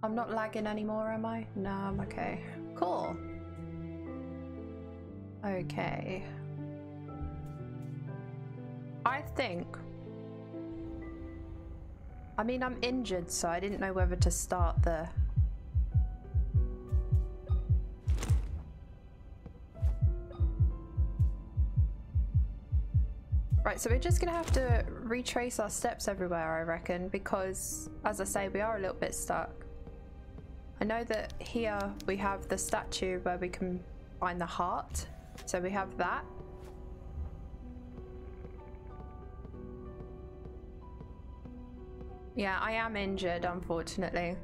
I'm not lagging anymore, am I? No, I'm okay. Cool. Okay. I think... I mean, I'm injured, so I didn't know whether to start the... Right, so we're just gonna have to retrace our steps everywhere, I reckon, because, as I say, we are a little bit stuck. I know that here we have the statue where we can find the heart, so we have that. Yeah, I am injured, unfortunately.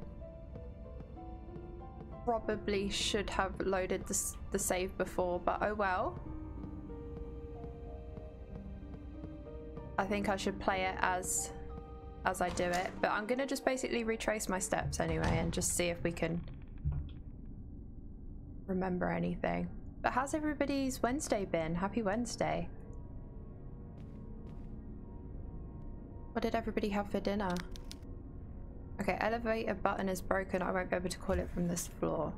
Probably should have loaded the save before, but oh well. I think I should play it as I do it, but I'm gonna just basically retrace my steps anyway and just see if we can remember anything. But how's everybody's Wednesday been? Happy Wednesday. What did everybody have for dinner? Okay, elevator button is broken. I won't be able to call it from this floor.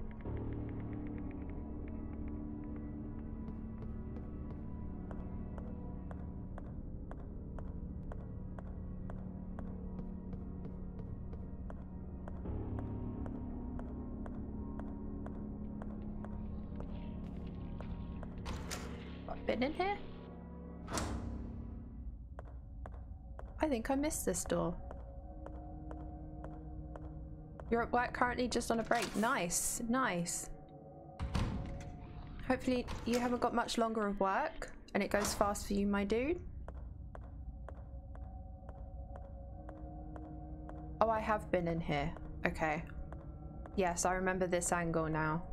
Been in here? I think I missed this door. You're at work currently, just on a break. Nice, nice. Hopefully you haven't got much longer of work and it goes fast for you, my dude. Oh, I have been in here. Okay. Yes, I remember this angle now.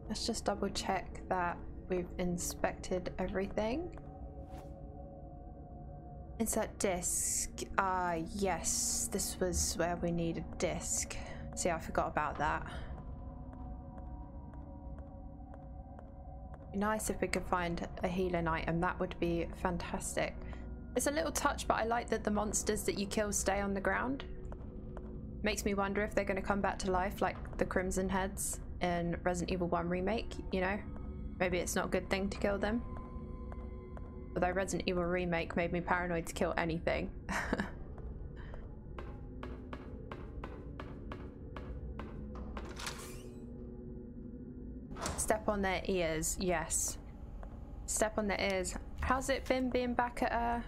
Let's just double check that we've inspected everything. Insert disc. Yes, this was where we needed disc. See, I forgot about that. Be nice if we could find a healing item. That would be fantastic. It's a little touch, but I like that the monsters that you kill stay on the ground. Makes me wonder if they're going to come back to life like the Crimson Heads in Resident Evil 1 Remake, you know? Maybe it's not a good thing to kill them. Although Resident Evil Remake made me paranoid to kill anything. Step on their ears, yes. Step on their ears. How's it been being back at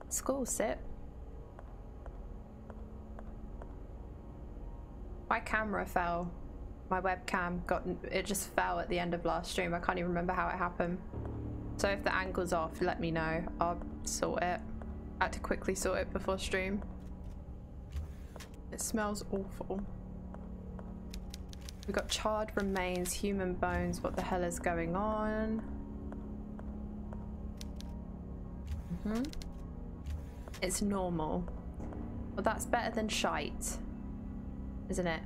school, Sip? My camera fell. My webcam it just fell at the end of last stream. I can't even remember how it happened. So if the angle's off, let me know. I'll sort it. I had to quickly sort it before stream. It smells awful. We've got charred remains, human bones. What the hell is going on? It's normal. Well, that's better than shite, isn't it?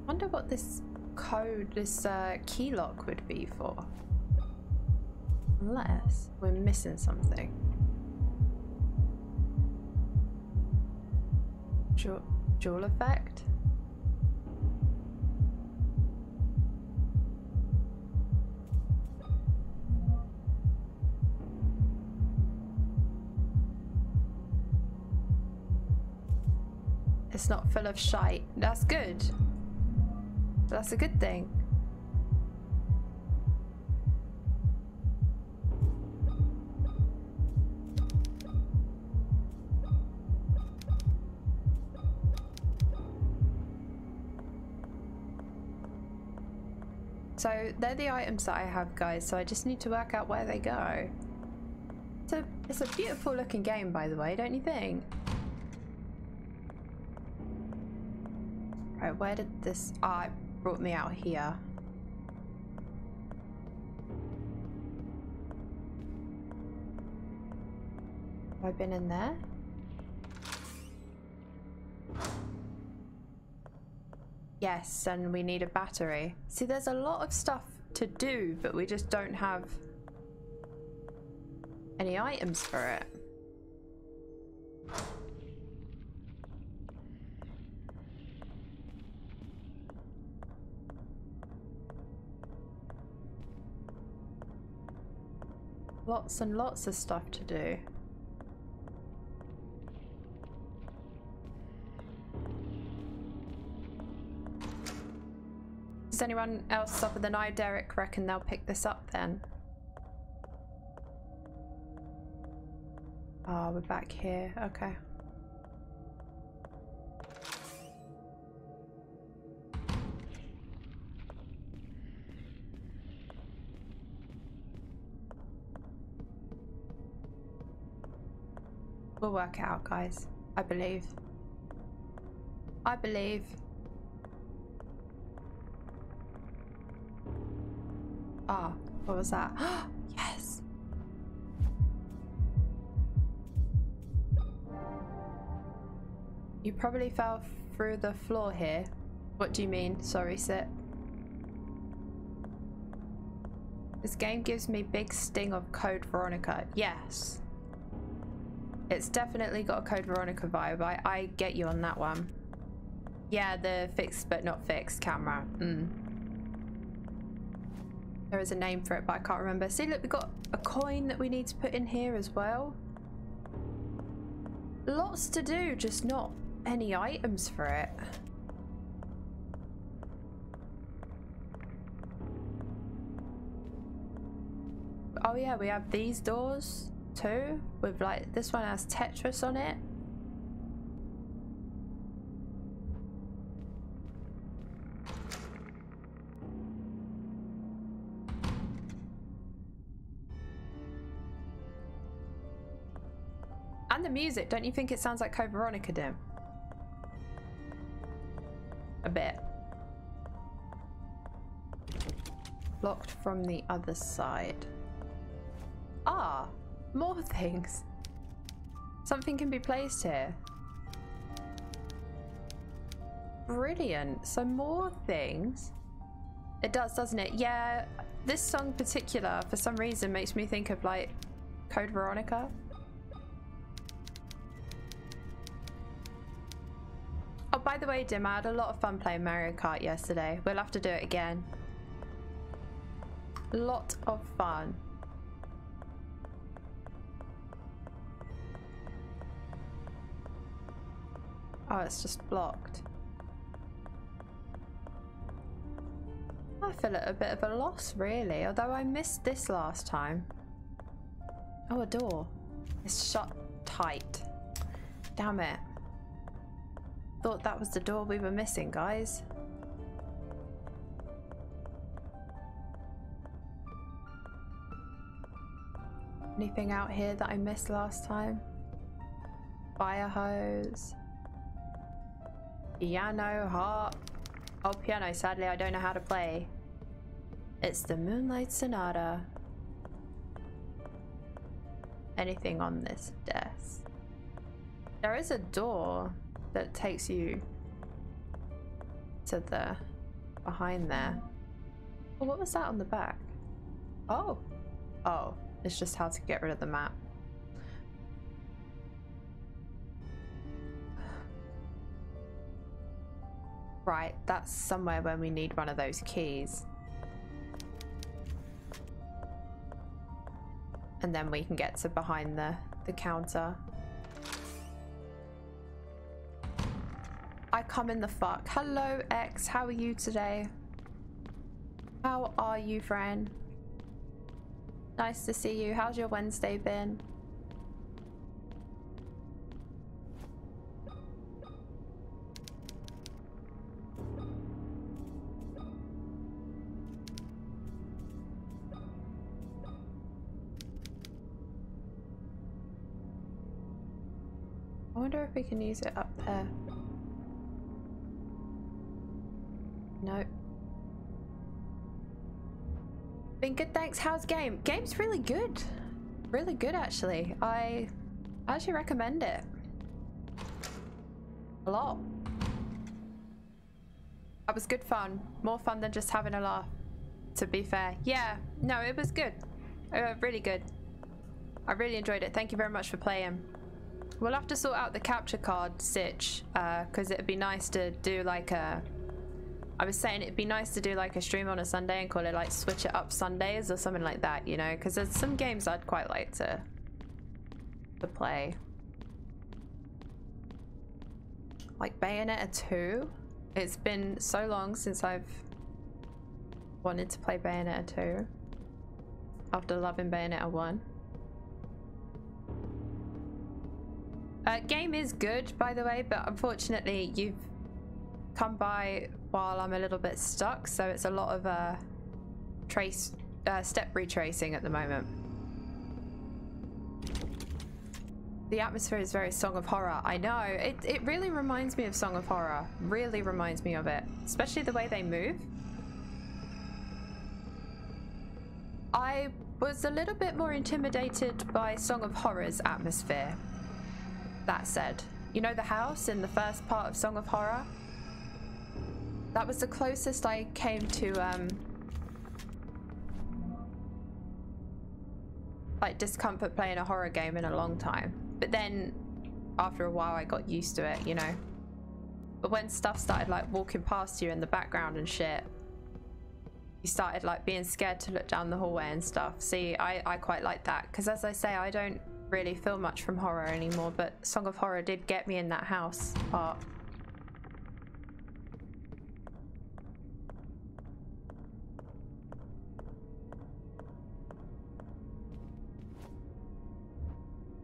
Wonder what this code, this key lock would be for. Unless we're missing something. Jewel effect? It's not full of shite. That's good. That's a good thing. So they're the items that I have, guys, so I just need to work out where they go. It's a beautiful looking game, by the way, don't you think? Right, where did this... it brought me out here. Have I been in there? Yes, and we need a battery. See, there's a lot of stuff to do, but we just don't have any items for it. Lots and lots of stuff to do. Does anyone else other than I, Derek, reckon they'll pick this up then? Oh, we're back here. Okay. We'll work it out, guys. I believe. I believe. Ah, what was that? Yes! You probably fell through the floor here. What do you mean? Sorry, Sit. This game gives me big sting of Code Veronica. Yes. It's definitely got a Code Veronica vibe. I get you on that one. Yeah, the fixed but not fixed camera. There is a name for it, but I can't remember. See, look, we've got a coin that we need to put in here as well. Lots to do, just not any items for it. Oh yeah, we have these doors too, with like, this one has Tetris on it. And the music, don't you think it sounds like Code Veronica did? A bit. Blocked from the other side. Ah, more things. Something can be placed here. Brilliant. So more things. It does, doesn't it? Yeah, this song in particular, for some reason, makes me think of like Code Veronica. Oh, by the way, Dim, I had a lot of fun playing Mario Kart yesterday. We'll have to do it again. Lot of fun. Oh, it's just blocked. I feel at a bit of a loss, really, although I missed this last time. Oh, a door. It's shut tight. Damn it. Thought that was the door we were missing, guys. Anything out here that I missed last time? Fire hose. Piano, harp. Oh, piano, sadly I don't know how to play. It's the Moonlight Sonata. Anything on this desk? There is a door that takes you to the behind there. Oh, what was that on the back? Oh. Oh, it's just how to get rid of the map. Right, that's somewhere when we need one of those keys. And then we can get to behind the counter. I come in the fuck. Hello, X. How are you today? How are you, friend? Nice to see you. How's your Wednesday been? I wonder if we can use it up there. Nope. Been good, thanks. How's game? Game's really good. Really good, actually. I actually recommend it. A lot. That was good fun. More fun than just having a laugh, to be fair. Yeah, no, it was good. Really good. I really enjoyed it. Thank you very much for playing. We'll have to sort out the capture card sitch, because it'd be nice to do like a... I was saying it'd be nice to do like a stream on a Sunday and call it like Switch It Up Sundays or something like that, you know? Because there's some games I'd quite like to play. Like Bayonetta 2. It's been so long since I've wanted to play Bayonetta 2 after loving Bayonetta 1. Game is good, by the way, but unfortunately you've come by while I'm a little bit stuck, so it's a lot of step retracing at the moment. The atmosphere is very Song of Horror. I know, it really reminds me of Song of Horror. Really reminds me of it, especially the way they move. I was a little bit more intimidated by Song of Horror's atmosphere. That said, you know the house in the first part of Song of Horror? That was the closest I came to like discomfort playing a horror game in a long time. But then after a while I got used to it, you know. But when stuff started like walking past you in the background and shit, you started like being scared to look down the hallway and stuff. See, I quite like that, because as I say, I don't really feel much from horror anymore, but Song of Horror did get me in that house part.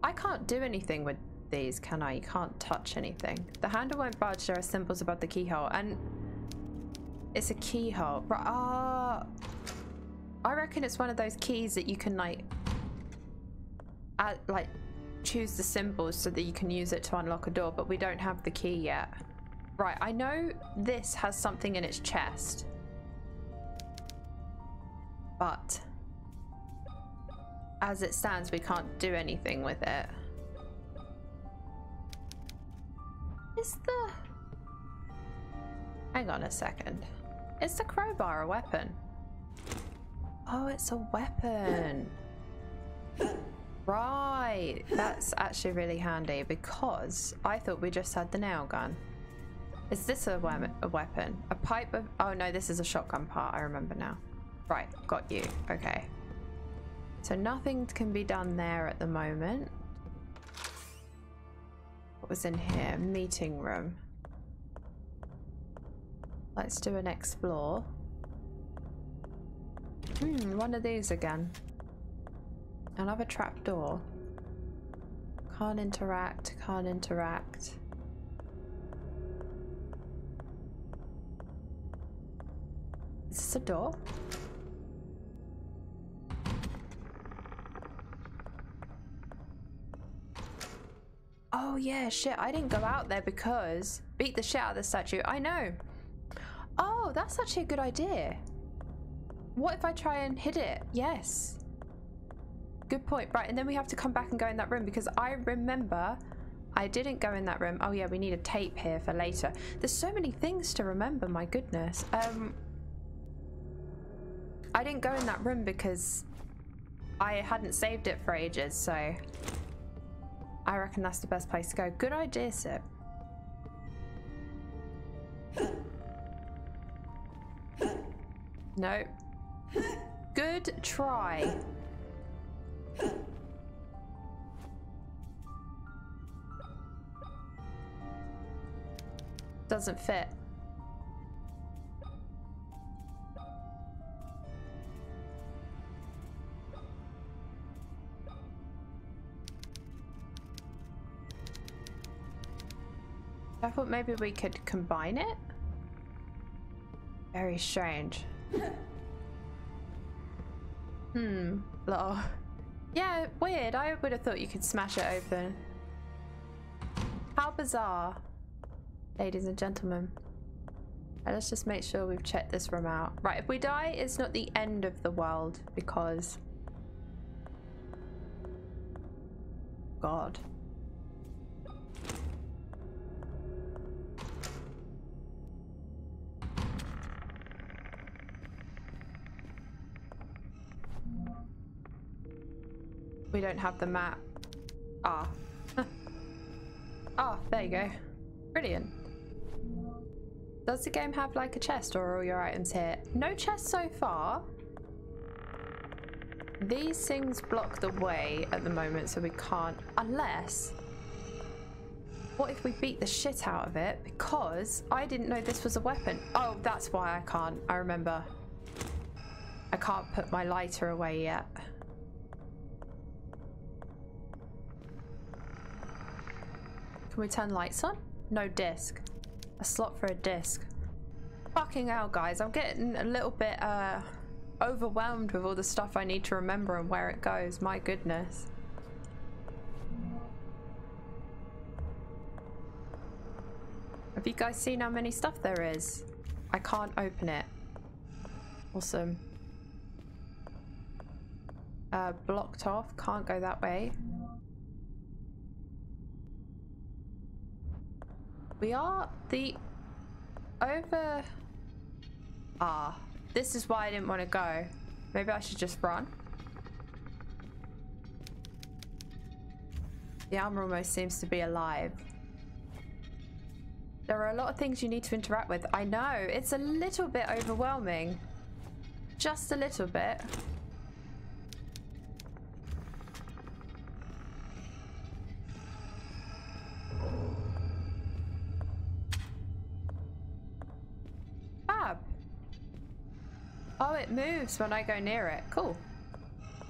I can't do anything with these, can I? You can't touch anything. The handle won't budge. There are symbols above the keyhole, and it's a keyhole. Right, I reckon it's one of those keys that you can like choose the symbols so that you can use it to unlock a door, but we don't have the key yet. Right, I know this has something in its chest, but as it stands, we can't do anything with it. Hang on a second. Is the crowbar a weapon? Oh, it's a weapon. Right. That's actually really handy, because I thought we just had the nail gun. Is this a weapon? A pipe of... Oh no, this is a shotgun part. I remember now. Right, got you. Okay. So nothing can be done there at the moment. What was in here? Meeting room. Let's do an explore. One of these again. Another trap door. Can't interact, can't interact. Is this a door? Oh yeah, shit, I didn't go out there because... Beat the shit out of the statue, I know. Oh, that's actually a good idea. What if I try and hit it? Yes. Good point. Right, and then we have to come back and go in that room, because I remember I didn't go in that room. Oh yeah, we need a tape here for later. There's so many things to remember, my goodness. I didn't go in that room because I hadn't saved it for ages, so I reckon that's the best place to go. Good idea, Sip. No. Good try. Doesn't fit. I thought maybe we could combine it. Very strange. Lol. Yeah, weird. I would have thought you could smash it open. How bizarre. Ladies and gentlemen. Let's just make sure we've checked this room out. Right, if we die, it's not the end of the world, because... God. We don't have the map. Ah. Ah, there you go. Brilliant. Does the game have like a chest or are all your items here? No chest so far. These things block the way at the moment, so we can't, unless... What if we beat the shit out of it? Because I didn't know this was a weapon. Oh, that's why I can't. I remember. I can't put my lighter away yet. Can we turn lights on? No disc. A slot for a disc. Fucking hell, guys. I'm getting a little bit overwhelmed with all the stuff I need to remember and where it goes. My goodness. Have you guys seen how many stuff there is? I can't open it. Awesome. Blocked off. Can't go that way. We are the over... Ah, this is why I didn't want to go. Maybe I should just run. The armor almost seems to be alive. There are a lot of things you need to interact with. I know, it's a little bit overwhelming. Just a little bit. Fab. Oh, it moves when I go near it. Cool.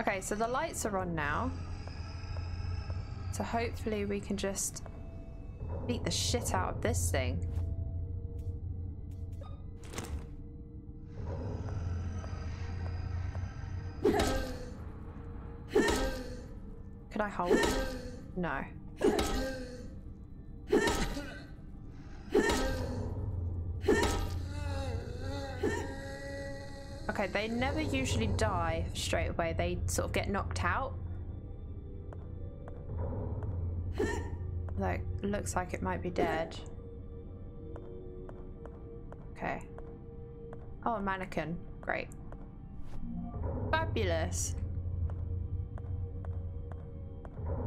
Okay, so the lights are on now. So hopefully we can just beat the shit out of this thing. Can I hold? No. Okay, they never usually die straight away. They sort of get knocked out. Like, looks like it might be dead. Okay. Oh, a mannequin. Great. Fabulous.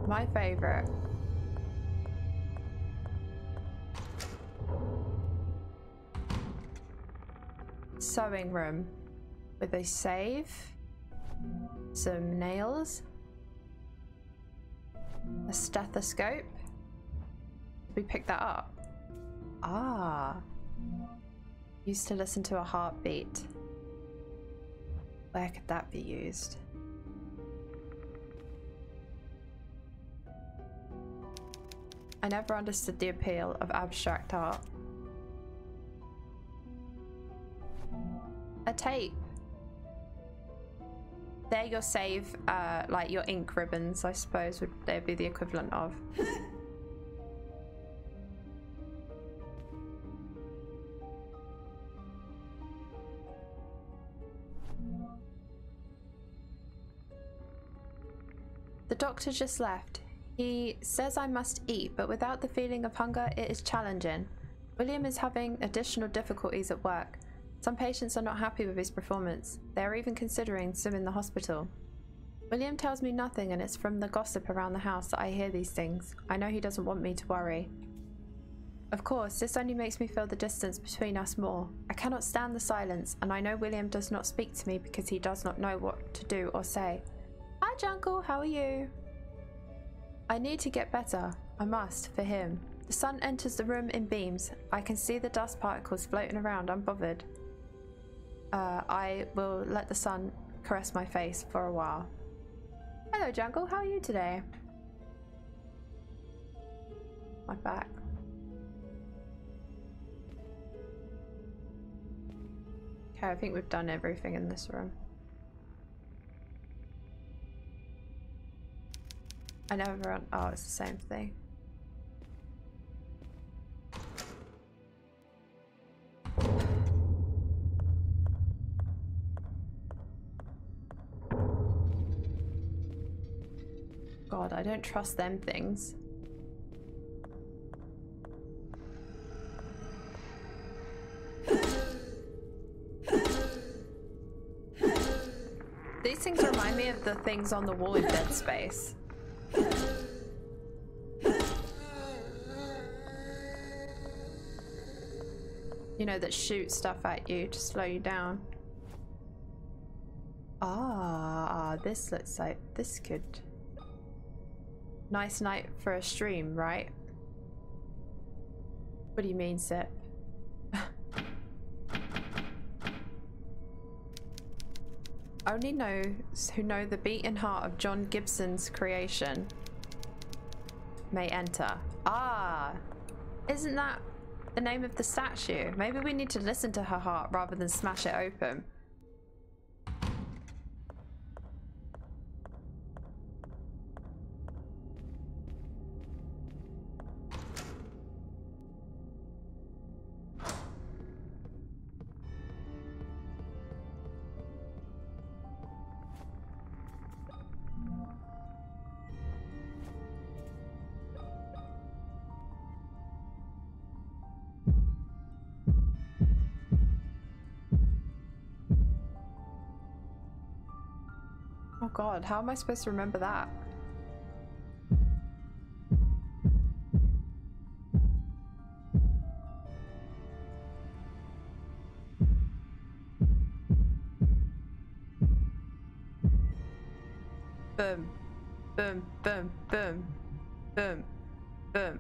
My favorite. Sewing room with a save, some nails, a stethoscope. We picked that up. Ah. Used to listen to a heartbeat. Where could that be used? I never understood the appeal of abstract art. A tape. They're your save, like your ink ribbons, I suppose would they be the equivalent of. The doctor just left. He says I must eat, but without the feeling of hunger, it is challenging. William is having additional difficulties at work. Some patients are not happy with his performance. They are even considering suing the hospital. William tells me nothing, and it's from the gossip around the house that I hear these things. I know he doesn't want me to worry. Of course, this only makes me feel the distance between us more. I cannot stand the silence, and I know William does not speak to me because he does not know what to do or say. Hi, Jungle, how are you? I need to get better. I must, for him. The sun enters the room in beams. I can see the dust particles floating around, unbothered. I will let the sun caress my face for a while. Hello, Jungle, how are you today? My back. Okay, I think we've done everything in this room. I never run. Oh, it's the same thing. God, I don't trust them things. These things remind me of the things on the wall in Dead Space. You know, that shoot stuff at you to slow you down. Ah, this looks like this could... Nice night for a stream, right? What do you mean, Sip? Only those who know the beating heart of John Gibson's creation may enter. Ah, isn't that the name of the statue? Maybe we need to listen to her heart rather than smash it open. Oh God, how am I supposed to remember that? Boom, boom, boom, boom, boom, boom.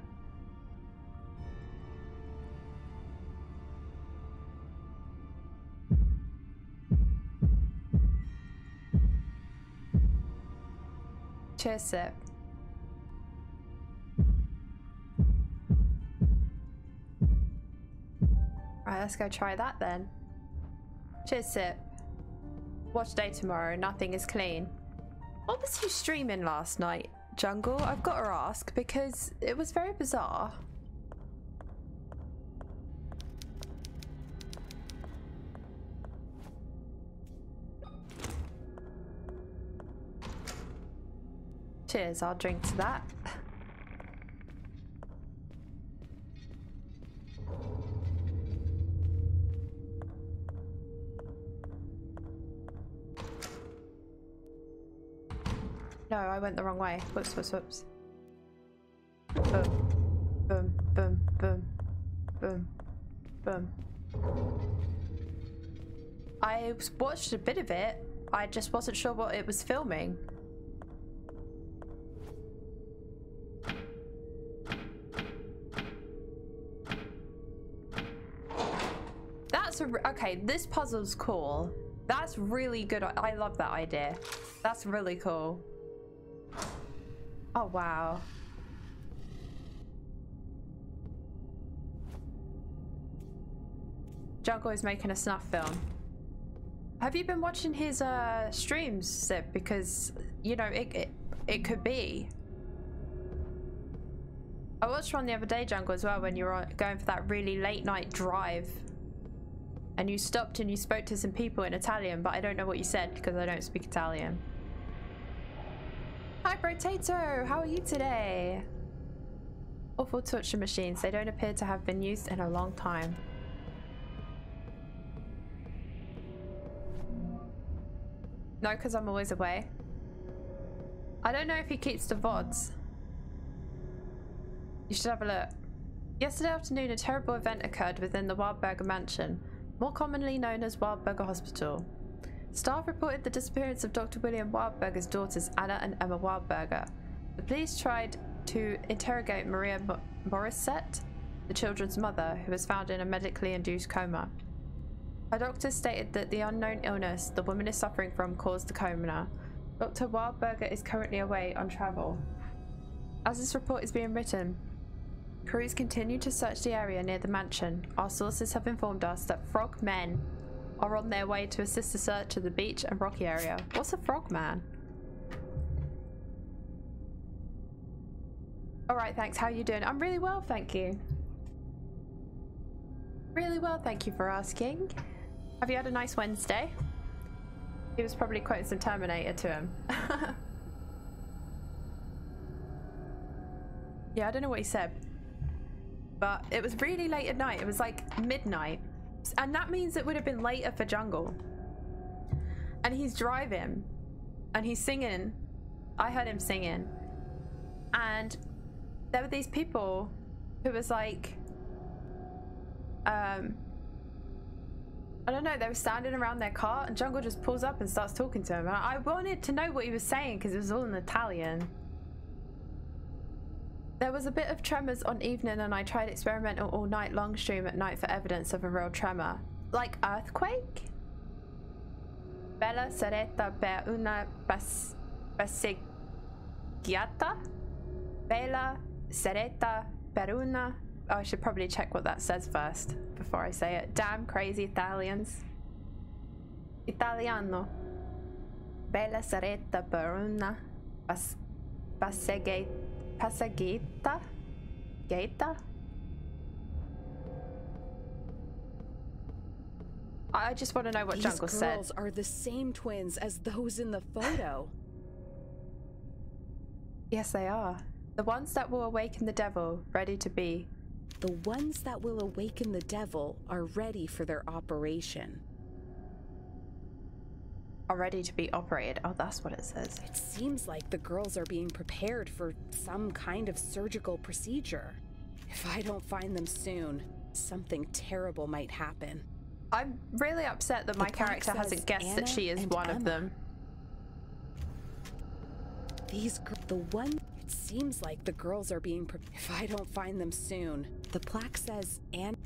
Cheers, Sip. Right, let's go try that then. Cheers, Sip. Watch day tomorrow, nothing is clean. What was you streaming last night, Jungle? I've got to ask because it was very bizarre. Cheers, I'll drink to that. No, I went the wrong way. Whoops, whoops, whoops. Boom, boom, boom, boom, boom, boom. I watched a bit of it. I just wasn't sure what it was filming. Okay, this puzzle's cool. That's really good. I love that idea. That's really cool. Oh, wow. Jungle is making a snuff film. Have you been watching his streams, Sip? Because, you know, it could be. I watched one the other day, Jungle, as well, when you were going for that really late night drive. And you stopped and you spoke to some people in Italian, but I don't know what you said because I don't speak Italian. Hi, Potato! How are you today? Awful torture machines. They don't appear to have been used in a long time. No, because I'm always away. I don't know if he keeps the VODs. You should have a look. Yesterday afternoon, a terrible event occurred within the Wildberger mansion, more commonly known as Wildberger Hospital. Staff reported the disappearance of Dr. William Wildberger's daughters, Anna and Emma Wildberger. The police tried to interrogate Maria Morissette, the children's mother, who was found in a medically induced coma. Her doctor stated that the unknown illness the woman is suffering from caused the coma. Dr. Wildberger is currently away on travel. As this report is being written, crews continue to search the area near the mansion. Our sources have informed us that frogmen are on their way to assist the search of the beach and rocky area. What's a frogman? Alright, thanks. How are you doing? I'm really well, thank you. Really well, thank you for asking. Have you had a nice Wednesday? He was probably quoting some Terminator to him. Yeah, I don't know what he said. But it was really late at night. It was like midnight. And that means it would have been later for Jungle. And he's driving. and he's singing. I heard him singing, and there were these people who was like, I don't know, they were standing around their car, and Jungle just pulls up and starts talking to him. And I wanted to know what he was saying because it was all in Italian. There was a bit of tremors on evening, and I tried experimental all night long stream at night for evidence of a real tremor. Like earthquake? Bella seretta per una passeggiata? Bella seretta per una... Oh, I should probably check what that says first before I say it. Damn crazy Italians. Italiano. Bella seretta per una passeggiata? Gaeta? I just want to know what Jungle said. These girls are the same twins as those in the photo. Yes, they are. The ones that will awaken the devil, ready to be. The ones that will awaken the devil are ready for their operation. Are ready to be operated. Oh, that's what it says. It seems like the girls are being prepared for some kind of surgical procedure. If I don't find them soon, something terrible might happen. I'm really upset that my character hasn't guessed that she is one of them. It seems like the girls are being prepared. If I don't find them soon, the plaque says Anna.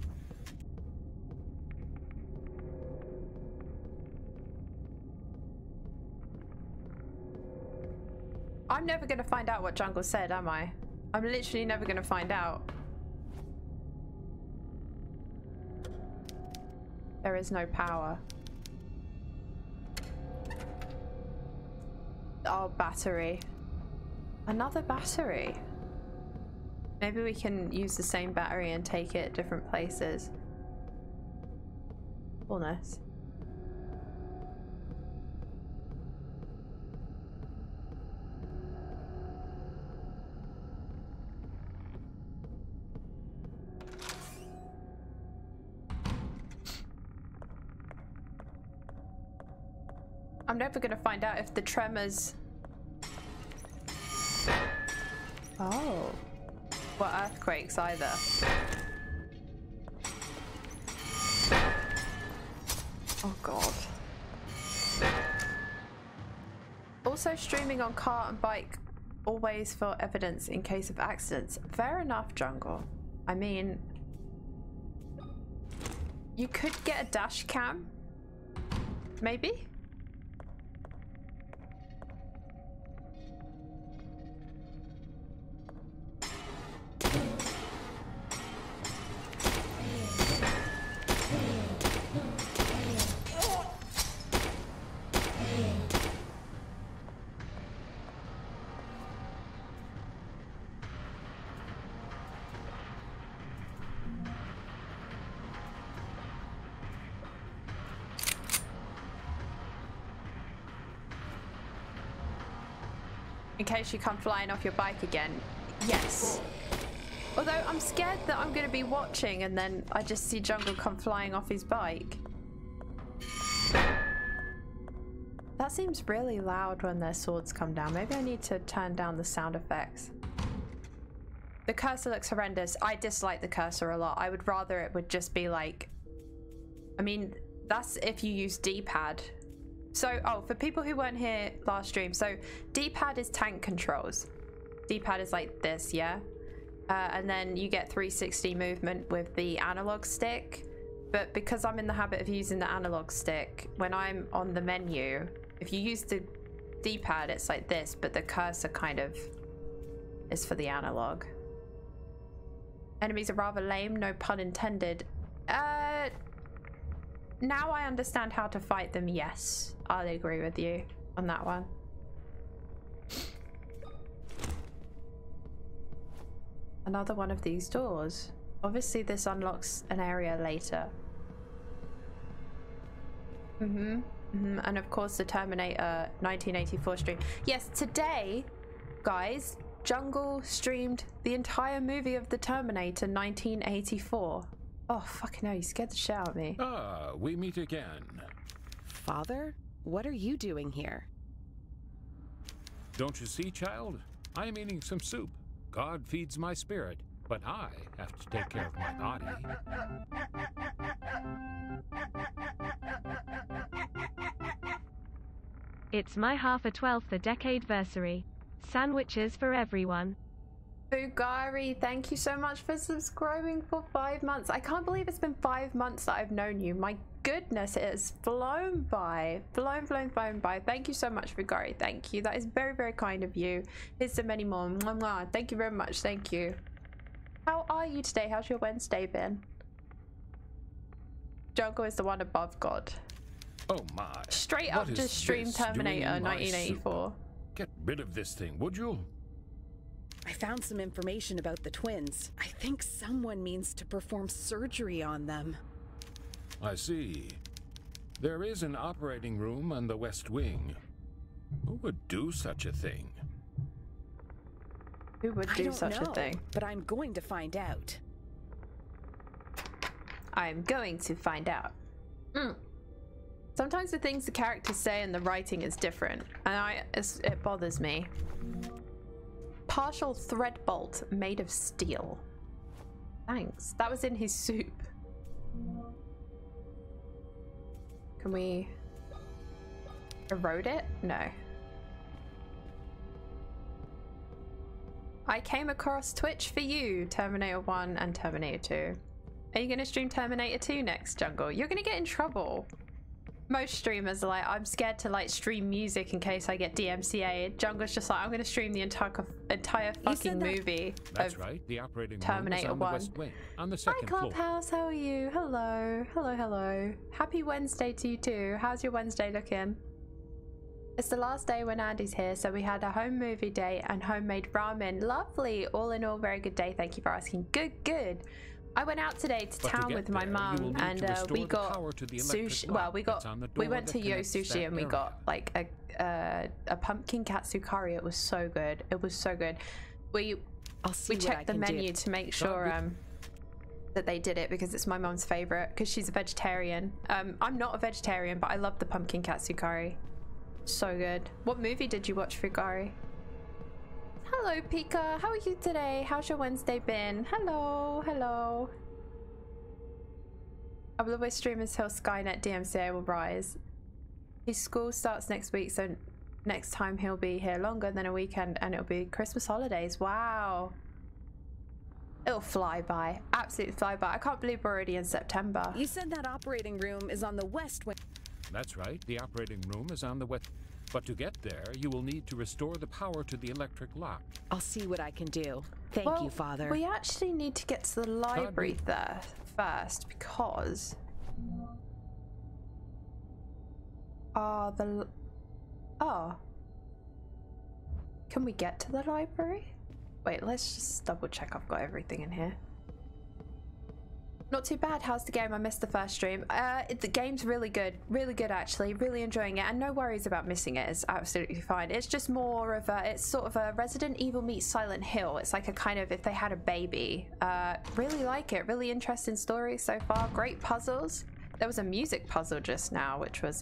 I'm never going to find out what Jungle said, am I? I'm literally never going to find out. There is no power. Oh, battery. Another battery. Maybe we can use the same battery and take it different places. Coolness. I'm never gonna find out if the tremors... Oh. Were earthquakes either. Oh god. Also streaming on car and bike, always for evidence in case of accidents. Fair enough, Jungle. I mean... You could get a dash cam? Maybe? In case you come flying off your bike again. Yes. Although I'm scared that I'm going to be watching and then I just see Jungle come flying off his bike. That seems really loud when their swords come down. Maybe I need to turn down the sound effects. The cursor looks horrendous. I dislike the cursor a lot. I would rather it would just be like... I mean, that's if you use D-pad. So, oh, for people who weren't here last stream, so D-pad is tank controls. D-pad is like this, yeah? And then you get 360 movement with the analog stick. But because I'm in the habit of using the analog stick, when I'm on the menu, if you use the D-pad, it's like this, but the cursor kind of is for the analog. Enemies are rather lame, no pun intended. Now I understand how to fight them, yes. I'll agree with you on that one. Another one of these doors. Obviously this unlocks an area later. And of course the Terminator 1984 stream. Yes, today, guys, Jungle streamed the entire movie of the Terminator 1984. Oh, fucking hell, you scared the shit out of me. Ah, we meet again. Father, what are you doing here? Don't you see, child? I am eating some soup. God feeds my spirit, but I have to take care of my body. It's my half a 12th a decade-versary. Sandwiches for everyone. Bugari, thank you so much for subscribing for 5 months. I can't believe it's been 5 months that I've known you. My goodness, it has flown by. Flown by. Thank you so much, Bugari. Thank you. That is very, very kind of you. Here's so many more. Mwah, mwah. Thank you very much. Thank you. How are you today? How's your Wednesday been? Jungle is the one above God. Oh my. Straight up just stream Terminator 1984. Get rid of this thing, would you? I found some information about the twins. I think someone means to perform surgery on them. I see. There is an operating room on the West Wing. Who would do such a thing? Who would do such a thing? But I'm going to find out. I'm going to find out. Sometimes the things the characters say and the writing is different, and it bothers me. Partial thread bolt made of steel. Thanks. That was in his soup. Can we erode it? No. I came across Twitch for you, Terminator 1 and Terminator 2. Are you going to stream Terminator 2 next, Jungle? You're going to get in trouble. Most streamers are like, I'm scared to like stream music in case I get DMCA. Jungle's just like, I'm going to stream the entire fucking movie. That's right. The operating Terminator room is on 1. The West Wing, on the second floor. Hi Clubhouse, how are you? Hello, hello. Happy Wednesday to you too. How's your Wednesday looking? It's the last day when Andy's here, so we had a home movie day and homemade ramen. Lovely. All in all, very good day. Thank you for asking. Good. I went out today to town with my mum, and we got sushi. Well, we went to Yo Sushi and we got like a pumpkin katsu curry. It was so good. We checked the menu to make sure that they did it because it's my mum's favorite because she's a vegetarian. I'm not a vegetarian, but I love the pumpkin katsu curry. So good. What movie did you watch, Fugari? Hello, Pika. How are you today? How's your Wednesday been? Hello. I will always stream until Skynet DMCA will rise. His school starts next week, so next time he'll be here longer than a weekend, and it'll be Christmas holidays. Wow. It'll fly by. Absolutely fly by. I can't believe we're already in September. You said that operating room is on the West Wing. That's right. The operating room is on the West. But to get there, you will need to restore the power to the electric lock. I'll see what I can do. Thank you, Father. We actually need to get to the library there first because... Can we get to the library? Wait, let's just double check I've got everything in here. Not too bad. How's the game? I missed the first stream. The game's really good actually. Really enjoying it, and no worries about missing it. It's absolutely fine. It's just more of a, it's sort of a Resident Evil meets Silent Hill. It's like a kind of if they had a baby. Really like it. Really interesting story so far. Great puzzles. There was a music puzzle just now, which was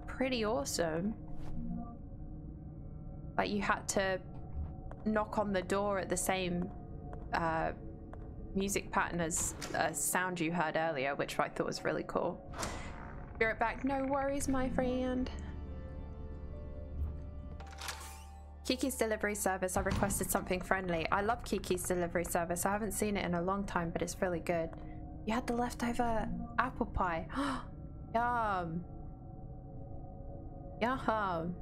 pretty awesome. Like you had to knock on the door at the same music pattern as a sound you heard earlier, which I thought was really cool. Be right back. No worries, my friend. Kiki's delivery service. I requested something friendly. I love Kiki's delivery service. I haven't seen it in a long time, but it's really good. You had the leftover apple pie. Yum. Yum.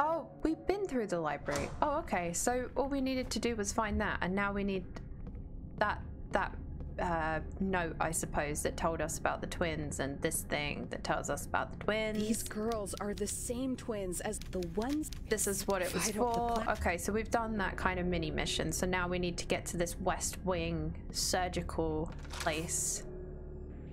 Oh, we've been through the library. Oh, okay. So all we needed to do was find that, and now we need that note, I suppose, that told us about the twins, and this thing that tells us about the twins. These girls are the same twins as the ones. This is what it was for. Okay, so we've done that kind of mini mission. So now we need to get to this West Wing surgical place.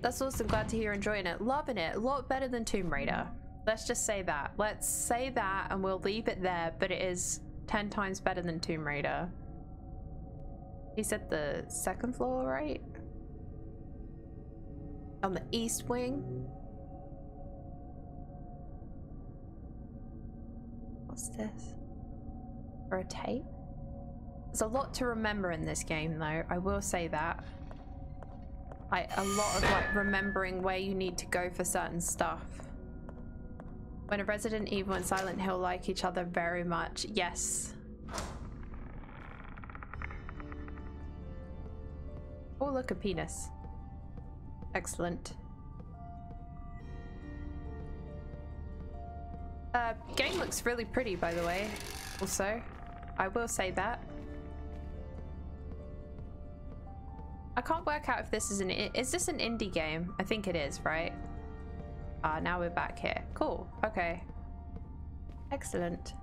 That's awesome. Glad to hear you're enjoying it. Loving it. A lot better than Tomb Raider. Let's just say that. Let's say that and we'll leave it there, but it is 10 times better than Tomb Raider. He said the second floor, right? On the East Wing. What's this? For a tape? There's a lot to remember in this game though, I will say that. Like a lot of like remembering where you need to go for certain stuff. When a Resident Evil and Silent Hill like each other very much, yes. Oh look, a penis. Excellent. Game looks really pretty, by the way. Also, I will say that. I can't work out if this is is this an indie game? I think it is, right? Ah, now we're back here. Cool. Okay. Excellent.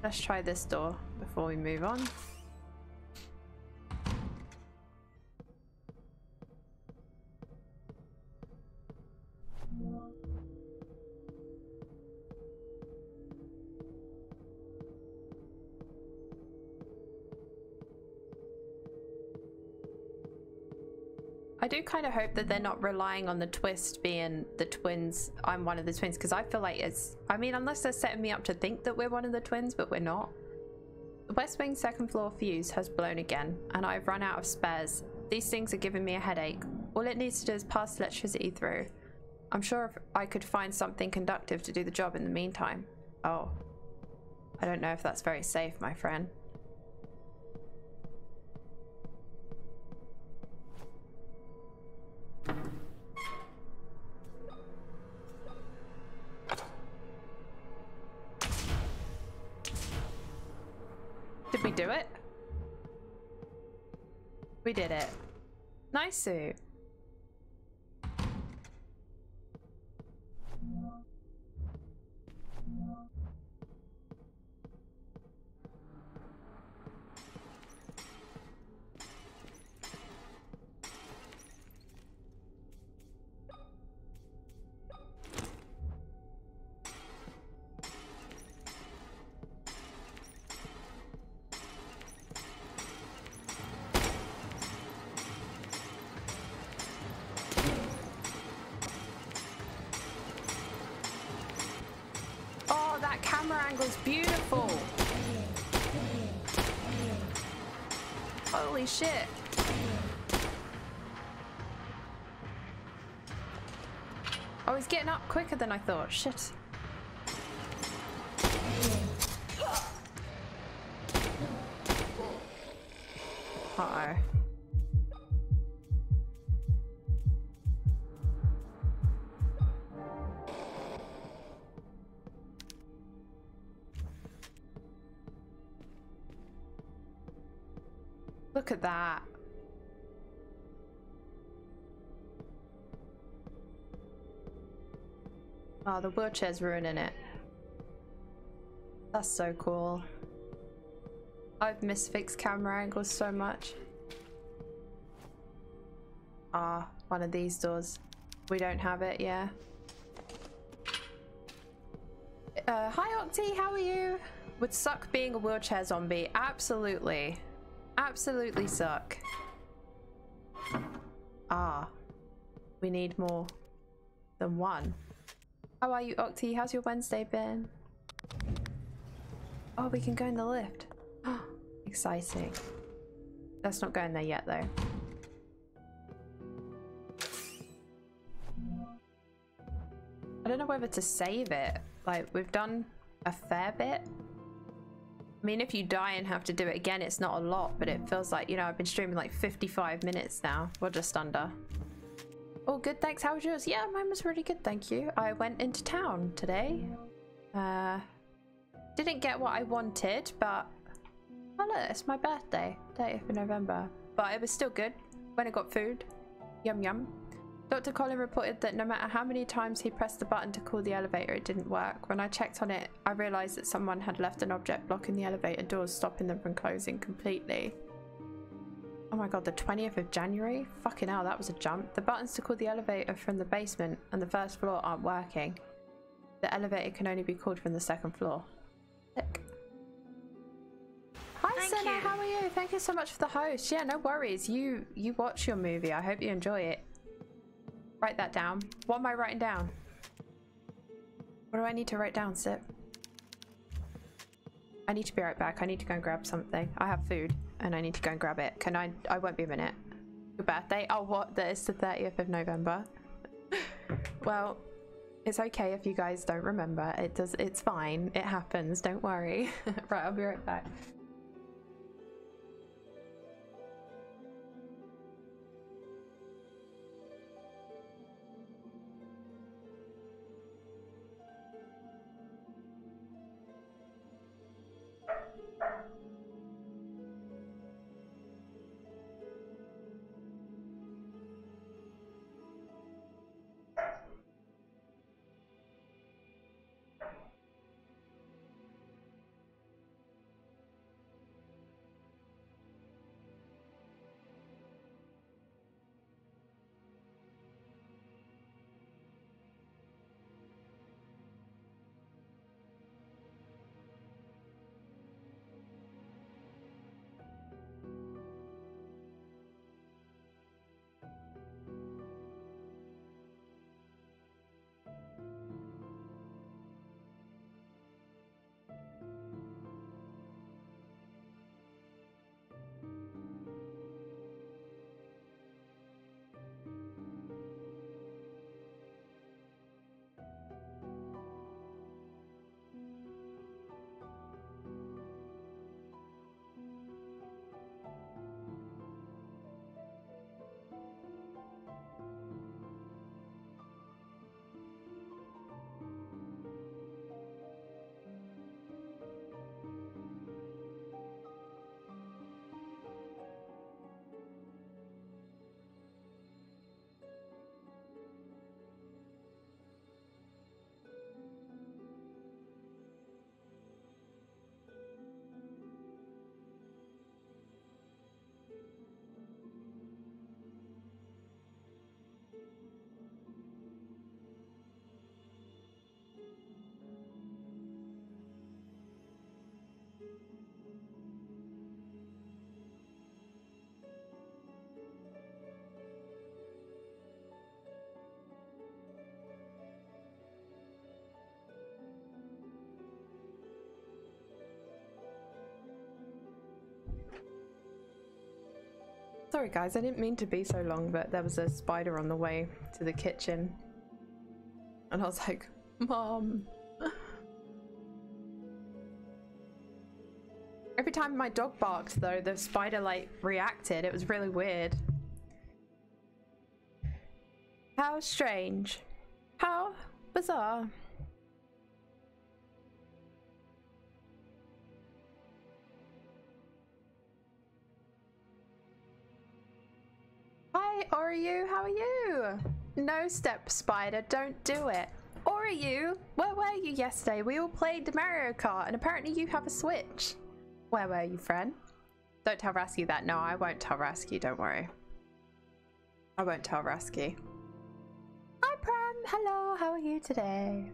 Let's try this door before we move on. I do kind of hope that they're not relying on the twist being the twins. I'm one of the twins, because I feel like it's, I mean, unless they're setting me up to think that we're one of the twins, but we're not. The West Wing second floor fuse has blown again, and I've run out of spares. These things are giving me a headache. All it needs to do is pass electricity through. I'm sure if I could find something conductive to do the job in the meantime. Oh. I don't know if that's very safe, my friend. Did we do it? We did it. Nice suit. Angle's beautiful. Holy shit. Oh, he's getting up quicker than I thought. Shit. Uh-oh. Look at that. Oh, the wheelchair's ruining it. That's so cool. I've missed fixed camera angles so much. Ah, one of these doors. We don't have it, yeah. Hi Octi, how are you? Would suck being a wheelchair zombie. Absolutely. Absolutely suck. Ah, we need more than one. How are you, Octi? How's your Wednesday been? Oh, we can go in the lift. Exciting. Let's not go in there yet, though. I don't know whether to save it. Like, we've done a fair bit. I mean, if you die and have to do it again, it's not a lot, but it feels like, you know, I've been streaming like 55 minutes now. Well, just under. Oh, good, thanks. How was yours? Yeah, mine was really good, thank you. I went into town today. Didn't get what I wanted, but... Oh, look, it's my birthday, 30th of November. But it was still good when I got food. Yum, yum. Dr. Colin reported that no matter how many times he pressed the button to call the elevator, it didn't work. When I checked on it, I realised that someone had left an object blocking the elevator doors, stopping them from closing completely. Oh my god, the 20th of January? Fucking hell, that was a jump. The buttons to call the elevator from the basement and the first floor aren't working. The elevator can only be called from the second floor. Sick. Hi Senna, how are you? Thank you so much for the host. Yeah, no worries. You watch your movie. I hope you enjoy it. Write that down. What am I writing down? What do I need to write down, Sip? I need to be right back. I need to go and grab something. I have food and I need to go and grab it. Can I won't be a minute. Your birthday? Oh, what? That is the 30th of November. Well, it's okay if you guys don't remember. It's fine. It happens. Don't worry. Right, I'll be right back. Sorry guys, I didn't mean to be so long, but there was a spider on the way to the kitchen. And I was like, Mom. Every time my dog barked though, the spider like reacted. It was really weird. How strange. How bizarre. Hi, Oryu, how are you? No step spider, don't do it. Oryu, where were you yesterday? We all played Mario Kart and apparently you have a Switch. Where were you, friend? Don't tell Rasky that. No, I won't tell Rasky, don't worry. I won't tell Rasky. Hi, Pram. Hello, how are you today?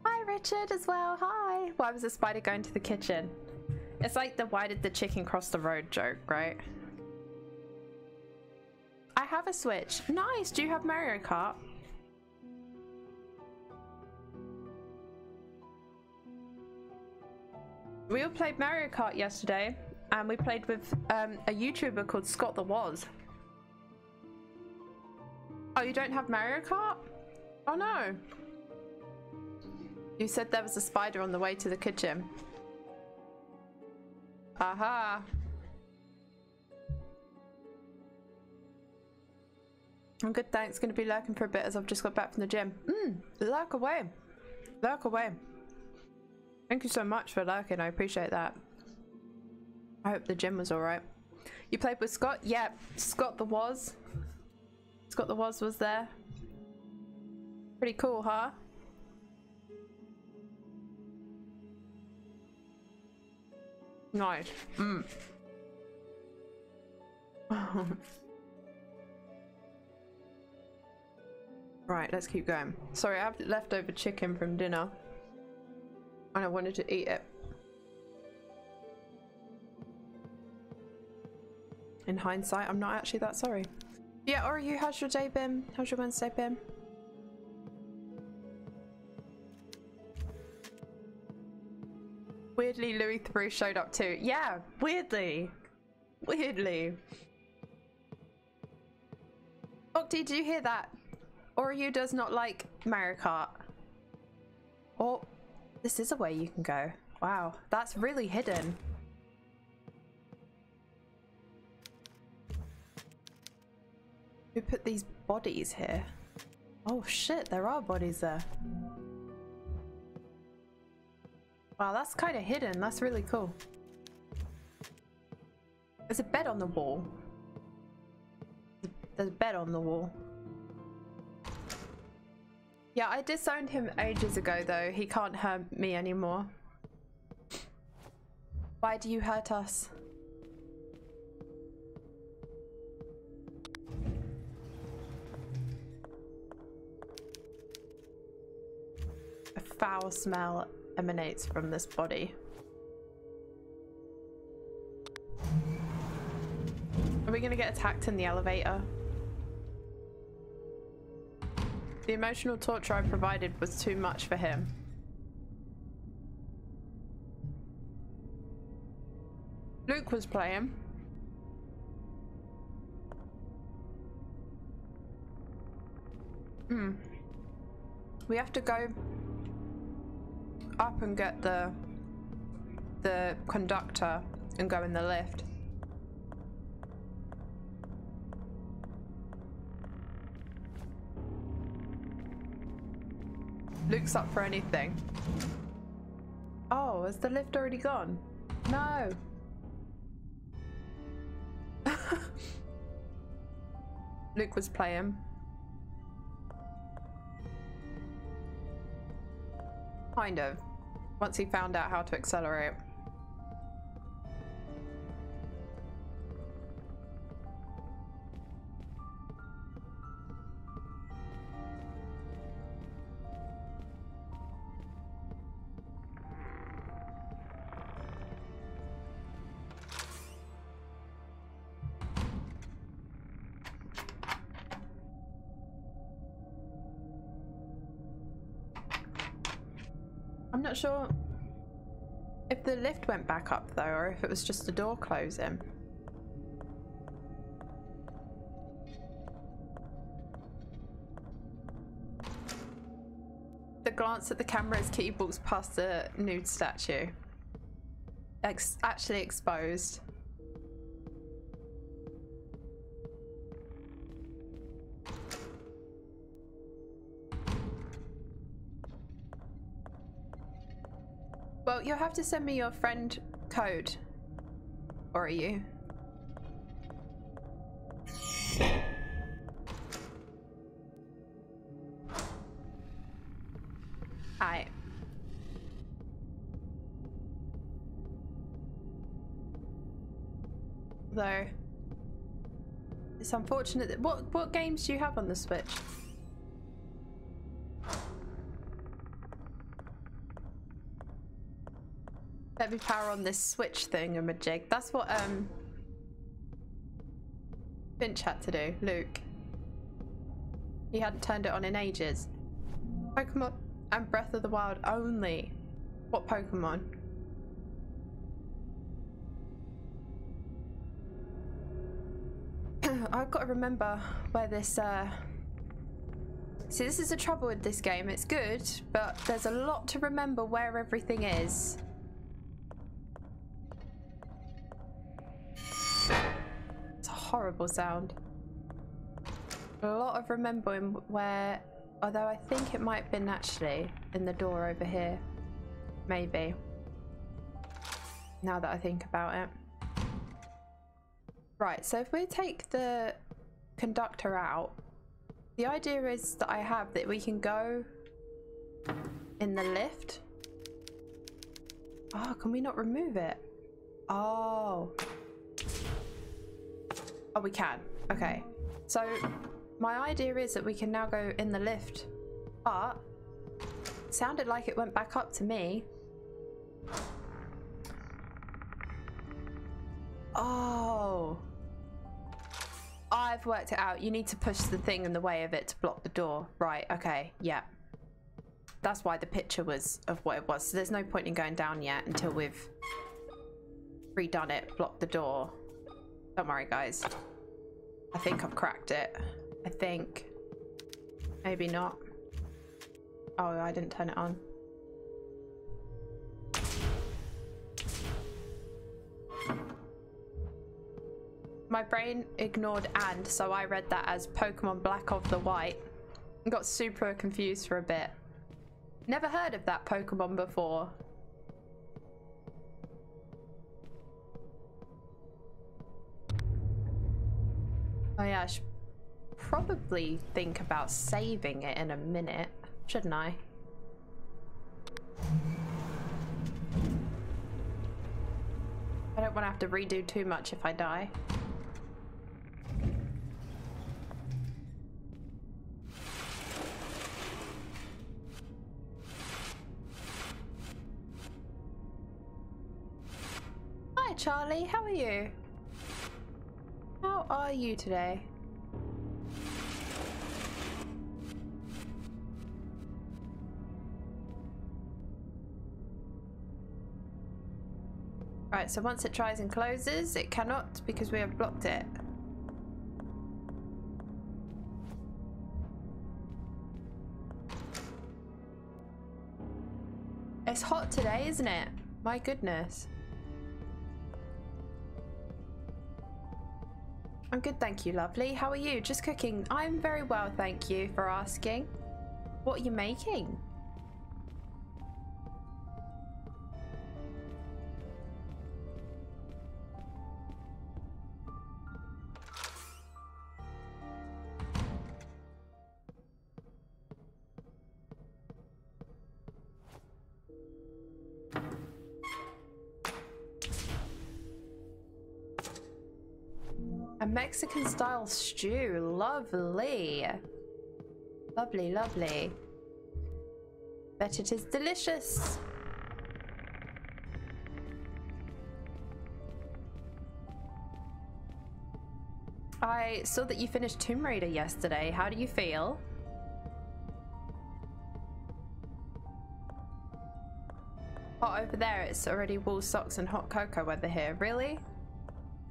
Hi, Richard, as well. Hi. Why was the spider going to the kitchen? It's like the why did the chicken cross the road joke, right? I have a Switch. Nice. Do you have Mario Kart? We all played Mario Kart yesterday, and we played with a YouTuber called Scott the Woz. Oh, you don't have Mario Kart? Oh no. You said there was a spider on the way to the kitchen. Aha. I'm good, thanks. Gonna be lurking for a bit as I've just got back from the gym. Lurk away. Lurk away. Thank you so much for lurking, I appreciate that. I hope the gym was alright. You played with Scott? Yeah, Scott the Woz. Scott the Woz was there. Pretty cool, huh? Nice. Right, let's keep going. Sorry, I have leftover chicken from dinner and I wanted to eat it. In hindsight, I'm not actually that sorry. Yeah, Oryu, how's your day been? How's your Wednesday been? Weirdly, Louis Theroux showed up too. Yeah, weirdly. Weirdly. Octi, do you hear that? Oryu does not like Mario Kart. Oh, this is a way you can go. Wow, that's really hidden. Who put these bodies here? Oh shit, there are bodies there. Wow, that's kind of hidden. That's really cool. There's a bed on the wall. There's a bed on the wall. Yeah, I disowned him ages ago though. He can't hurt me anymore. Why do you hurt us? A foul smell emanates from this body. Are we gonna get attacked in the elevator? The emotional torture I provided was too much for him. Luke was playing. We have to go up and get the conductor and go in the lift. Luke's up for anything. Oh, has the lift already gone? No. Luke was playing. Kind of. Once he found out how to accelerate. I'm not sure if the lift went back up though, or if it was just the door closing. The glance at the camera as Kitty walks past the nude statue. Actually exposed. Well, you'll have to send me your friend code. Or are you? Hi. Though it's unfortunate that what games do you have on the Switch? Let me power on this Switch thing and a jig. That's what Finch had to do, Luke. He hadn't turned it on in ages. Pokemon and Breath of the Wild only. What Pokemon? I've got to remember where this See, this is the trouble with this game. It's good, but there's a lot to remember where everything is. It's a horrible sound. A lot of remembering where, although I think it might have been actually in the door over here. Maybe. Now that I think about it. Right, so if we take the conductor out, the idea is that I have that we can go in the lift. Oh, can we not remove it? Oh. Oh, we can. Okay. So my idea is that we can now go in the lift, but it sounded like it went back up to me. Oh. I've worked it out. You need to push the thing in the way of it to block the door. Right, okay, yeah. That's why the picture was of what it was. So there's no point in going down yet until we've redone it, blocked the door. Don't worry, guys. I think I've cracked it. I think. Maybe not. Oh, I didn't turn it on. My brain ignored and, so I read that as Pokemon Black of the White. Got super confused for a bit. Never heard of that Pokemon before. Oh yeah, I should probably think about saving it in a minute, shouldn't I? I don't want to have to redo too much if I die. Hi Charlie, how are you? How are you today? Right, so once it tries and closes, it cannot because we have blocked it. It's hot today, isn't it? My goodness. I'm good, thank you, lovely. How are you? Just cooking. I'm very well, thank you for asking. What are you making? A Mexican style stew. Lovely. Lovely, lovely. Bet it is delicious. I saw that you finished Tomb Raider yesterday. How do you feel? Hot over there. It's already wool socks and hot cocoa weather here. Really?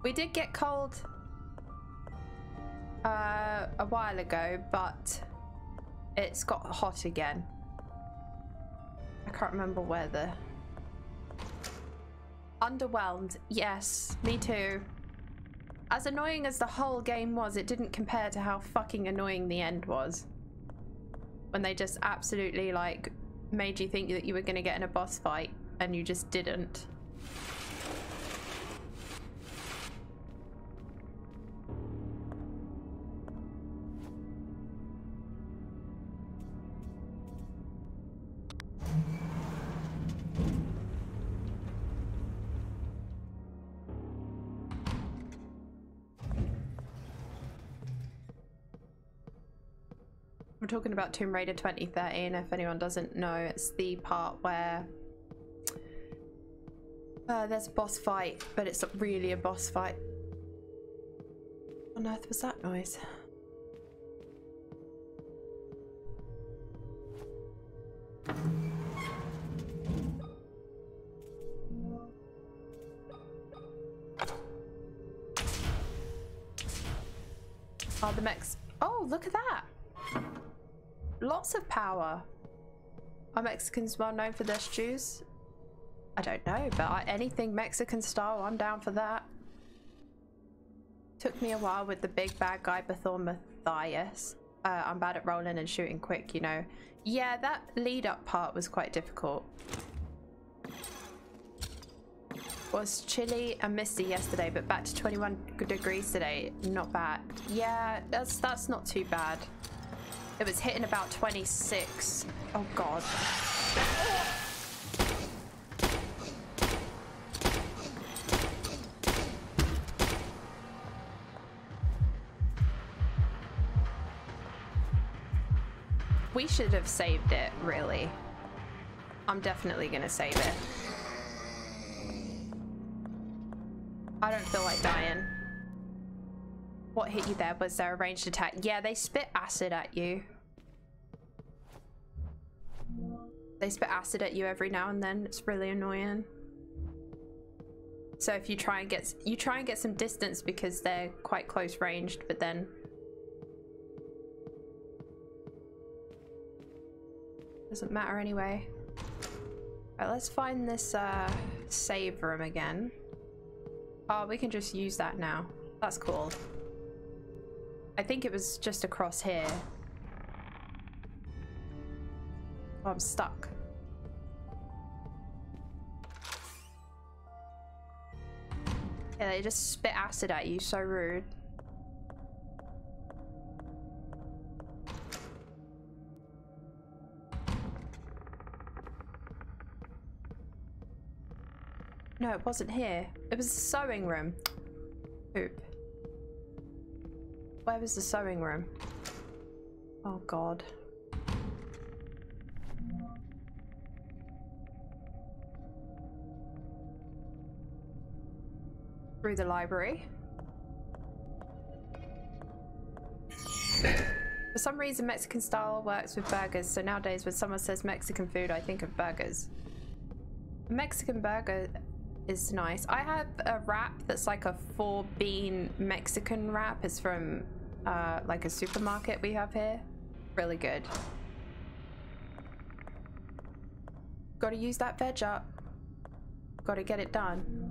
We did get cold a while ago, but it's got hot again. I can't remember where the... Underwhelmed. Yes, me too. As annoying as the whole game was, it didn't compare to how fucking annoying the end was. When they just absolutely, like, made you think that you were going to get in a boss fight, and you just didn't. We're talking about Tomb Raider 2013, if anyone doesn't know. It's the part where there's a boss fight, but it's not really a boss fight. What on earth was that noise? Oh, the mechs. Oh, look at that. Lots of power. Are Mexicans well known for their stews? I don't know, but anything Mexican style, I'm down for that. Took me a while with the big bad guy before Matthias. I'm bad at rolling and shooting quick, you know. Yeah, that lead up part was quite difficult. Was chilly and misty yesterday, but back to 21 degrees today. Not bad. Yeah, that's not too bad. It was hitting about 26. Oh god. We should have saved it, really. I'm definitely gonna save it. I don't feel like dying. What hit you there? Was there a ranged attack? Yeah, they spit acid at you. They spit acid at you every now and then. It's really annoying. So if you try and get some distance because they're quite close ranged, but then doesn't matter anyway. Right, let's find this save room again. Oh, we can just use that now. That's cool. I think it was just across here. Oh, I'm stuck. Yeah, they just spit acid at you. So rude. No, it wasn't here. It was the sewing room. Poop. Where was the sewing room? Oh god. Through the library. For some reason Mexican style works with burgers, so nowadays when someone says Mexican food I think of burgers. A Mexican burger is nice. I have a wrap that's like a 4-bean Mexican wrap. It's from like a supermarket we have here. Really good. Gotta use that veg up. Gotta get it done.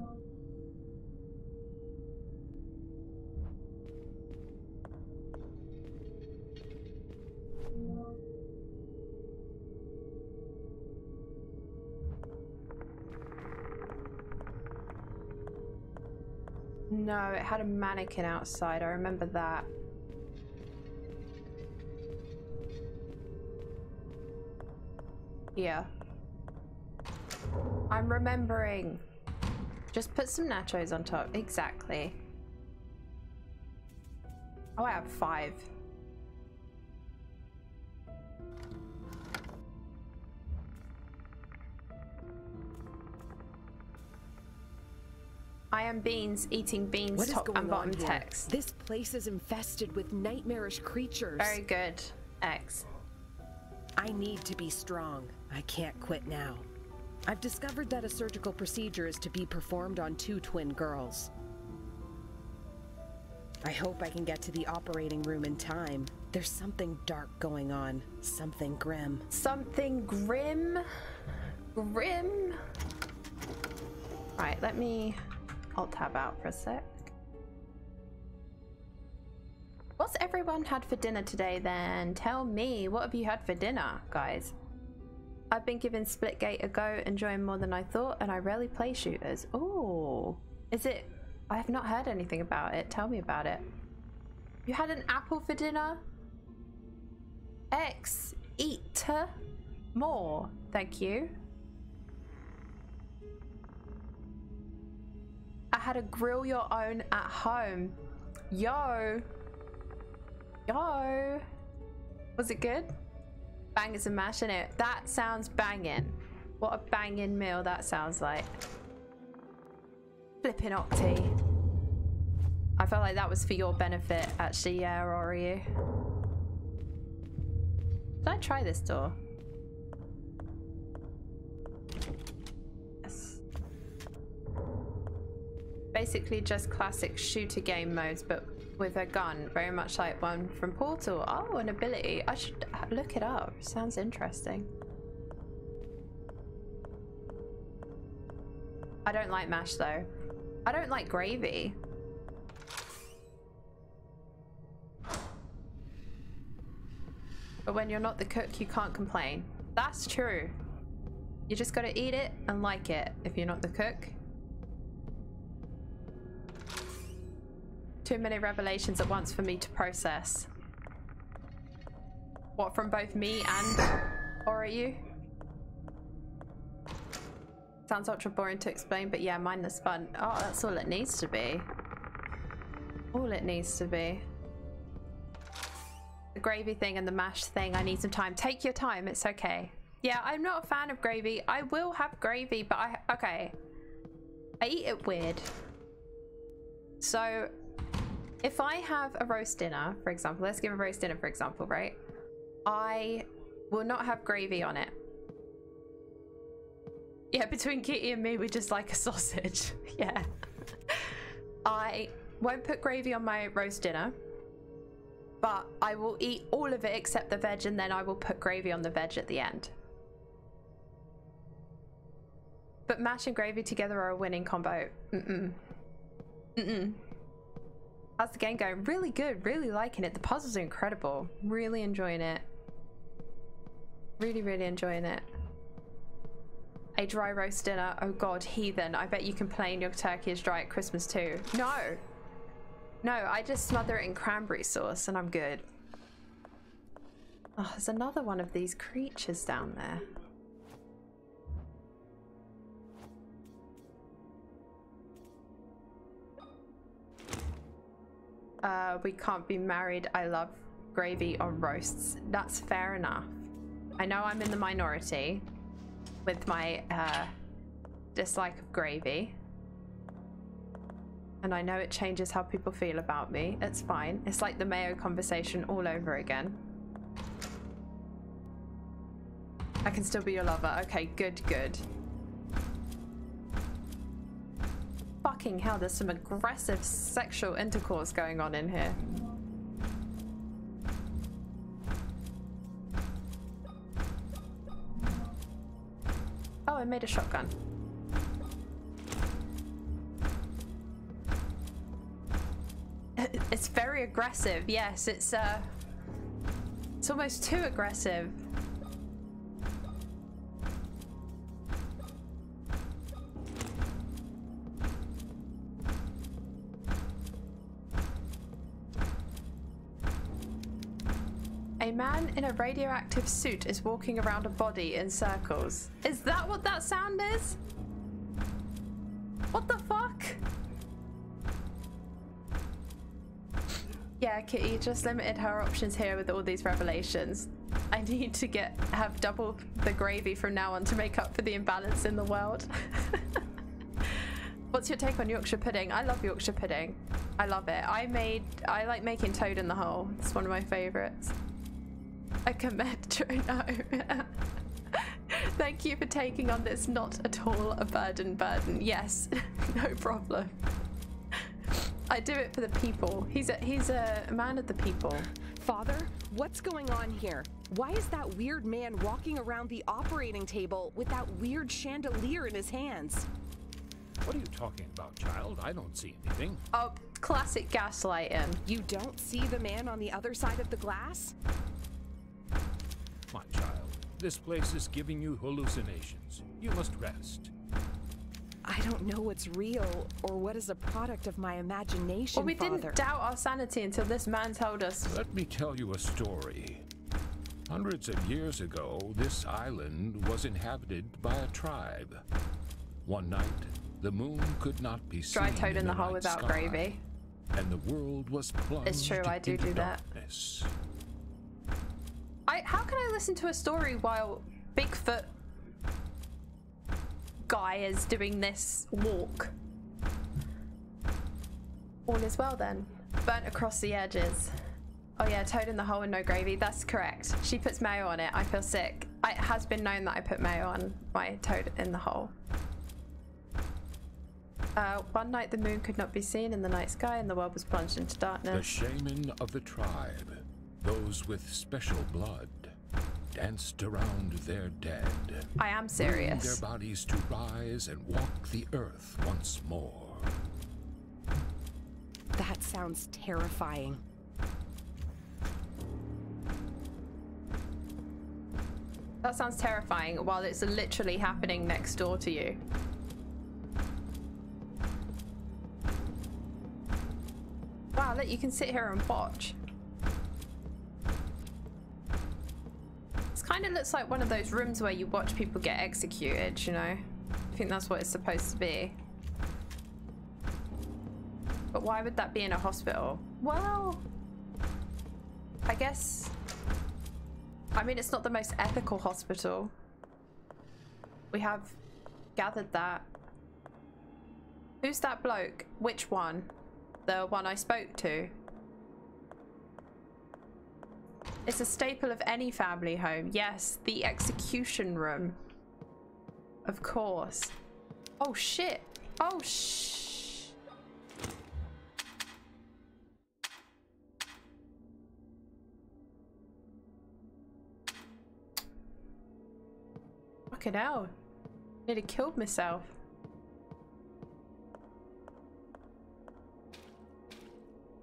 No, it had a mannequin outside. I remember that. Yeah. I'm remembering. Just put some nachos on top. Exactly. Oh, I have 5. I am beans, eating beans, what top and bottom here? text. This place is infested with nightmarish creatures. Very good. X. I need to be strong. I can't quit now. I've discovered that a surgical procedure is to be performed on 2 twin girls. I hope I can get to the operating room in time. There's something dark going on. Something grim. Something grim? Grim? Right, let me alt tab out for a sec. What's everyone had for dinner today then? Tell me, what have you had for dinner, guys? I've been giving Splitgate a go, enjoying more than I thought, and I rarely play shooters. Oh, is it? I have not heard anything about it. Tell me about it. You had an apple for dinner? X, eat more. Thank you. I had a grill your own at home. Yo. Yo. Was it good? Bangers and mash in it. That sounds banging. What a banging meal that sounds like. Flipping Octi. I felt like that was for your benefit, actually. Yeah, Rory. Did I try this door? Yes. Basically just classic shooter game modes, but with a gun, very much like one from Portal. Oh, an ability. I should look it up. Sounds interesting. I don't like mash though. I don't like gravy. But when you're not the cook, you can't complain. That's true. You just gotta eat it and like it if you're not the cook. Too many revelations at once for me to process. What, from both me and or are you? Sounds ultra boring to explain, but yeah, mindless fun. Oh, that's all it needs to be. All it needs to be. The gravy thing and the mash thing, I need some time. Take your time, it's okay. Yeah, I'm not a fan of gravy. I will have gravy, but okay. I eat it weird. So, if I have a roast dinner, for example, let's give a roast dinner, for example, right? I will not have gravy on it. Yeah, between Kitty and me, we just like a sausage. Yeah. I won't put gravy on my roast dinner, but I will eat all of it except the veg, and then I will put gravy on the veg at the end. But mash and gravy together are a winning combo. How's the game going? Really good. Really liking it. The puzzles are incredible. Really enjoying it. Really, really enjoying it. A dry roast dinner. Oh god, heathen. I bet you complain your turkey is dry at Christmas too. No. No, I just smother it in cranberry sauce and I'm good. Oh, there's another one of these creatures down there. We can't be married. I love gravy on roasts. That's fair enough. I know I'm in the minority with my dislike of gravy. And I know it changes how people feel about me. It's fine. It's like the mayo conversation all over again. I can still be your lover. Okay, good, good. Fucking hell, there's some aggressive sexual intercourse going on in here. Oh, I made a shotgun. It's very aggressive. Yes, it's almost too aggressive. A man in a radioactive suit is walking around a body in circles. Is that what that sound is? What the fuck? Yeah, Kitty just limited her options here with all these revelations. I need to have double the gravy from now on to make up for the imbalance in the world. What's your take on Yorkshire pudding? I love Yorkshire pudding. I love it. I like making toad in the hole. It's one of my favorites. A commend, no. Thank you for taking on this not at all a burden. Yes, no problem. I do it for the people. He's a man of the people. Father, what's going on here? Why is that weird man walking around the operating table with that weird chandelier in his hands? What are you talking about, child? I don't see anything. Oh, classic gaslighting. You don't see the man on the other side of the glass? My child, this place is giving you hallucinations. You must rest. I don't know what's real or what is a product of my imagination, Well, we didn't doubt our sanity until this man told us. Let me tell you a story. Hundreds of years ago, this island was inhabited by a tribe. One night, the moon could not be seen Dry toad in the hole night without sky, gravy. and the world was plunged It's true, I do into that. darkness. How can I listen to a story while Bigfoot guy is doing this walk? All is well then. Burnt across the edges. Oh yeah, toad in the hole and no gravy. That's correct. She puts mayo on it. I feel sick. It has been known that I put mayo on my toad in the hole. One night the moon could not be seen in the night sky and the world was plunged into darkness. The shaman of the tribe, those with special blood, danced around their dead. I am willing serious. their bodies to rise and walk the earth once more. That sounds terrifying. That sounds terrifying while it's literally happening next door to you. Wow, look, you can sit here and watch. This kind of looks like one of those rooms where you watch people get executed, you know? I think that's what it's supposed to be. But why would that be in a hospital? Well, I guess... I mean, it's not the most ethical hospital. We have gathered that. Who's that bloke? Which one? The one I spoke to? It's a staple of any family home. Yes, the execution room. Of course. Oh shit. Oh fucking hell. Nearly killed myself.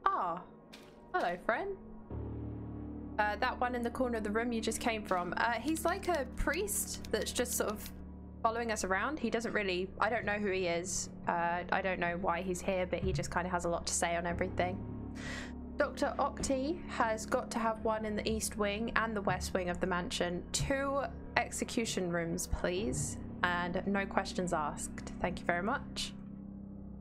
Ah. Hello, friend. That one in the corner of the room you just came from. He's like a priest that's just sort of following us around. He doesn't really... I don't know who he is. I don't know why he's here, but he just kind of has a lot to say on everything. Dr. Octi has got to have one in the east wing and the west wing of the mansion. 2 execution rooms, please. And no questions asked. Thank you very much.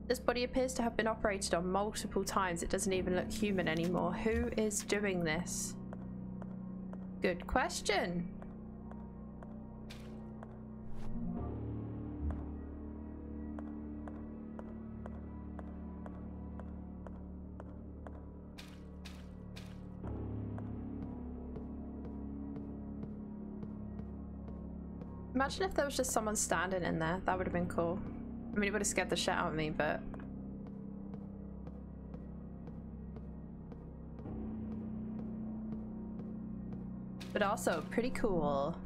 This body appears to have been operated on multiple times. It doesn't even look human anymore. Who is doing this? Good question. Imagine if there was just someone standing in there. That would have been cool. I mean, it would have scared the shit out of me, but... but also pretty cool.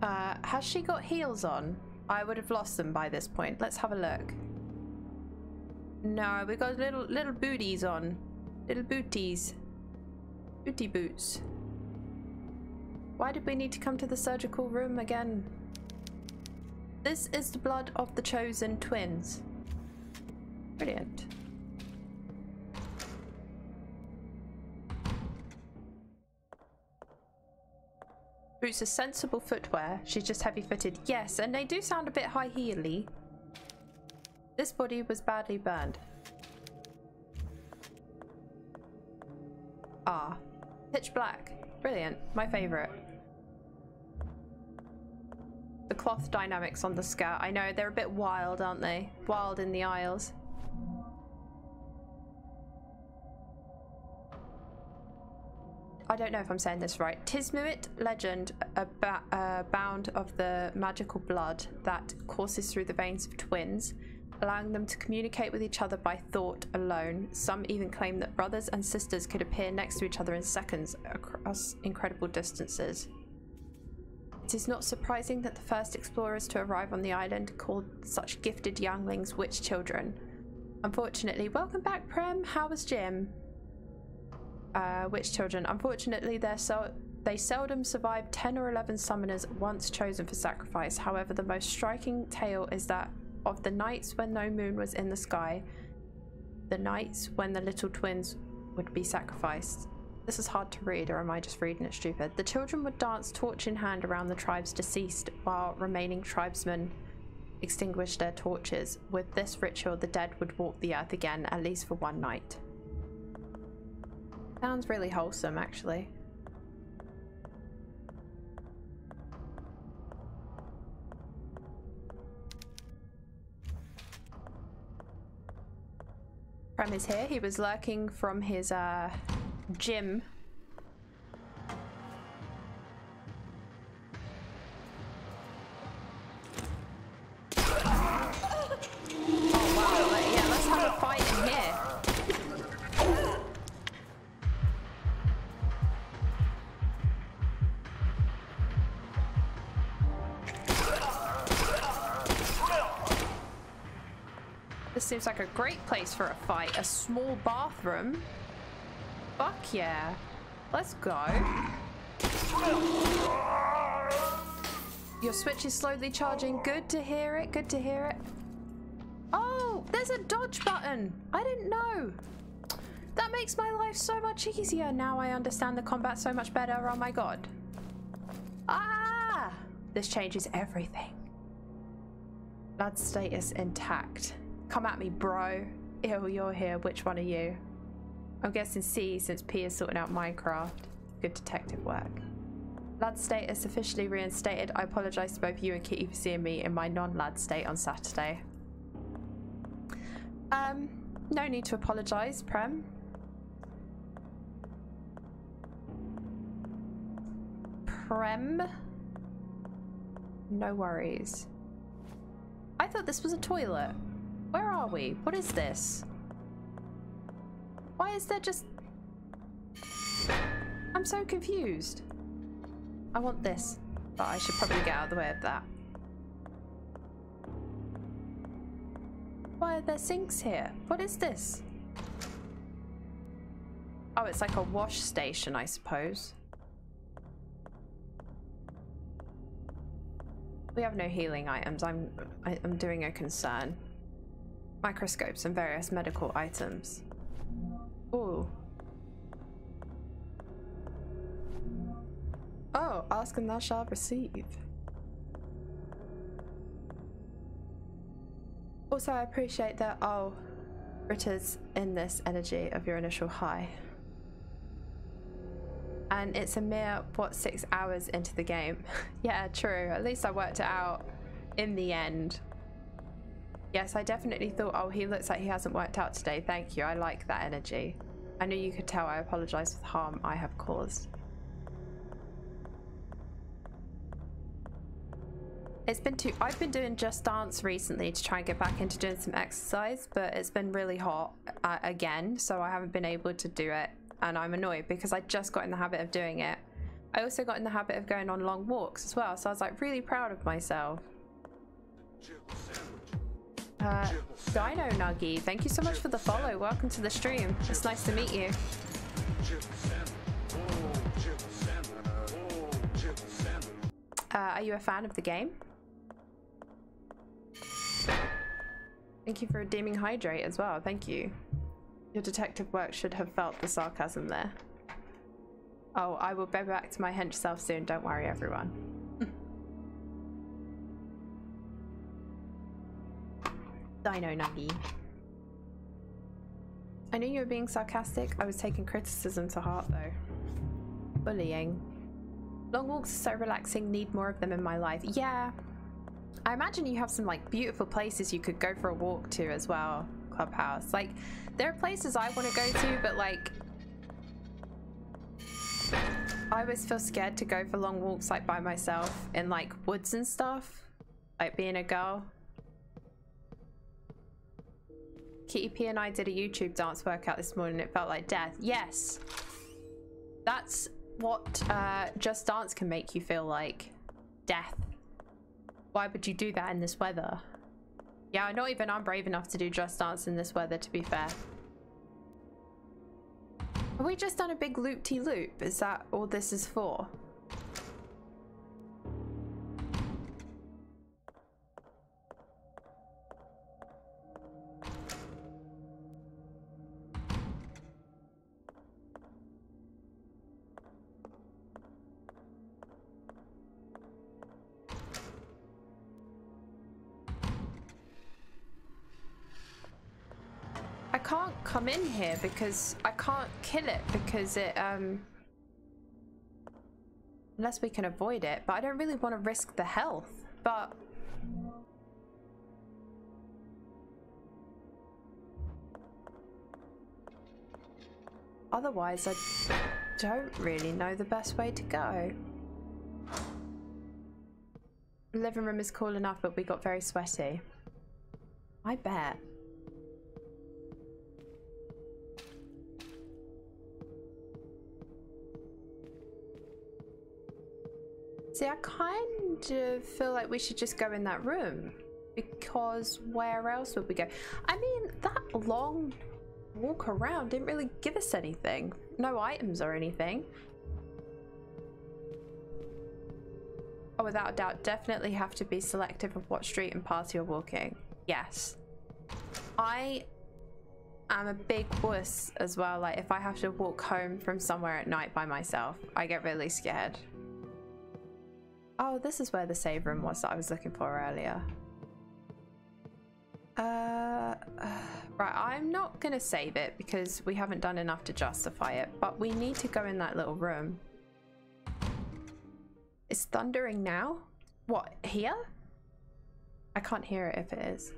Has she got heels on? I would have lost them by this point. Let's have a look. No, we got little booties on. Little booties. Booty boots. Why did we need to come to the surgical room again? This is the blood of the chosen twins. Brilliant. Boots are sensible footwear. She's just heavy-footed. Yes, and they do sound a bit high-heely. This body was badly burned. Ah. Pitch black. Brilliant. My favourite. The cloth dynamics on the skirt. I know, they're a bit wild, aren't they? Wild in the aisles. I don't know if I'm saying this right. Tismuit legend, a bound of the magical blood that courses through the veins of twins, allowing them to communicate with each other by thought alone. Some even claim that brothers and sisters could appear next to each other in seconds across incredible distances. It is not surprising that the first explorers to arrive on the island called such gifted younglings witch children. Unfortunately, welcome back, Prem. How was Jim? Witch children. Unfortunately, they seldom survive 10 or 11 summoners once chosen for sacrifice. However, the most striking tale is that of the nights when no moon was in the sky, the nights when the little twins would be sacrificed. This is hard to read, or am I just reading it stupid? The children would dance torch in hand around the tribe's deceased, while remaining tribesmen extinguished their torches. With this ritual, the dead would walk the earth again, at least for one night. Sounds really wholesome, actually. Prem is here. He was lurking from his gym. Oh wow, yeah, let's have a fight in here. This seems like a great place for a fight. A small bathroom. Fuck yeah. Let's go. Your switch is slowly charging. Good to hear it. Good to hear it. Oh, there's a dodge button. I didn't know. That makes my life so much easier. Now I understand the combat so much better. Oh my god. Ah! This changes everything. Blood status intact. Come at me, bro. Ew, you're here. Which one are you? I'm guessing C, since P is sorting out Minecraft. Good detective work. Lad status officially reinstated. I apologise to both you and Kitty for seeing me in my non-lad state on Saturday. No need to apologise, Prem. creme. No worries. I thought this was a toilet. Where are we? What is this? Why is there just... I'm so confused. I want this, but I should probably get out of the way of that. Why are there sinks here? What is this? Oh, it's like a wash station, I suppose. We have no healing items. I'm doing a concern. Microscopes and various medical items. Ooh. Oh, ask and thou shalt receive. Also, I appreciate that. Oh, Ritter's in this energy of your initial high. And it's a mere, what, 6 hours into the game. Yeah, true. At least I worked it out in the end. Yes, I definitely thought, oh, he looks like he hasn't worked out today. Thank you. I like that energy. I knew you could tell I apologize for the harm I have caused. I've been doing Just Dance recently to try and get back into doing some exercise, but it's been really hot again, so I haven't been able to do it, and I'm annoyed because I just got in the habit of doing it. I also got in the habit of going on long walks as well, so I was like really proud of myself. Dino Nuggy, thank you so much for the follow. Welcome to the stream. It's nice to meet you. Are you a fan of the game? Thank you for redeeming Hydrate as well. Thank you. Your detective work should have felt the sarcasm there. Oh, I will be back to my hench self soon. Don't worry, everyone. Dino Nuggy. I knew you were being sarcastic. I was taking criticism to heart though. Bullying. Long walks are so relaxing. Need more of them in my life. Yeah. I imagine you have some like beautiful places you could go for a walk to as well, Clubhouse. Like, there are places I want to go to, but like, I always feel scared to go for long walks like by myself in like woods and stuff. Like being a girl. Kitty P and I did a YouTube dance workout this morning. It felt like death. Yes. That's what Just Dance can make you feel like. Death. Why would you do that in this weather? Yeah, not even I'm brave enough to do Just Dance in this weather, to be fair. Have we just done a big loop-de-loop? Is that all this is for? I can't come in here because I can't kill it because it unless we can avoid it, but I don't really want to risk the health. But otherwise I don't really know the best way to go. The living room is cool enough, but we got very sweaty. I bet. See, I kind of feel like we should just go in that room, because where else would we go? I mean, that long walk around didn't really give us anything. No items or anything. Oh, without a doubt, definitely have to be selective of what street and path you're walking. Yes. I am a big wuss as well. Like, if I have to walk home from somewhere at night by myself, I get really scared. Oh, this is where the save room was that I was looking for earlier. Right, I'm not gonna save it because we haven't done enough to justify it, but we need to go in that little room. It's thundering now? What, here? I can't hear it if it is.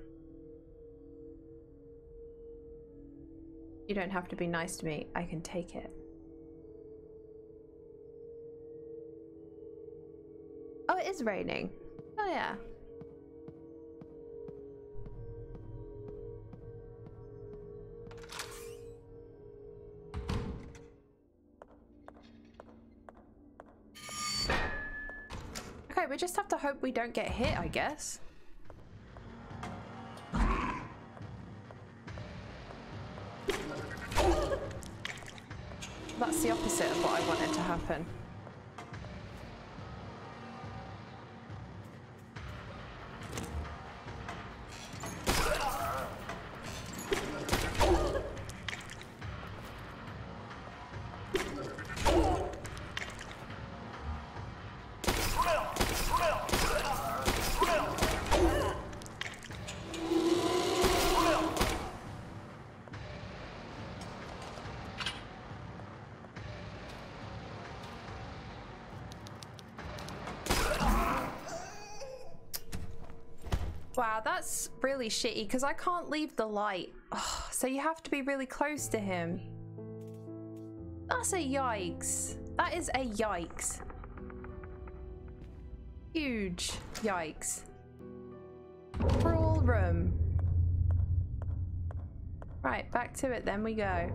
You don't have to be nice to me, I can take it. it is raining. Oh yeah. Okay, we just have to hope we don't get hit, I guess. That's the opposite of what I wanted to happen. Wow, that's really shitty because I can't leave the light. Oh, so you have to be really close to him. That's a yikes. That is a yikes. Huge yikes. Crawl room. Right, back to it then we go.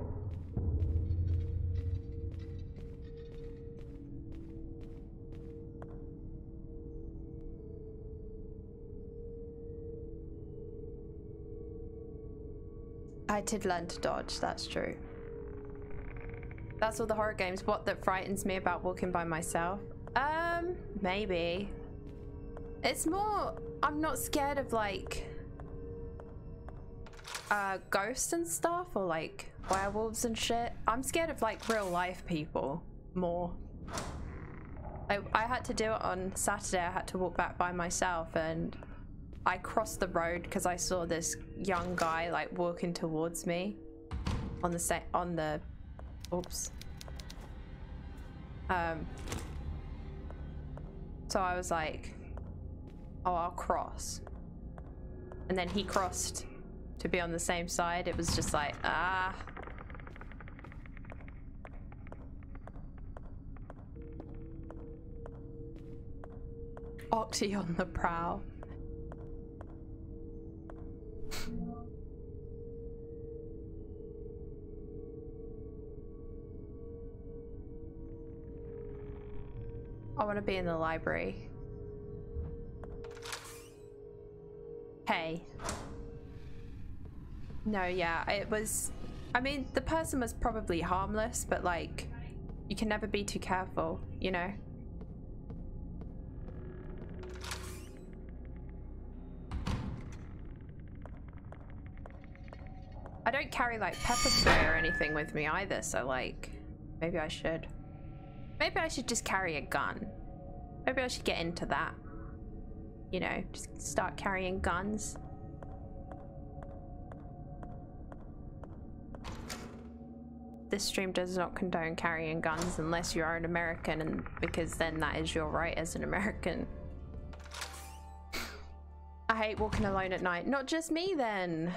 I did learn to dodge, that's true. That's all the horror games. What that frightens me about walking by myself? Maybe. It's more, I'm not scared of like ghosts and stuff or like werewolves and shit. I'm scared of like real life people more. I had to do it on Saturday. I had to walk back by myself and I crossed the road because I saw this young guy like walking towards me on the oops. So I was like, oh, I'll cross. And then he crossed to be on the same side. It was just like, ah. Octi on the prowl. I want to be in the library. Hey. No, yeah, it was... I mean, the person was probably harmless, but like, you can never be too careful, you know? I don't carry like pepper spray or anything with me either, so like, maybe I should. Maybe I should just carry a gun. Maybe I should get into that. You know, just start carrying guns. This stream does not condone carrying guns unless you are an American, and because then that is your right as an American. I hate walking alone at night. Not just me then.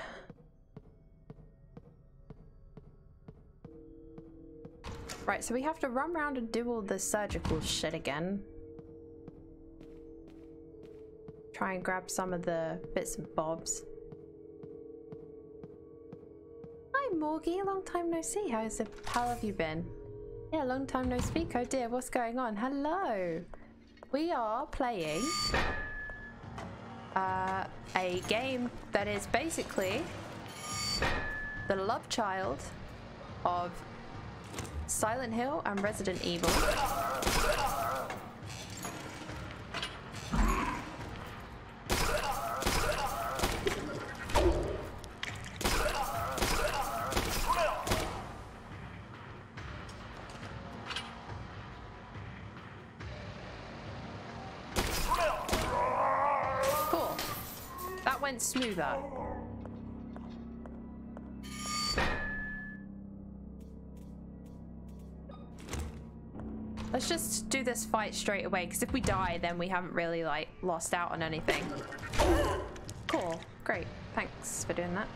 Right, so we have to run around and do all the surgical shit again. Try and grab some of the bits and bobs. Hi Morgie, long time no see. How have you been? Yeah, long time no speak. Oh dear, what's going on? Hello. We are playing a game that is basically the love child of Silent Hill and Resident Evil. Cool. That went smoother. Let's just do this fight straight away, because if we die, then we haven't really, like, lost out on anything. Cool. Great. Thanks for doing that.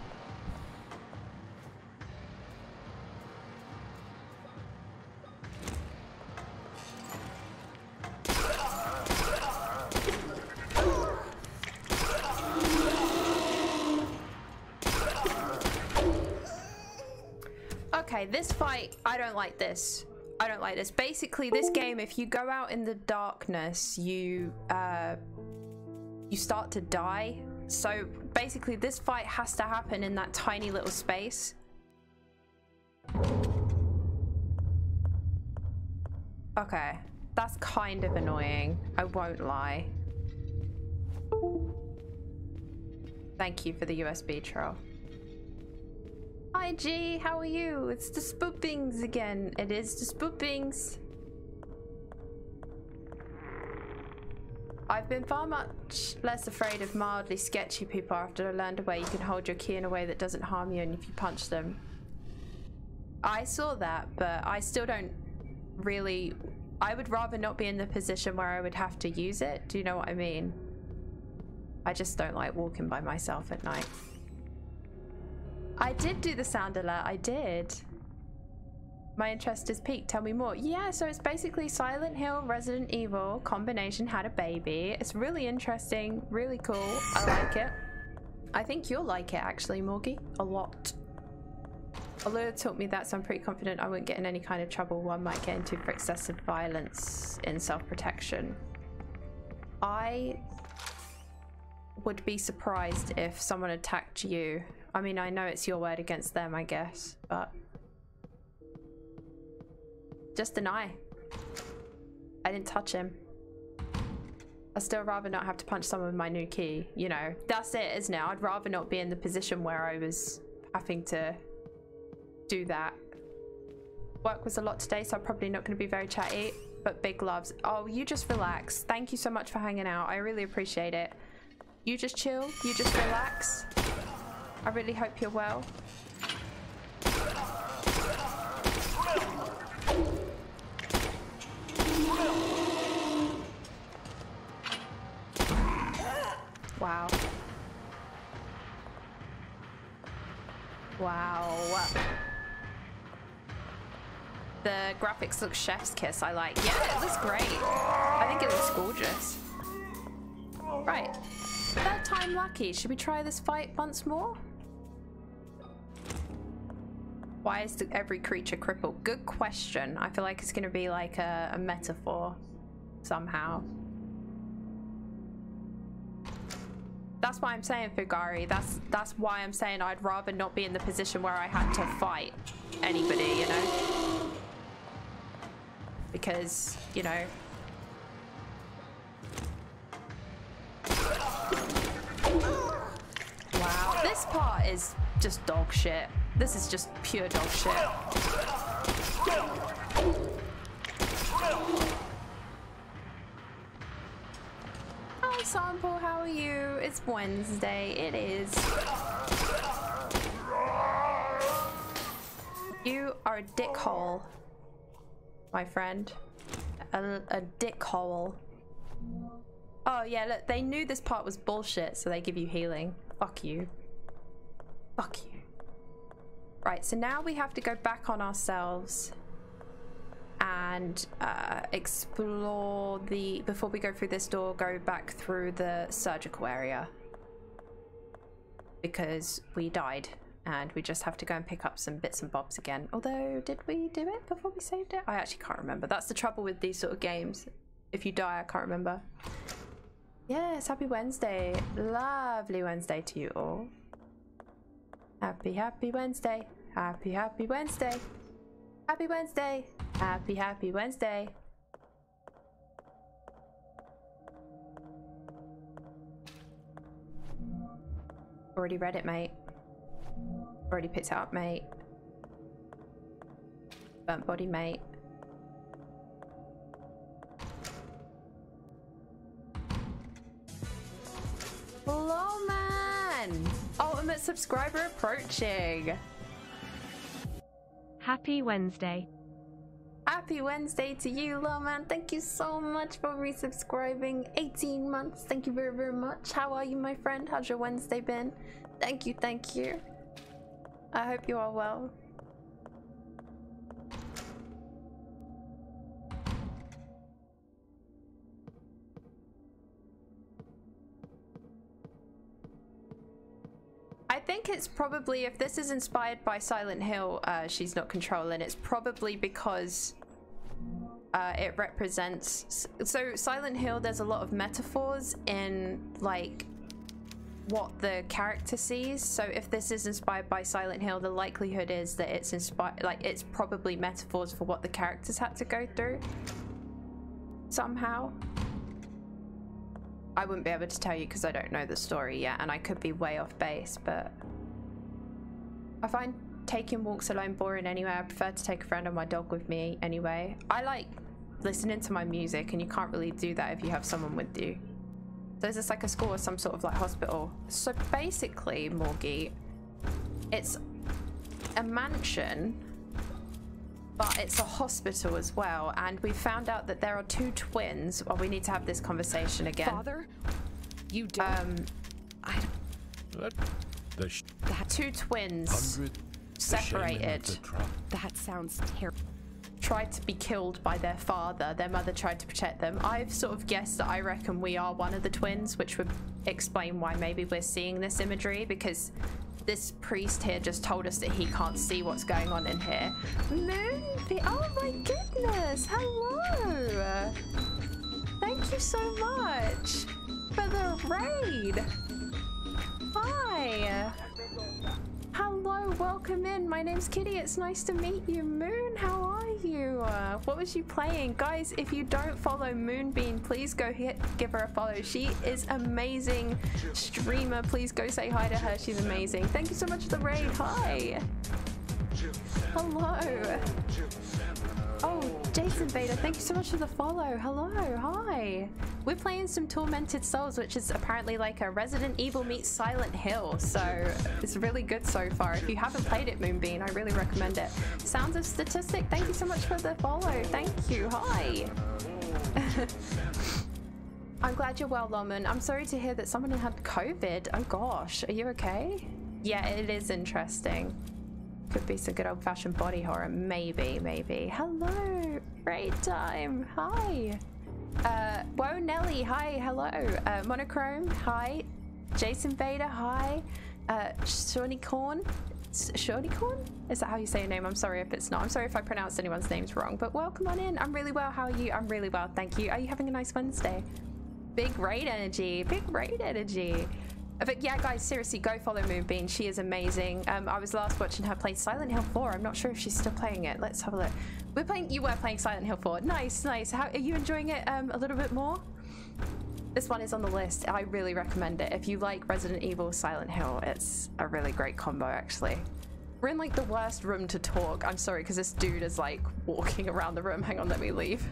Okay, this fight, I don't like this. I don't like this. Basically, this game, if you go out in the darkness, you start to die. So basically, this fight has to happen in that tiny little space. Okay, that's kind of annoying. I won't lie. Thank you for the USB troll. Hi G, how are you? It's the spoopings again. It is the spoopings. I've been far much less afraid of mildly sketchy people after I learned a way you can hold your key in a way that doesn't harm you and if you punch them. I saw that, but I still don't really... I would rather not be in the position where I would have to use it. Do you know what I mean? I just don't like walking by myself at night. I did do the sound alert, I did. My interest is peaked, tell me more. Yeah, so it's basically Silent Hill, Resident Evil, combination had a baby. It's really interesting, really cool, I like it. I think you'll like it actually, Morgie, a lot. Although it taught me that, so I'm pretty confident I won't get in any kind of trouble one might get into for excessive violence in self-protection. I would be surprised if someone attacked you. I mean, I know it's your word against them, I guess, but just deny. I didn't touch him. I'd still rather not have to punch someone with my new key. You know, that's it, isn't it? I'd rather not be in the position where I was having to do that. Work was a lot today, so I'm probably not going to be very chatty, but big loves. Oh, you just relax. Thank you so much for hanging out. I really appreciate it. You just chill. You just relax. I really hope you're well. Wow. Wow. The graphics look chef's kiss. I like. Yeah, it looks great. I think it looks gorgeous. Right. Third time lucky. Should we try this fight once more? Why is every creature crippled? Good question. I feel like it's going to be like a metaphor somehow. That's why I'm saying Fugari. That's why I'm saying I'd rather not be in the position where I had to fight anybody, you know? Because, you know... Wow, this part is just dog shit. This is just pure dog shit. Hi Sample, how are you? It's Wednesday, it is. You are a dickhole, my friend. A dickhole. Oh yeah, look, they knew this part was bullshit, so they give you healing. Fuck you. Fuck you. Right, so now we have to go back on ourselves and explore the... Before we go through this door, go back through the surgical area. Because we died and we just have to go and pick up some bits and bobs again. Although, did we do it before we saved it? I actually can't remember. That's the trouble with these sort of games. If you die, I can't remember. Yes, happy Wednesday. Lovely Wednesday to you all. Happy, happy Wednesday. Happy, happy Wednesday. Happy Wednesday. Happy, happy Wednesday. Already read it, mate. Already picked it up, mate. Burnt body, mate. Hello, man! Ultimate subscriber approaching. Happy Wednesday. Happy Wednesday to you, little man. Thank you so much for resubscribing. 18 months. Thank you very, very much. How are you, my friend? How's your Wednesday been? Thank you, thank you. I hope you are well. I think it's probably, if this is inspired by Silent Hill, she's not controlling, it's probably because it represents... So Silent Hill, there's a lot of metaphors in, like, what the character sees. So if this is inspired by Silent Hill, the likelihood is that it's inspired, like, it's probably metaphors for what the characters had to go through somehow. I wouldn't be able to tell you because I don't know the story yet, and I could be way off base, but I find taking walks alone boring anyway. I prefer to take a friend or my dog with me anyway. I like listening to my music, and you can't really do that if you have someone with you. So is this like a school or some sort of like hospital? So basically, Morgie, it's a mansion, but it's a hospital as well, and we found out that there are two twins. Well, we need to have this conversation again. Father, you don't. I don't. Two twins separated. That sounds terrible. Tried to be killed by their father. Their mother tried to protect them. I've sort of guessed that I reckon we are one of the twins, which would explain why maybe we're seeing this imagery, because this priest here just told us that he can't see what's going on in here. Moonbeam, oh my goodness, hello. Thank you so much for the raid. Hi. Hello, welcome in. My name's Kitty. It's nice to meet you. Moon, how are you? What was you playing? Guys, if you don't follow Moonbeam, please go give her a follow. She is amazing streamer. Please go say hi to her. She's amazing. Thank you so much for the raid. Hi. Hello. Oh, Jason Vader, thank you so much for the follow. Hello, hi. We're playing some Tormented Souls, which is apparently like a Resident Evil meets Silent Hill, so it's really good so far. If you haven't played it, Moonbeam, I really recommend it. Sounds of Statistic, thank you so much for the follow. Thank you, hi. I'm glad you're well, Loman. I'm sorry to hear that someone had COVID. Oh gosh, are you okay? Yeah, it is interesting. Could be some good old-fashioned body horror. Maybe, maybe. Hello. Great time. Hi. Whoa, Nelly. Hi. Hello. Monochrome. Hi. Jason Vader. Hi. Shawnee Corn. Shawnee Corn? Is that how you say your name? I'm sorry if it's not. I'm sorry if I pronounced anyone's names wrong, but welcome on in. I'm really well. How are you? I'm really well. Thank you. Are you having a nice Wednesday? Big raid energy. Big raid energy. But yeah, guys, seriously, go follow Moonbeam. She is amazing. I was last watching her play Silent Hill 4. I'm not sure if she's still playing it. Let's have a look. You were playing Silent Hill 4. Nice, nice. How are you enjoying it a little bit more? This one is on the list. I really recommend it. If you like Resident Evil, Silent Hill, it's a really great combo, actually. We're in like the worst room to talk. I'm sorry, because this dude is like walking around the room. Hang on, let me leave.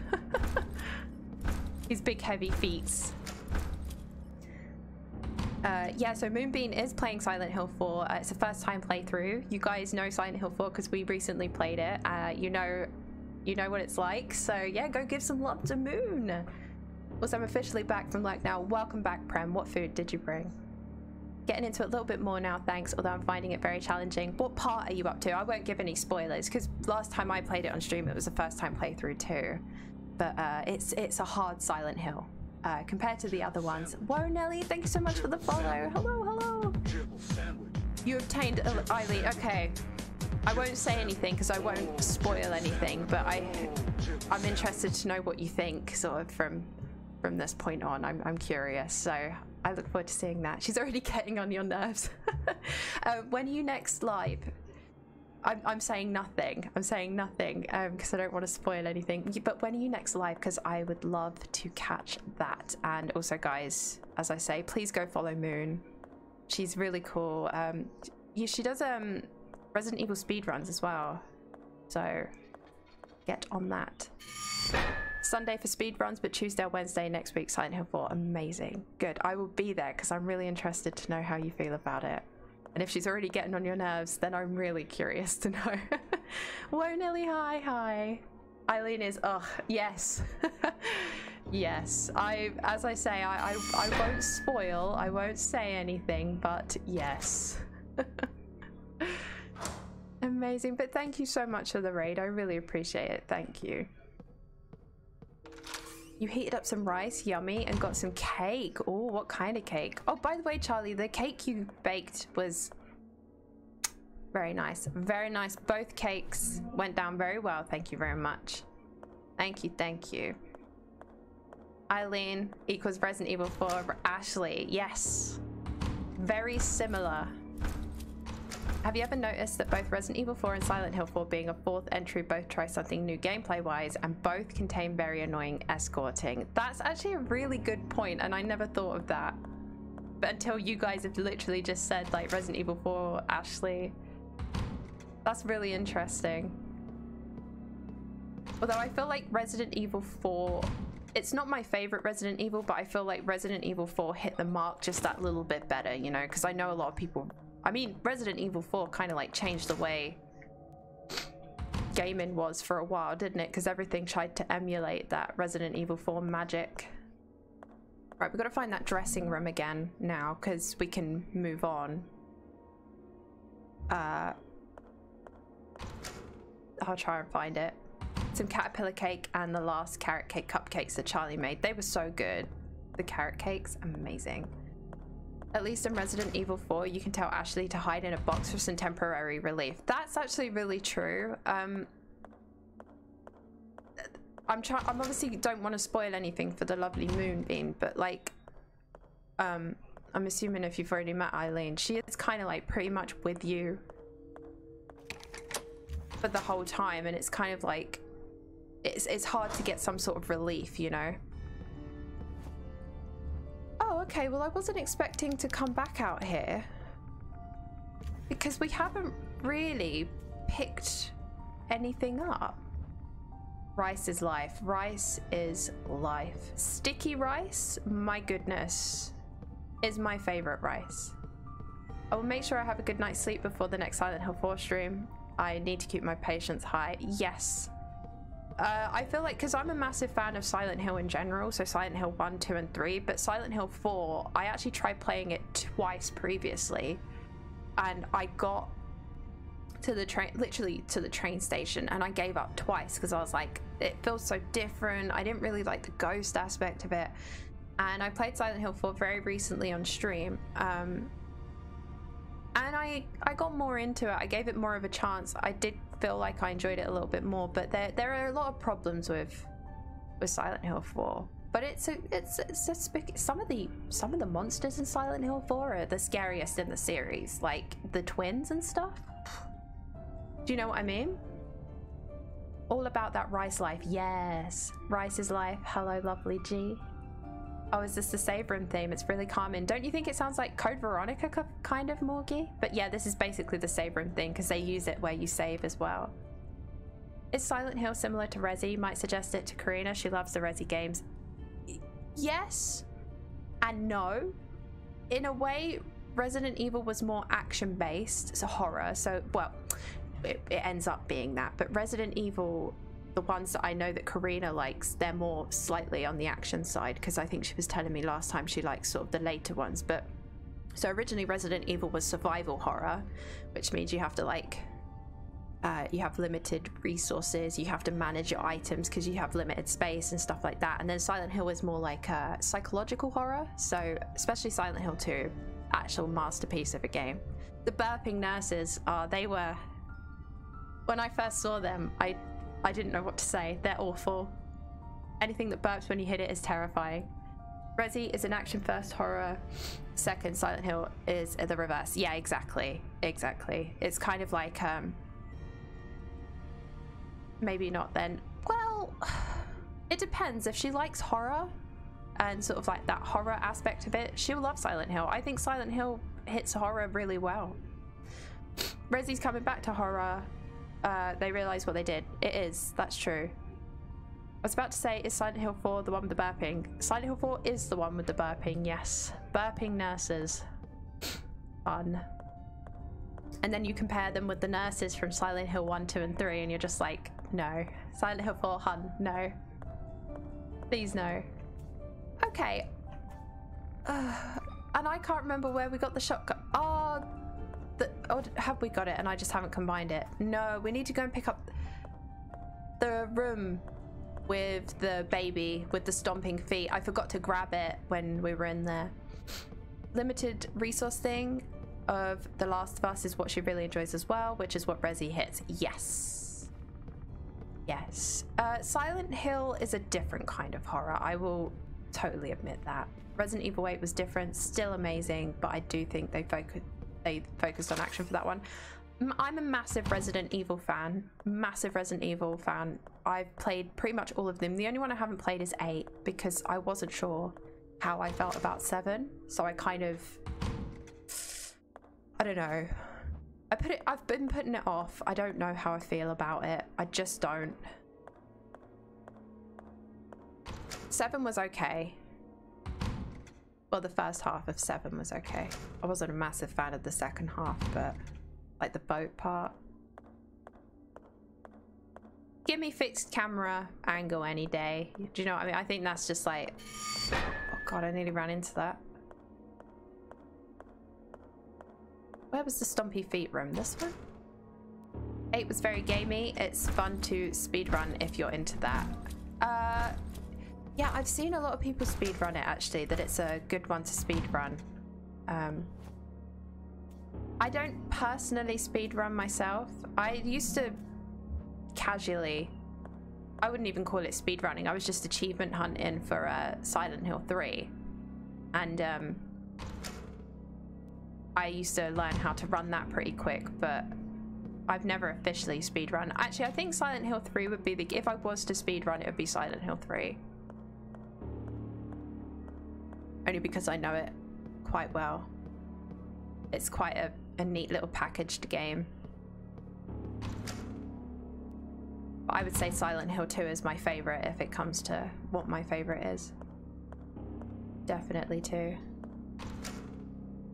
His big heavy feet. Yeah, so Moonbeam is playing Silent Hill 4. It's a first time playthrough. You guys know Silent Hill 4 because we recently played it. You know what it's like. So yeah, go give some love to Moon. Also, I'm officially back from work now. Welcome back, Prem. What food did you bring? Getting into it a little bit more now, thanks, although I'm finding it very challenging. What part are you up to? I won't give any spoilers because last time I played it on stream, it was a first time playthrough too. But it's a hard Silent Hill. Compared to the other ones. Whoa, Nelly, thank you so much for the follow. Hello, hello. You obtained Eileen. Okay, I won't say anything because I won't spoil anything, but I'm interested to know what you think sort of from this point on. I'm curious, so I look forward to seeing that. She's already getting on your nerves. When are you next live? I'm saying nothing. I'm saying nothing because I don't want to spoil anything. But when are you next live? Because I would love to catch that. And also, guys, as I say, please go follow Moon. She's really cool. She does Resident Evil speedruns as well. So get on that. Sunday for speedruns, but Tuesday or Wednesday next week, Silent Hill 4. Amazing. Good. I will be there because I'm really interested to know how you feel about it. And if she's already getting on your nerves, then I'm really curious to know. Whoa, Nelly, hi, hi. Eileen is, yes. Yes, as I say, I won't spoil, I won't say anything, but yes. Amazing, but thank you so much for the raid. I really appreciate it, thank you. You heated up some rice, yummy, and got some cake. Oh, what kind of cake? Oh, by the way, Charlie, the cake you baked was Very nice. Very nice. Both cakes went down very well. Thank you very much. Thank you. Thank you. Eileen equals Resident Evil 4. Ashley. Yes. Very similar. Have you ever noticed that both Resident Evil 4 and Silent Hill 4 being a fourth entry both try something new gameplay-wise and both contain very annoying escorting? That's actually a really good point, and I never thought of that. But until you guys have literally just said, like, Resident Evil 4, Ashley. That's really interesting. Although I feel like Resident Evil 4... It's not my favorite Resident Evil, but I feel like Resident Evil 4 hit the mark just that little bit better, you know? Because I know a lot of people... I mean, Resident Evil 4 kind of like changed the way gaming was for a while, didn't it? Because everything tried to emulate that Resident Evil 4 magic. Right, we've got to find that dressing room again now, because we can move on. I'll try and find it. Some caterpillar cake and the last carrot cake cupcakes that Charlie made. They were so good. The carrot cakes, amazing. At least in Resident Evil 4, you can tell Ashley to hide in a box for some temporary relief. That's actually really true. I obviously don't want to spoil anything for the lovely Moonbeam, but like, I'm assuming if you've already met Eileen, she is kind of like pretty much with you for the whole time, and it's kind of like, it's hard to get some sort of relief, you know? Oh, okay, well I wasn't expecting to come back out here because we haven't really picked anything up. Rice is life. Rice is life. Sticky rice, my goodness, is my favorite rice. I will make sure I have a good night's sleep before the next Silent Hill 4 stream. I need to keep my patience high. Yes. I feel like, because I'm a massive fan of Silent Hill in general, so Silent Hill 1, 2, and 3, but Silent Hill 4, I actually tried playing it twice previously, and I got to the train, literally to the train station, and I gave up twice because I was like, it feels so different. I didn't really like the ghost aspect of it, and I played Silent Hill 4 very recently on stream, and I got more into it. I gave it more of a chance. I did feel like I enjoyed it a little bit more, but there are a lot of problems with Silent Hill 4. But some of the monsters in Silent Hill 4 are the scariest in the series, like the twins and stuff. Do you know what I mean? All about that rice life. Yes, rice is life. Hello, lovely G. Oh, is this the save room theme? It's really calming. Don't you think it sounds like Code Veronica kind of, Morgie? But yeah, this is basically the save room thing because they use it where you save as well. Is Silent Hill similar to Resi? Might suggest it to Karina. She loves the Resi games. Yes and no. In a way, Resident Evil was more action-based, so horror. So, well, it ends up being that. But Resident Evil, the ones that I know that Karina likes, they're more slightly on the action side, because I think she was telling me last time she likes sort of the later ones. But so originally Resident Evil was survival horror, which means you have to like you have limited resources, you have to manage your items because you have limited space and stuff like that. And then Silent Hill is more like psychological horror, so especially Silent Hill 2, actual masterpiece of a game. The burping nurses they were, when I first saw them, I didn't know what to say. They're awful. Anything that burps when you hit it is terrifying. Resi is an action-first horror. Second, Silent Hill is the reverse. Yeah, exactly. Exactly. It's kind of like, maybe not then. Well, it depends. If she likes horror and sort of like that horror aspect of it, she'll love Silent Hill. I think Silent Hill hits horror really well. Resi's coming back to horror. They realize what they did. It is. That's true. I was about to say, is Silent Hill 4 the one with the burping? Silent Hill 4 is the one with the burping, yes. Burping nurses. Fun. And then you compare them with the nurses from Silent Hill 1, 2, and 3, and you're just like, no. Silent Hill 4, hun, no. Please, no. Okay. And I can't remember where we got the shotgun. Oh, have we got it and I just haven't combined it? No, we need to go and pick up the room with the baby with the stomping feet. I forgot to grab it when we were in there. Limited resource thing. of The Last of Us is what she really enjoys as well, which is what Resi hits. Yes. Yes. Silent Hill is a different kind of horror. I will totally admit that. Resident Evil 8 was different, still amazing, but I do think they focused on action for that one. I'm a massive Resident Evil fan. Massive Resident Evil fan. I've played pretty much all of them. The only one I haven't played is 8 because I wasn't sure how I felt about 7. So I kind of... I don't know. I've been putting it off. I don't know how I feel about it. I just don't. 7 was okay. Well, the first half of 7 was okay. I wasn't a massive fan of the second half, but like the boat part. Give me fixed camera angle any day. Do you know what I mean? I think that's just like... Oh god, I nearly ran into that. Where was the stompy feet room? This one? 8 was very gamey. It's fun to speedrun if you're into that. Yeah, I've seen a lot of people speedrun it actually, that it's a good one to speedrun. I don't personally speedrun myself. I used to casually, I wouldn't even call it speedrunning, I was just achievement hunting for Silent Hill 3. And I used to learn how to run that pretty quick, but I've never officially speedrun. Actually, I think Silent Hill 3 would be the, if I was to speedrun, it would be Silent Hill 3. Only because I know it quite well. It's quite a neat little packaged game. But I would say Silent Hill 2 is my favorite if it comes to what my favorite is. Definitely 2.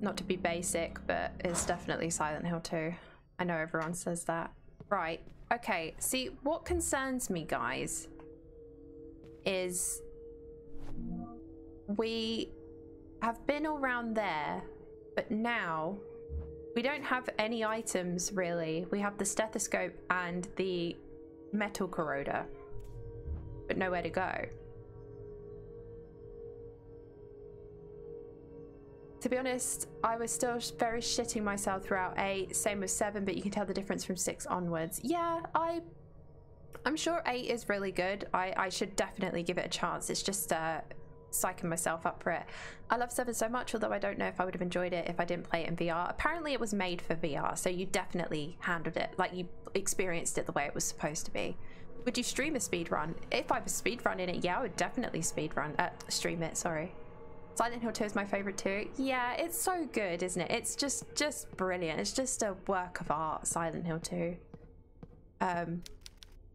Not to be basic, but it's definitely Silent Hill 2. I know everyone says that. Right, okay, see, what concerns me, guys, is we have been around there, but now we don't have any items, really. We have the stethoscope and the metal corroder, but nowhere to go. To be honest, I was still very shitting myself throughout 8, same with 7, but you can tell the difference from 6 onwards. Yeah, I'm sure 8 is really good. I should definitely give it a chance. It's just psyching myself up for it. I love 7 so much, although I don't know if I would have enjoyed it if I didn't play it in VR. Apparently it was made for VR, so you definitely handled it, like you experienced it the way it was supposed to be. Would you stream a speedrun? If I was speedrunning it, yeah, I would definitely stream it, sorry. Silent Hill 2 is my favorite too. Yeah, it's so good, isn't it? It's just brilliant. It's just a work of art, Silent Hill 2.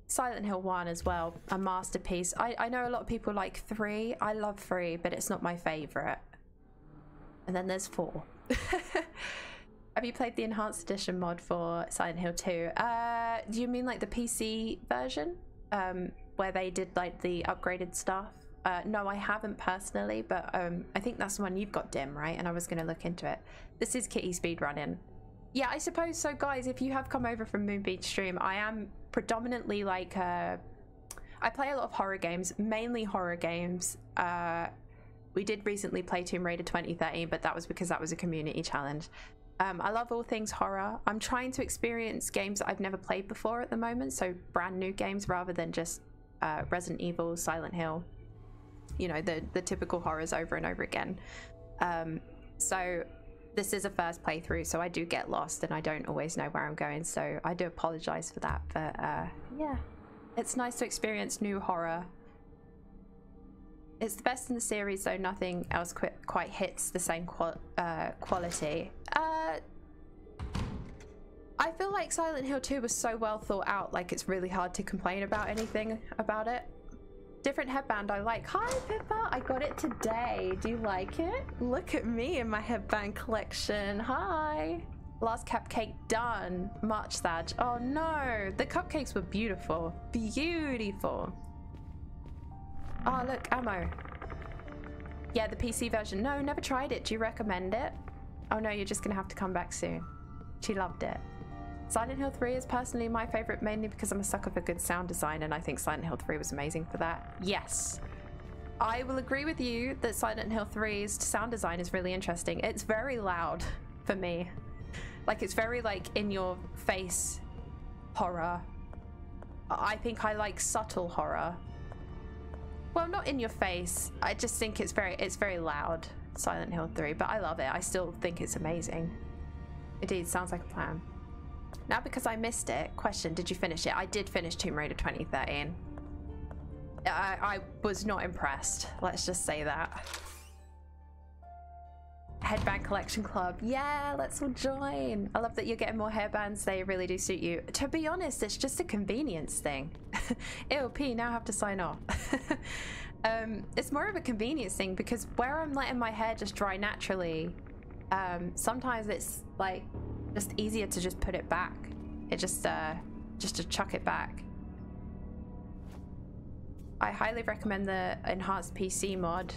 Silent Hill 1 as well, a masterpiece. I know a lot of people like 3. I love 3, but it's not my favorite. And then there's 4. Have you played the Enhanced Edition mod for Silent Hill 2? Do you mean like the PC version? Where they did like the upgraded stuff? No, I haven't personally, but I think that's the one you've got, Dim, right? And I was going to look into it. This is Kitty speedrunning. Yeah, I suppose so, guys. If you have come over from Moonbeach Stream, I am predominantly like I play a lot of horror games, mainly horror games. We did recently play Tomb Raider 2013, but that was because that was a community challenge. I love all things horror. I'm trying to experience games that I've never played before at the moment, so brand new games rather than just Resident Evil, Silent Hill, you know, the typical horrors over and over again. So this is a first playthrough, so I do get lost and I don't always know where I'm going, so I do apologize for that. But yeah, it's nice to experience new horror. It's the best in the series, though nothing else quite hits the same quality. I feel like Silent Hill 2 was so well thought out, like it's really hard to complain about anything about it. Different headband I like. Hi Pippa, I got it today. Do you like it? Look at me in my headband collection. Hi. Last cupcake done. March Thad. Oh no, the cupcakes were beautiful. Beautiful. Oh look, ammo. Yeah, the PC version. No, never tried it. Do you recommend it? Oh no, you're just gonna have to come back soon. She loved it. Silent Hill 3 is personally my favorite, mainly because I'm a sucker for good sound design, and I think Silent Hill 3 was amazing for that. Yes, I will agree with you that Silent Hill 3's sound design is really interesting. It's very loud for me. Like, it's very like in your face horror. I think I like subtle horror. Well, not in your face. I just think it's very loud, Silent Hill 3, but I love it. I still think it's amazing. Indeed, sounds like a plan. Now, because I missed it, question, did you finish it? I did finish Tomb Raider 2013. I was not impressed. Let's just say that. Headband collection club. Yeah, let's all join. I love that you're getting more hairbands. They really do suit you. To be honest, it's just a convenience thing. Ew, P, now I have to sign off. It's more of a convenience thing because where I'm letting my hair just dry naturally, sometimes it's like just easier to just put it back. It just to chuck it back. I highly recommend the enhanced PC mod.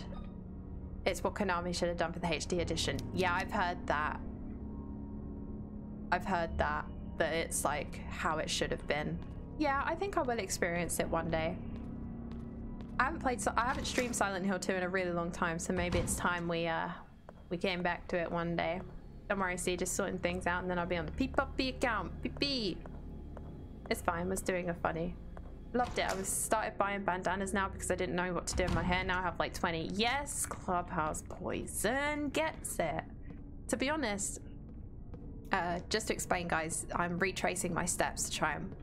It's what Konami should have done for the HD edition. Yeah, I've heard that. That it's like how it should have been. Yeah, I think I will experience it one day. I haven't streamed Silent Hill 2 in a really long time, so maybe it's time we came back to it one day. Don't worry, see, just sorting things out and then I'll be on the Peep-Up-Bee account. Peep-Bee. It's fine, was doing a funny. Loved it. I started buying bandanas now because I didn't know what to do with my hair. Now I have like 20. Yes, Clubhouse Poison gets it. To be honest, just to explain, guys, I'm retracing my steps to try and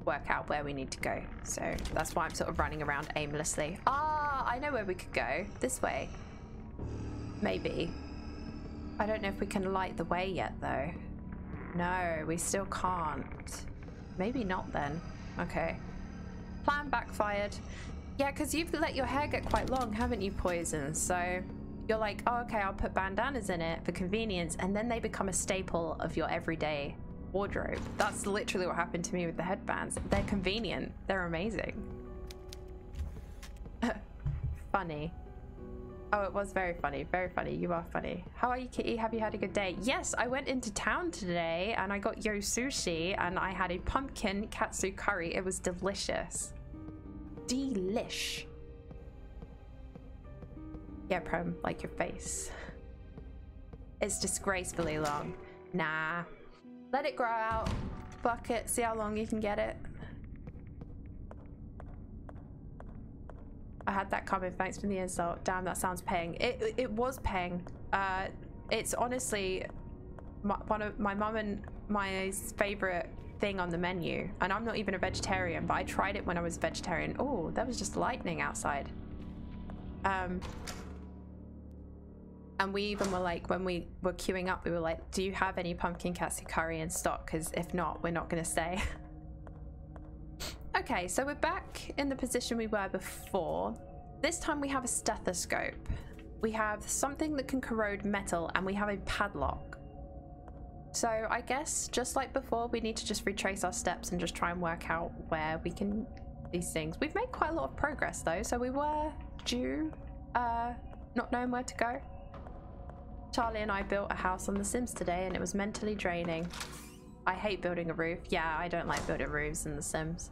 work out where we need to go. So that's why I'm sort of running around aimlessly. Ah, I know where we could go. This way. Maybe. I don't know if we can light the way yet, though. No, we still can't. Maybe not then. Okay. Plan backfired. Yeah, because you've let your hair get quite long, haven't you, Poison? So you're like, oh, okay, I'll put bandanas in it for convenience, and then they become a staple of your everyday wardrobe. That's literally what happened to me with the headbands. They're convenient. They're amazing. Funny. Oh, it was very funny. Very funny. You are funny. How are you, Kitty? Have you had a good day? Yes, I went into town today and I got yo sushi and I had a pumpkin katsu curry. It was delicious. Delish. Yeah, Prom, like your face. It's disgracefully long. Nah. Let it grow out. Buck it. See how long you can get it. I had that coming. Thanks for the insult. Damn, that sounds paying. It was paying. It's honestly one of my mum and my favorite thing on the menu. And I'm not even a vegetarian, but I tried it when I was vegetarian. Oh, that was just lightning outside. And we even were like, when we were queuing up, we were like, do you have any pumpkin katsu curry in stock? Because if not, we're not going to stay. Okay, so we're back in the position we were before. This time we have a stethoscope. We have something that can corrode metal, and we have a padlock. So I guess, just like before, we need to just retrace our steps and just try and work out where we can these things. We've made quite a lot of progress though, so we were due not knowing where to go. Charlie and I built a house on The Sims today, and it was mentally draining. I hate building a roof. Yeah, I don't like building roofs in The Sims.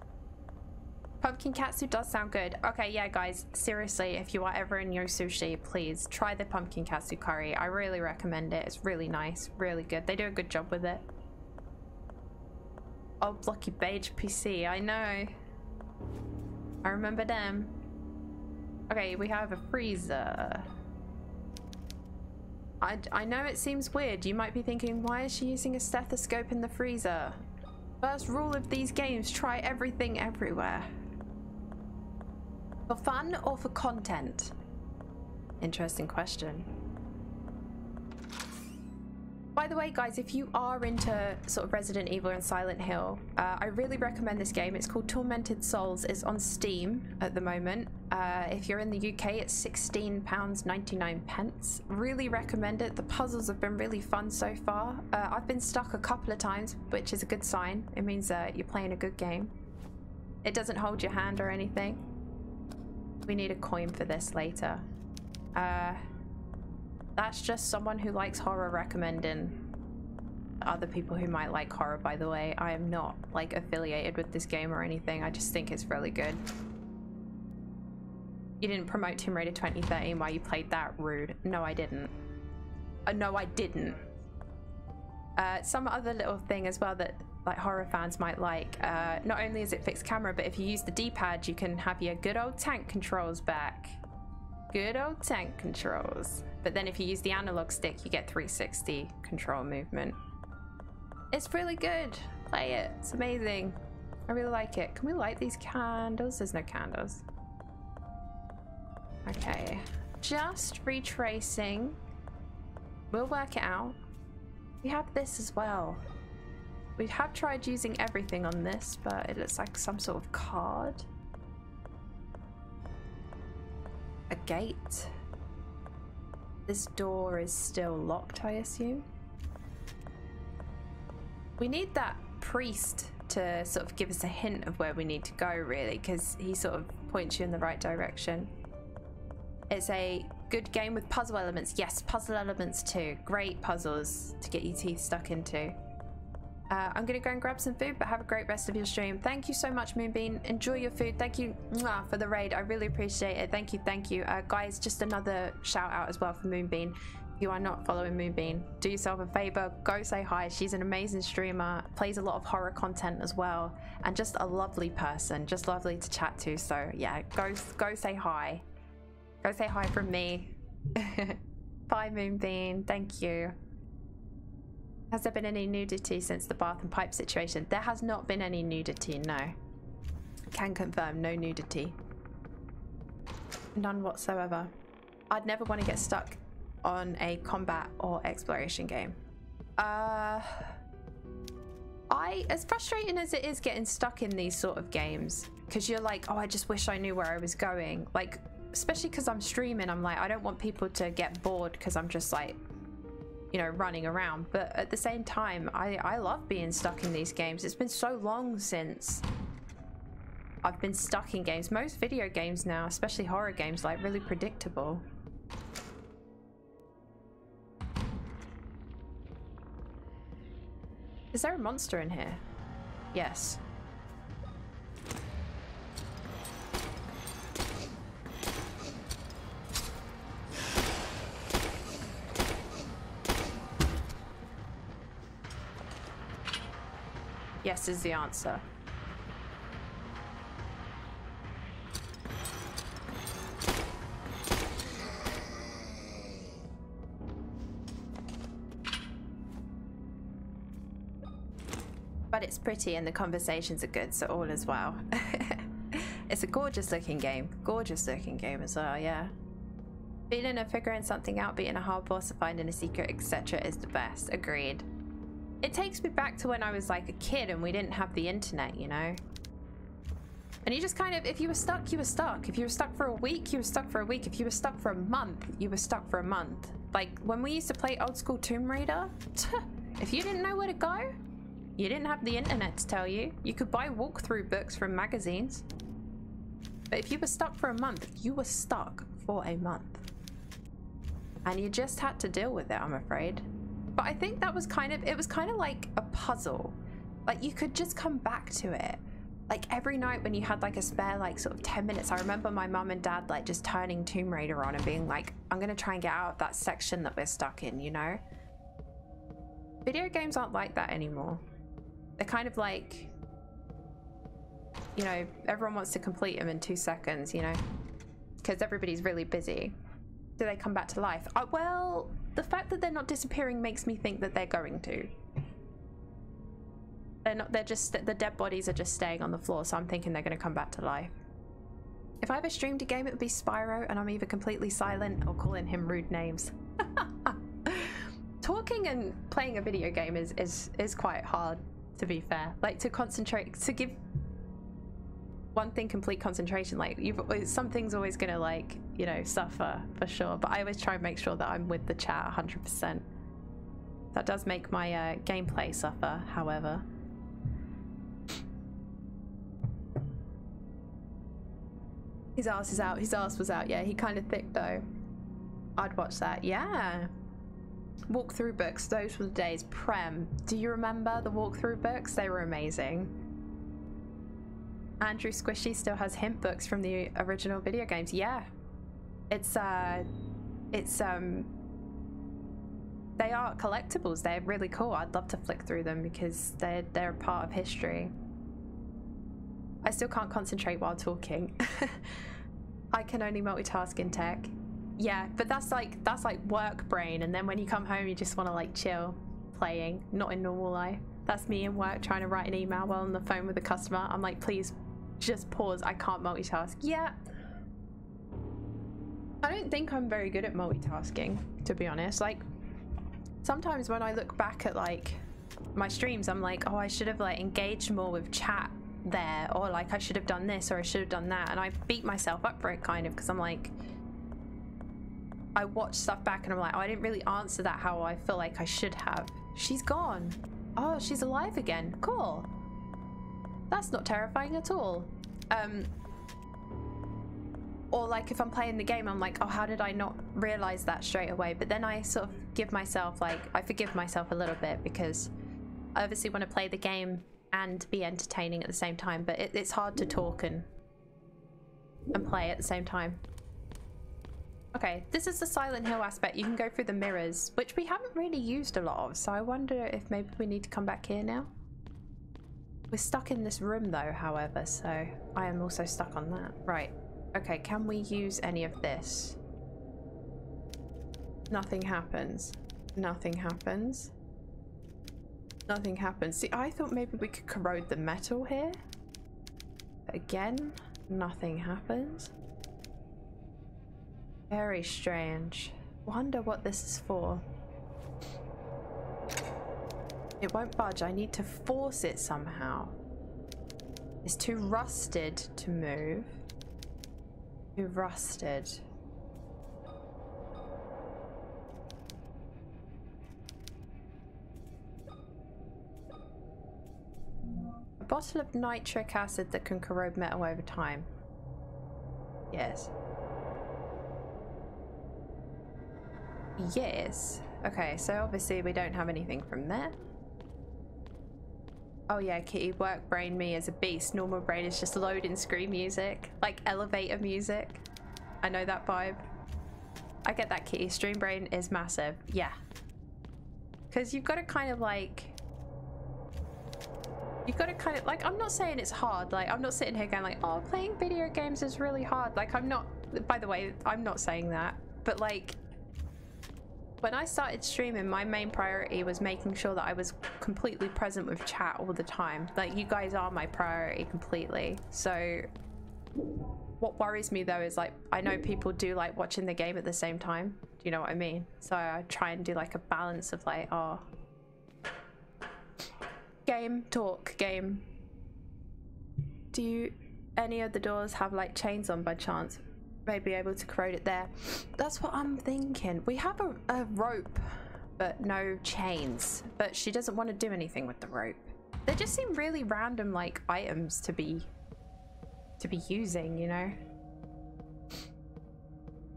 Pumpkin katsu does sound good. Okay, yeah, guys, seriously, if you are ever in Yo Sushi, please try the pumpkin katsu curry. I really recommend it. It's really nice, really good. They do a good job with it. Oh, blocky beige PC, I know. I remember them. Okay, we have a freezer. I know it seems weird. You might be thinking, why is she using a stethoscope in the freezer? First rule of these games, try everything everywhere. For fun or for content? Interesting question. By the way, guys, if you are into sort of Resident Evil and Silent Hill, I really recommend this game. It's called Tormented Souls. It's on Steam at the moment. If you're in the UK, it's £16.99. Really recommend it. The puzzles have been really fun so far. I've been stuck a couple of times, which is a good sign. It means you're playing a good game. It doesn't hold your hand or anything. We need a coin for this later. That's just someone who likes horror recommending other people who might like horror, by the way. I am not like affiliated with this game or anything. I just think it's really good. You didn't promote Tomb Raider 2013 while you played that. Rude. No, I didn't. No, I didn't. Some other little thing as well that like horror fans might like. Not only is it fixed camera, but if you use the D-pad, you can have your good old tank controls back. Good old tank controls. But then if you use the analog stick, you get 360 control movement. It's really good. Play it. It's amazing. I really like it. Can we light these candles? There's no candles. Okay. Just retracing. We'll work it out. We have this as well. We have tried using everything on this, but it looks like some sort of card. A gate. This door is still locked, I assume. We need that priest to sort of give us a hint of where we need to go, really, because he sort of points you in the right direction. It's a good game with puzzle elements. Yes, puzzle elements too. Great puzzles to get your teeth stuck into. I'm gonna go and grab some food, but have a great rest of your stream. Thank you so much, Moonbeam. Enjoy your food. Thank you for the raid. I really appreciate it. Thank you, thank you. Guys, just another shout out as well for Moonbeam. If you are not following Moonbeam, do yourself a favor, go say hi. She's an amazing streamer, plays a lot of horror content as well, and just a lovely person, just lovely to chat to. So yeah, go say hi. Go say hi from me. Bye, Moonbeam. Thank you. Has there been any nudity since the bath and pipe situation? There has not been any nudity, no. Can confirm, no nudity. None whatsoever. I'd never want to get stuck on a combat or exploration game. As frustrating as it is getting stuck in these sort of games, because you're like, oh, I just wish I knew where I was going. Like, especially because I'm streaming, I'm like, I don't want people to get bored because I'm just like, you know, running around. But at the same time, I love being stuck in these games. It's been so long since I've been stuck in games. Most video games now, especially horror games, like really predictable. Is there a monster in here? Yes. Yes is the answer. But it's pretty and the conversations are good, so all is well. It's a gorgeous looking game. Gorgeous looking game as well, yeah. Feeling of figuring something out, beating a hard boss, finding a secret, etc. is the best. Agreed. It takes me back to when I was like a kid and we didn't have the internet, you know? And you just kind of, if you were stuck, you were stuck. If you were stuck for a week, you were stuck for a week. If you were stuck for a month, you were stuck for a month. Like when we used to play old school Tomb Raider, if you didn't know where to go, you didn't have the internet to tell you. You could buy walkthrough books from magazines. But if you were stuck for a month, you were stuck for a month. And you just had to deal with it, I'm afraid. But I think that was it was kind of like a puzzle. Like you could just come back to it. Like every night when you had like a spare like sort of 10 minutes, I remember my mum and dad like just turning Tomb Raider on and being like, I'm gonna try and get out of that section that we're stuck in, you know? Video games aren't like that anymore. They're kind of like, you know, everyone wants to complete them in 2 seconds, you know? Because everybody's really busy. Do they come back to life? Well, the fact that they're not disappearing makes me think that they're going to. They're not, they're just, the dead bodies are just staying on the floor, so I'm thinking they're going to come back to life. If I ever streamed a game, it would be Spyro, and I'm either completely silent or calling him rude names. Talking and playing a video game is quite hard, to be fair. Like, to concentrate, to give one thing complete concentration, like something's always gonna like, you know, suffer for sure, but I always try and make sure that I'm with the chat 100%. That does make my gameplay suffer, however. His ass is out. His ass was out. Yeah, he kind of thick though. I'd watch that. Yeah. Walkthrough books, those were the days. Prem, do you remember the walkthrough books? They were amazing. Andrew Squishy still has hint books from the original video games. Yeah, it's They are collectibles. They're really cool. I'd love to flick through them because they're a part of history. I still can't concentrate while talking. I can only multitask in tech. Yeah, but that's like work brain, and then when you come home you just want to like chill playing, not in normal life. That's me in work trying to write an email while on the phone with a customer. I'm like, please just pause, I can't multitask. Yeah. I don't think I'm very good at multitasking, to be honest. Like, sometimes when I look back at like my streams, I'm like, oh, I should have like engaged more with chat there, or like I should have done this, or I should have done that, and I beat myself up for it kind of, because I'm like, I watch stuff back and I'm like, oh, I didn't really answer that how I feel like I should have. She's gone. Oh, she's alive again. Cool. That's not terrifying at all. Or like if I'm playing the game, I'm like, oh, how did I not realize that straight away? But then I sort of give myself, like, I forgive myself a little bit, because I obviously want to play the game and be entertaining at the same time, but it's hard to talk and play at the same time. Okay, this is the Silent Hill aspect. You can go through the mirrors, which we haven't really used a lot of, so I wonder if maybe we need to come back here now. We're stuck in this room though, however, so I am also stuck on that. Right, okay, can we use any of this? Nothing happens. Nothing happens. Nothing happens. See, I thought maybe we could corrode the metal here. Again, nothing happens. Very strange. Wonder what this is for. It won't budge. I need to force it somehow. It's too rusted to move. Too rusted. A bottle of nitric acid that can corrode metal over time. Yes. Yes. Okay, so obviously we don't have anything from there. Oh yeah, Kitty, work brain me as a beast. Normal brain is just loading screen music. Like elevator music. I know that vibe. I get that, Kitty. Stream brain is massive. Yeah. Because you've got to kind of like... You've got to kind of... Like, I'm not saying it's hard. Like, I'm not sitting here going like, oh, playing video games is really hard. Like, I'm not... By the way, I'm not saying that. But like... When I started streaming, my main priority was making sure that I was completely present with chat all the time. Like, you guys are my priority completely. So what worries me though is like, I know people do like watching the game at the same time. Do you know what I mean? So I try and do like a balance of like, oh, game, talk, game. Do you, any of the doors have like chains on by chance? Maybe able to corrode it there. That's what I'm thinking. We have a rope, but no chains. But she doesn't want to do anything with the rope. They just seem really random, like items to be using, you know,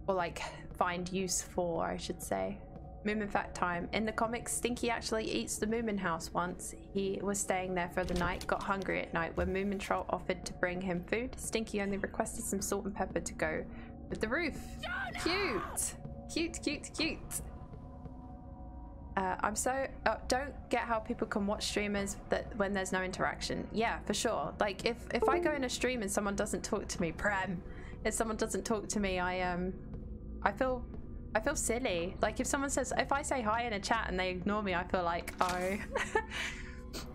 or like find use for, I should say. Moomin fact time. In the comics, Stinky actually eats the Moomin house once. He was staying there for the night, got hungry at night. When Moomin Troll offered to bring him food, Stinky only requested some salt and pepper to go with the roof. Cute! Cute, cute, cute. I'm so... don't get how people can watch streamers that when there's no interaction. Yeah, for sure. Like, if I go in a stream and someone doesn't talk to me, if someone doesn't talk to me, I feel silly. Like if someone says, if I say hi in a chat and they ignore me, I feel like, oh.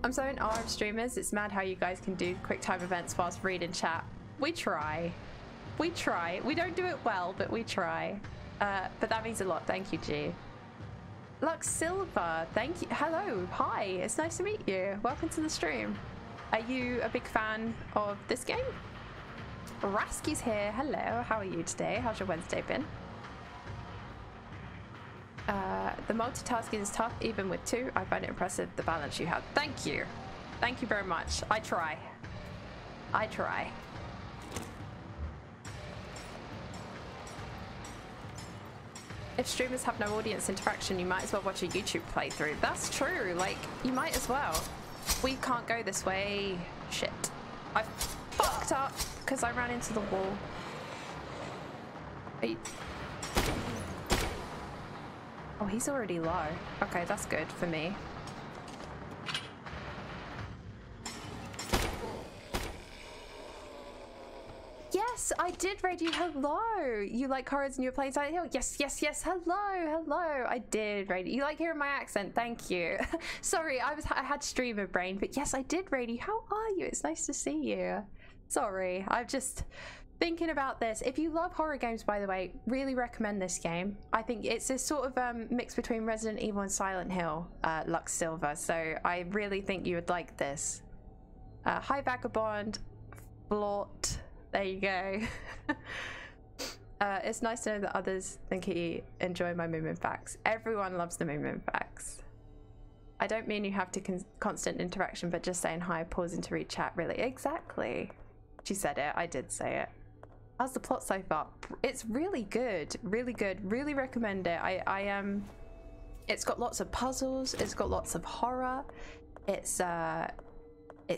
I'm so in awe of streamers. It's mad how you guys can do quick time events whilst reading chat. We try. We try. We don't do it well, but we try. But that means a lot. Thank you, G. Lux Silver, thank you. Hello, hi. It's nice to meet you. Welcome to the stream. Are you a big fan of this game? Rasky's here. Hello, how are you today? How's your Wednesday been? The multitasking is tough, even with two. I find it impressive, the balance you have. Thank you. Thank you very much. I try. I try. If streamers have no audience interaction, you might as well watch a YouTube playthrough. That's true. Like, you might as well. We can't go this way. Shit. I fucked up because I ran into the wall. Oh, he's already low. Okay, that's good for me. Yes, I did raid you. Hello. You like horrors and you're playing Silent Hill? Yes, yes, yes. Hello, hello. I did raid you. You like hearing my accent? Thank you. Sorry, I had streamer brain, but yes, I did raid you. How are you? It's nice to see you. Sorry, I'm just thinking about this. If you love horror games, by the way, really recommend this game. I think it's a sort of mix between Resident Evil and Silent Hill, Lux Silver. So I really think you would like this. Hi, Vagabond. Blort. There you go. It's nice to know that others think he enjoy my movement facts. Everyone loves the movement facts. I don't mean you have to constant interaction, but just saying hi, pausing to read chat. Really, exactly. She said it. I did say it. How's the plot so far? It's really good. Really good. Really recommend it. It's got lots of puzzles. It's got lots of horror. It's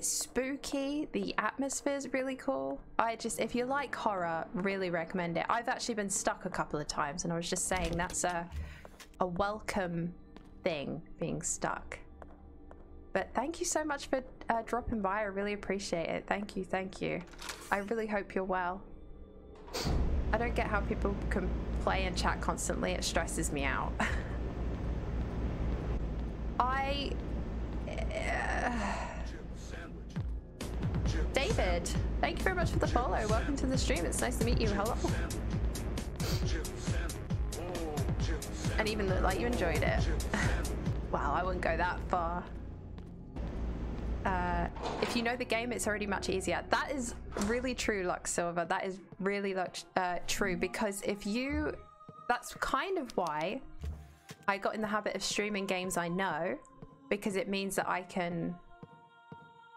spooky. The atmosphere is really cool. If you like horror, really recommend it. I've actually been stuck a couple of times, and I was just saying that's a welcome thing, being stuck. But thank you so much for dropping by. I really appreciate it. Thank you, thank you. I really hope you're well. I don't get how people can play and chat constantly. It stresses me out. David, thank you very much for the follow. Welcome to the stream. It's nice to meet you. Hello. And even look like you enjoyed it. Wow, I wouldn't go that far. If you know the game, it's already much easier. That is really true, Lux Silver. That is really true, because that's kind of why I got in the habit of streaming games I know, because it means that I can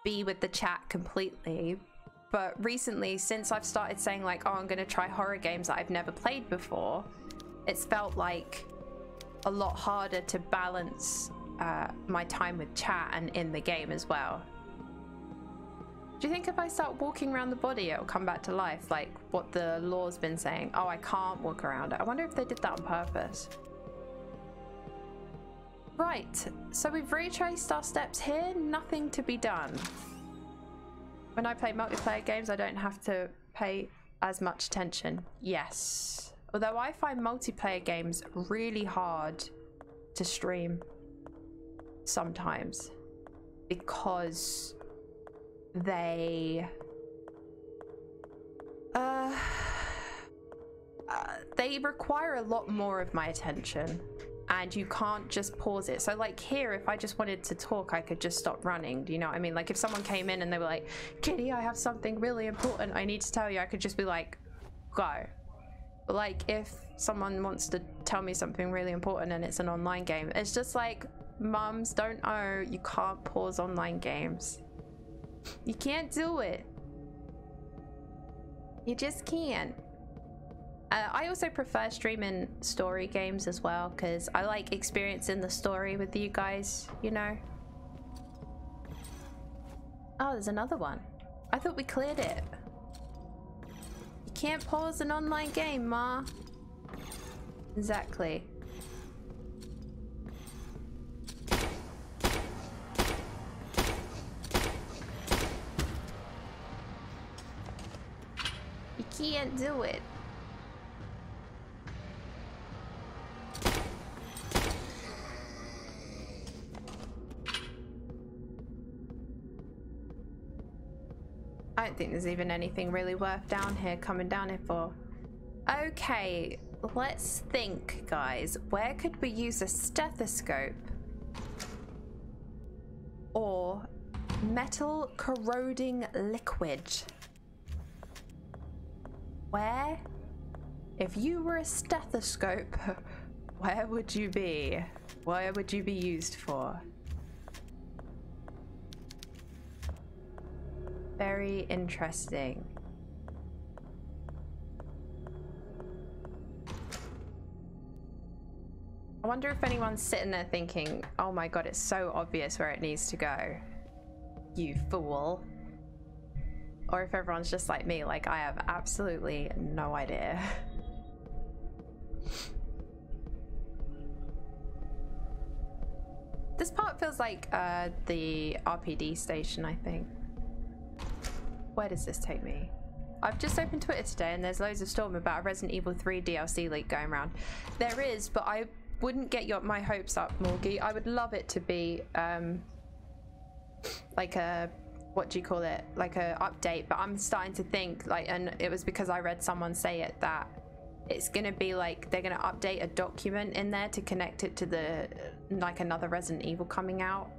be with the chat completely. But recently, since I've started saying like, oh, I'm gonna try horror games that I've never played before, it's felt like a lot harder to balance my time with chat and in the game as well. Do you think if I start walking around the body, it'll come back to life, like what the lore's been saying? Oh, I can't walk around it. I wonder if they did that on purpose. Right, so we've retraced our steps here. Nothing to be done. When I play multiplayer games, I don't have to pay as much attention. Yes. Although I find multiplayer games really hard to stream sometimes, because they require a lot more of my attention, and you can't just pause it. So like here, if I just wanted to talk, I could just stop running. Do you know what I mean? Like if someone came in and they were like, Kitty, I have something really important I need to tell you, I could just be like, go. But like if someone wants to tell me something really important and it's an online game, it's just like, mums, don't know, you can't pause online games. You can't do it. You just can't. I also prefer streaming story games as well, because I like experiencing the story with you guys, you know? Oh, there's another one. I thought we cleared it. You can't pause an online game, Ma. Exactly. You can't do it. I don't think there's even anything really worth coming down here for. Okay, let's think, guys. Where could we use a stethoscope or metal corroding liquid? Where? If you were a stethoscope, where would you be? Where would you be used for? Very interesting. I wonder if anyone's sitting there thinking, oh my god, it's so obvious where it needs to go. You fool. Or if everyone's just like me, like I have absolutely no idea. This part feels like the RPD station, I think. Where does this take me? I've just opened Twitter today and there's loads of storm about a Resident Evil 3 DLC leak going around. There is, but I wouldn't get my hopes up, Morgie. I would love it to be like a, what do you call it? Like a update, but I'm starting to think like, and it was because I read someone say it, that it's gonna be like they're gonna update a document in there to connect it to the, like another Resident Evil coming out.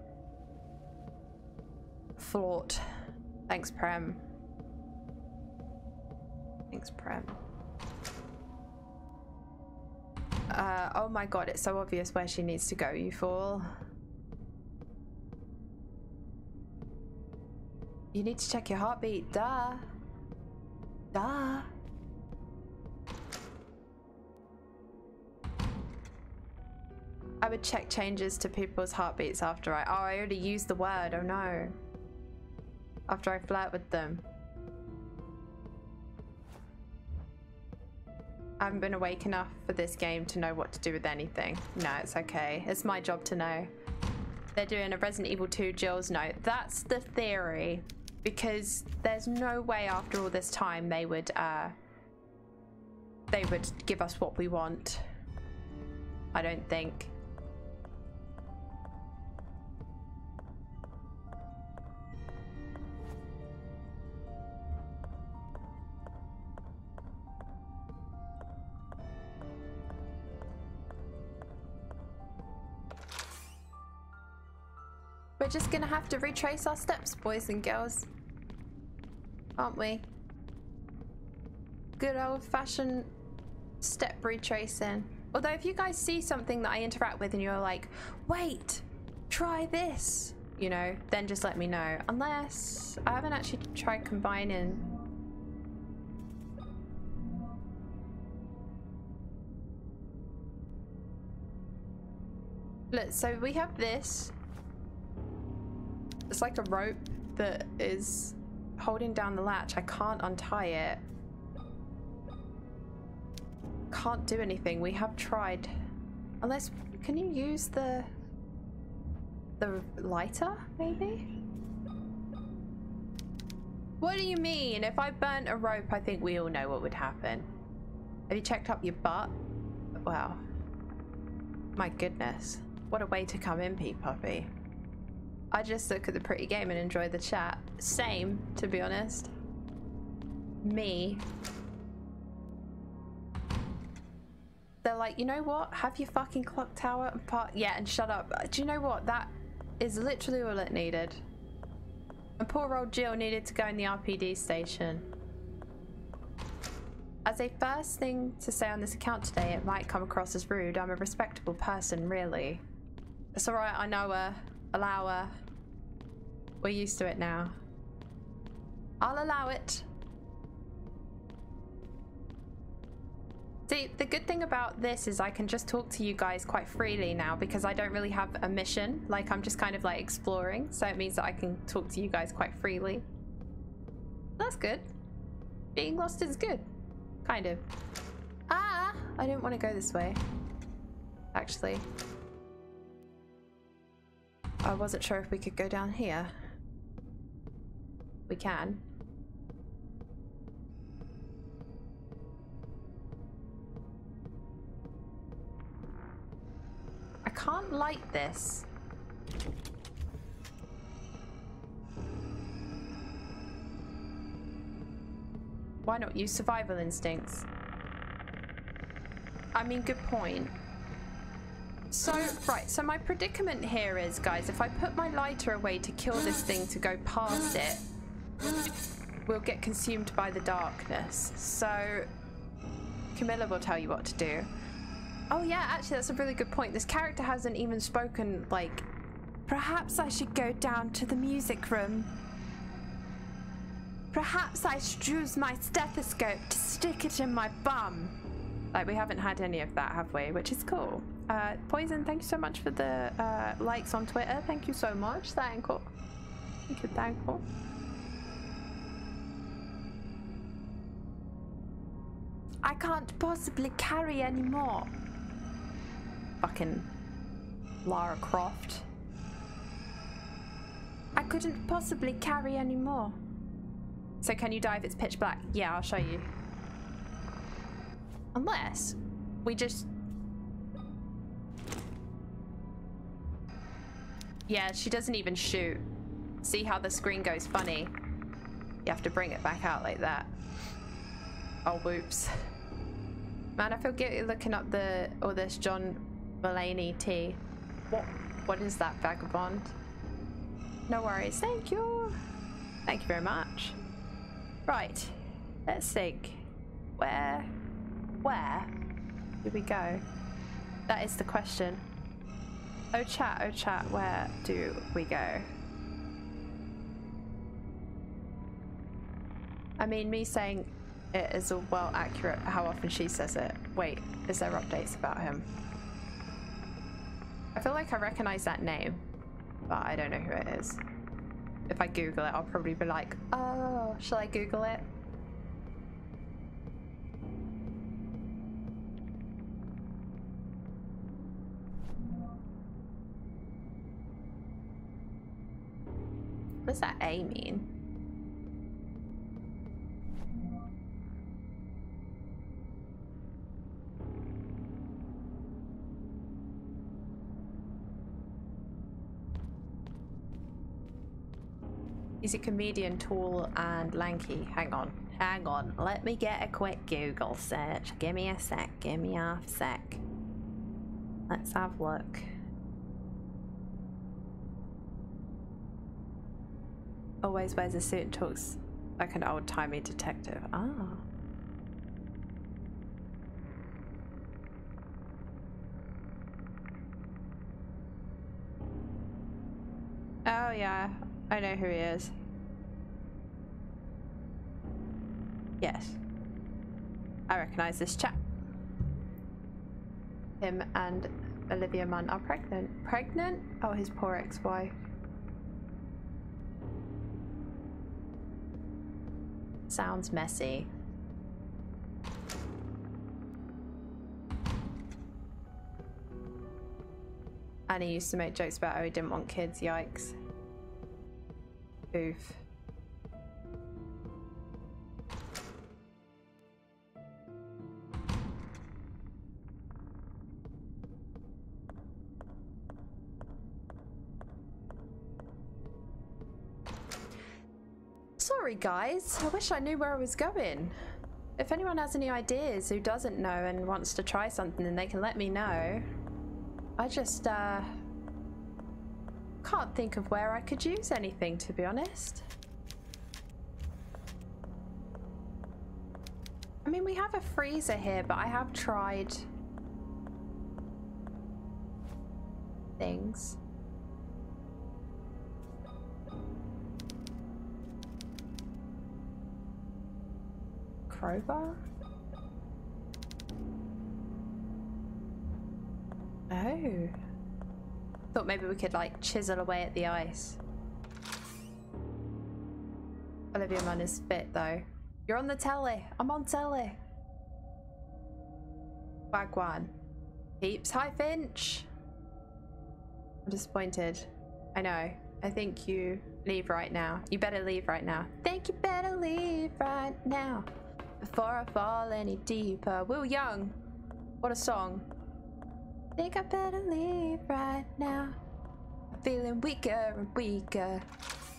Flaught. Thanks, Prem. Thanks, Prem. Oh my god, it's so obvious where she needs to go, you fool. You need to check your heartbeat, duh. Duh. I would check changes to people's heartbeats after I already used the word, oh no. After I flirt with them. I haven't been awake enough for this game to know what to do with anything. No, it's okay. It's my job to know. They're doing a Resident Evil 2 Jill's note. That's the theory. Because there's no way after all this time they would give us what we want. I don't think. We're just gonna have to retrace our steps, boys and girls. Aren't we? Good old-fashioned step retracing. Although if you guys see something that I interact with and you're like, wait, try this, you know, then just let me know. Unless I haven't actually tried combining. Look, so we have this. It's like a rope that is holding down the latch. I can't untie it. Can't do anything. We have tried. Unless, can you use the lighter, maybe? What do you mean? If I burnt a rope, I think we all know what would happen. Have you checked up your butt? Wow. My goodness. What a way to come in, Pete Puppy. I just look at the pretty game and enjoy the chat. Same, to be honest. Me. They're like, you know what? Have your fucking clock tower and part. Yeah, and shut up. Do you know what? That is literally all it needed. And poor old Jill needed to go in the RPD station. As a first thing to say on this account today, it might come across as rude. I'm a respectable person, really. It's alright, I know her. Allow her. We're used to it now. I'll allow it. See, the good thing about this is I can just talk to you guys quite freely now because I don't really have a mission. Like, I'm just kind of like exploring. So it means that I can talk to you guys quite freely. That's good. Being lost is good. Kind of. Ah! I didn't want to go this way. Actually. I wasn't sure if we could go down here. We can. I can't light this. Why not use survival instincts? I mean, good point. So, right, so my predicament here is, guys, if I put my lighter away to kill this thing to go past it, we'll get consumed by the darkness. So, Camilla will tell you what to do. Oh yeah, actually that's a really good point. This character hasn't even spoken, like, perhaps I should go down to the music room. Perhaps I should use my stethoscope to stick it in my bum. Like, we haven't had any of that, have we? Which is cool. Poison, thank you so much for the likes on Twitter. Thank you so much. Thank you. Thank you, thank you. I can't possibly carry anymore. Fucking Lara Croft. couldn't possibly carry any more. So can you die if it's pitch black? Yeah, I'll show you. Unless we just... Yeah, she doesn't even shoot. See how the screen goes funny? You have to bring it back out like that. Oh, whoops. Man, I feel guilty looking up all this John Mulaney tea. What is that, vagabond? No worries, thank you. Thank you very much. Right, let's think. Where do we go? That is the question. Oh chat, where do we go? I mean, me saying it is all well accurate how often she says it. Wait, is there updates about him? I feel like I recognize that name, but I don't know who it is. If I Google it, I'll probably be like, oh, shall I Google it? What does that A mean? He's a comedian, tall and lanky. Hang on. Let me get a quick Google search. Give me a sec. Let's have a look. Always wears a suit and talks like an old-timey detective. Ah. Oh yeah, I know who he is. Yes. I recognize this chap. Him and Olivia Munn are pregnant. Pregnant? Oh, his poor ex-wife. Sounds messy. And he used to make jokes about how he didn't want kids. Yikes. Oof. Sorry guys, I wish I knew where I was going. If anyone has any ideas who doesn't know and wants to try something, then they can let me know. I just can't think of where I could use anything, to be honest. I mean, we have a freezer here, but I have tried things. Crowbar? Oh. Thought maybe we could like chisel away at the ice. Olivia Munn is fit though. You're on the telly. I'm on telly. Wagwan. Peeps. Hi Finch. I'm disappointed. I know. I think you leave right now. You better leave right now. Think you better leave right now. Before I fall any deeper. Will Young. What a song. Think I better leave right now. I'm feeling weaker and weaker.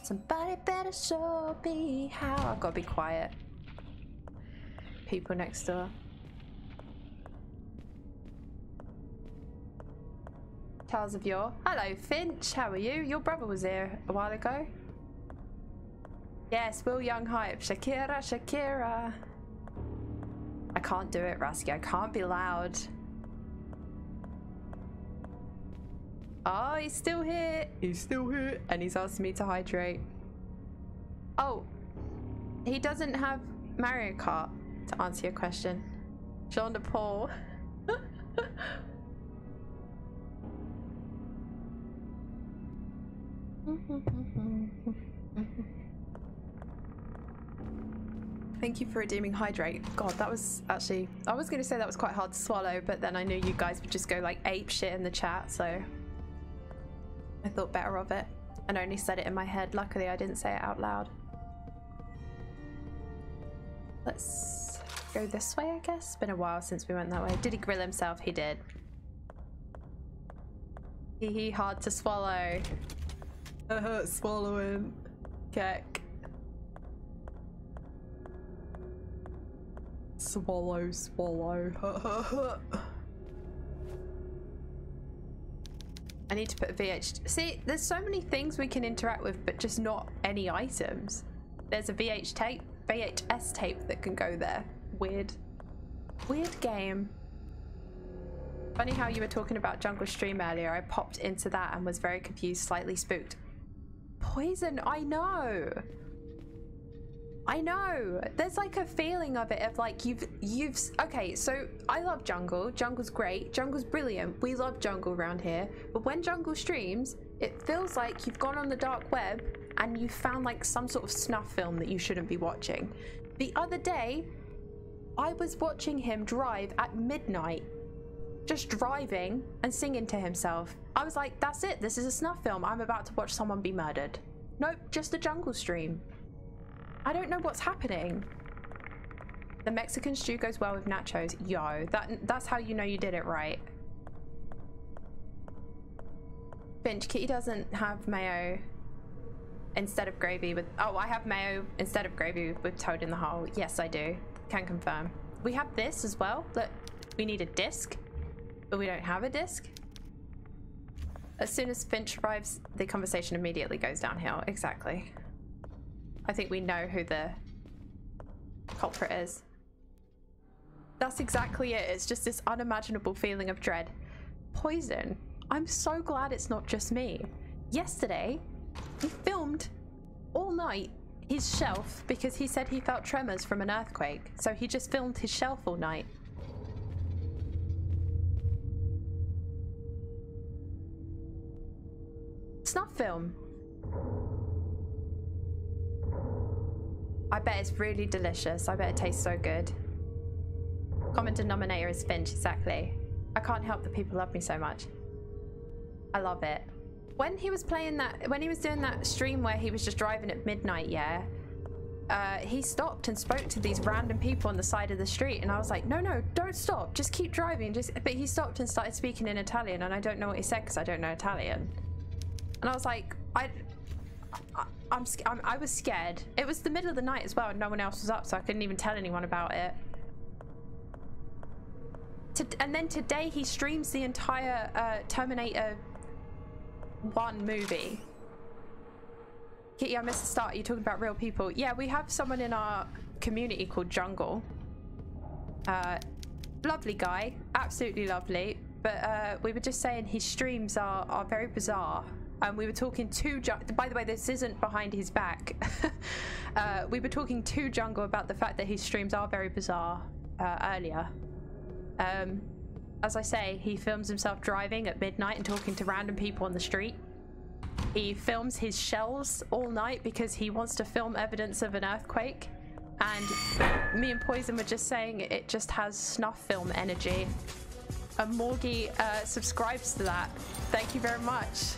Somebody better show me how. I've got to be quiet. People next door. Tales of Yore. Hello Finch, how are you? Your brother was here a while ago. Yes, Will Young hype. Shakira, Shakira. I can't do it, Rusky. I can't be loud. Oh, he's still here. He's still here. And he's asked me to hydrate. Oh, he doesn't have Mario Kart, to answer your question. Jean de Paul. Thank you for redeeming hydrate. God, that was actually, I was going to say that was quite hard to swallow, but then I knew you guys would just go like ape shit in the chat, so I thought better of it. and only said it in my head. Luckily, I didn't say it out loud. Let's go this way, I guess. It's been a while since we went that way. Did he grill himself? He did. Hee hard to swallow. Swallowing. Keck. Swallow, swallow. I need to put a VH. See, there's so many things we can interact with, but just not any items. There's a VHS tape that can go there. Weird game. Funny how you were talking about Jungle Stream earlier. I popped into that and was very confused, slightly spooked. Poison, I know. There's like a feeling of it of like you've okay, so I love Jungle. Jungle's great. Jungle's brilliant. We love Jungle around here. But when Jungle streams, it feels like you've gone on the dark web and you found like some sort of snuff film that you shouldn't be watching. The other day, I was watching him drive at midnight, just driving and singing to himself. I was like, that's it. This is a snuff film. I'm about to watch someone be murdered. Nope, just a Jungle stream. I don't know what's happening. The Mexican stew goes well with nachos. Yo, that's how you know you did it right. Finch, Kitty doesn't have mayo instead of gravy with... Oh, I have mayo instead of gravy with toad in the hole. Yes, I do. Can confirm. We have this as well. Look, we need a disc, but we don't have a disc. As soon as Finch arrives, the conversation immediately goes downhill. Exactly. I think we know who the culprit is. That's exactly it. It's just this unimaginable feeling of dread. Poison. I'm so glad it's not just me. Yesterday, he filmed all night his shelf because he said he felt tremors from an earthquake. So he just filmed his shelf all night. Snuff film. I bet it's really delicious. I bet it tastes so good. Common denominator is Finch, exactly. I can't help that people love me so much. I love it. When he was playing that, when he was doing that stream where he was just driving at midnight, yeah, he stopped and spoke to these random people on the side of the street, and I was like, no, don't stop, just keep driving. But he stopped and started speaking in Italian, and I don't know what he said because I don't know Italian. And I was like, I was scared. It was the middle of the night as well, and no one else was up, so I couldn't even tell anyone about it. And then today he streams the entire Terminator 1 movie. Kitty, I missed the start. Are you talking about real people? Yeah, we have someone in our community called Jungle. Lovely guy, absolutely lovely. But we were just saying his streams are very bizarre. And we were talking to by the way, this isn't behind his back. We were talking to Jungle about the fact that his streams are very bizarre earlier. As I say, he films himself driving at midnight and talking to random people on the street. He films his shells all night because he wants to film evidence of an earthquake. And me and Poison were just saying it just has snuff film energy. And Morgie subscribes to that. Thank you very much.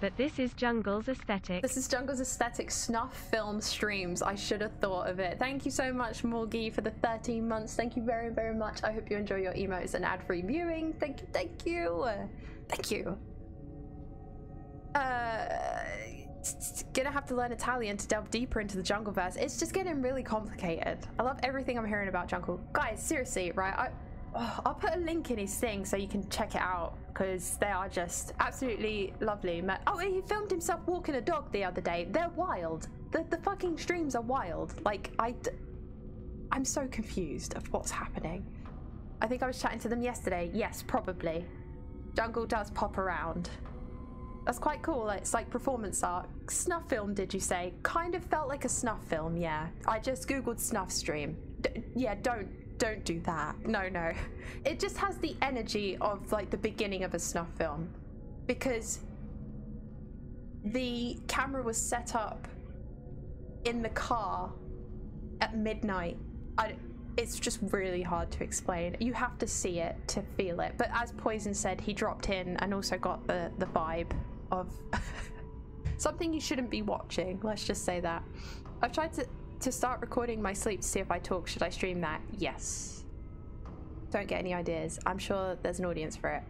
But this is Jungle's aesthetic. This is Jungle's aesthetic snuff film streams. I should have thought of it. Thank you so much, Morgie, for the 13 months. Thank you very, very much. I hope you enjoy your emotes and ad-free viewing. Thank you, thank you. Thank you. Gonna have to learn Italian to delve deeper into the Jungleverse. It's just getting really complicated. I love everything I'm hearing about Jungle. Guys, seriously, right? I'll put a link in his thing so you can check it out because they are just absolutely lovely. Oh, he filmed himself walking a dog the other day. They're wild. The fucking streams are wild. Like, I'm so confused of what's happening. I think I was chatting to them yesterday. Yes, probably. Jungle does pop around. That's quite cool. It's like performance art. Snuff film, did you say? Kind of felt like a snuff film, yeah. I just googled snuff stream. Yeah, don't do that. No. It just has the energy of like the beginning of a snuff film because the camera was set up in the car at midnight. It's just really hard to explain. You have to see it to feel it. But as Poison said, he dropped in and also got the vibe. of something you shouldn't be watching. Let's just say that. I've tried to start recording my sleep to see if I talk. Should I stream that? Yes. Don't get any ideas. I'm sure there's an audience for it.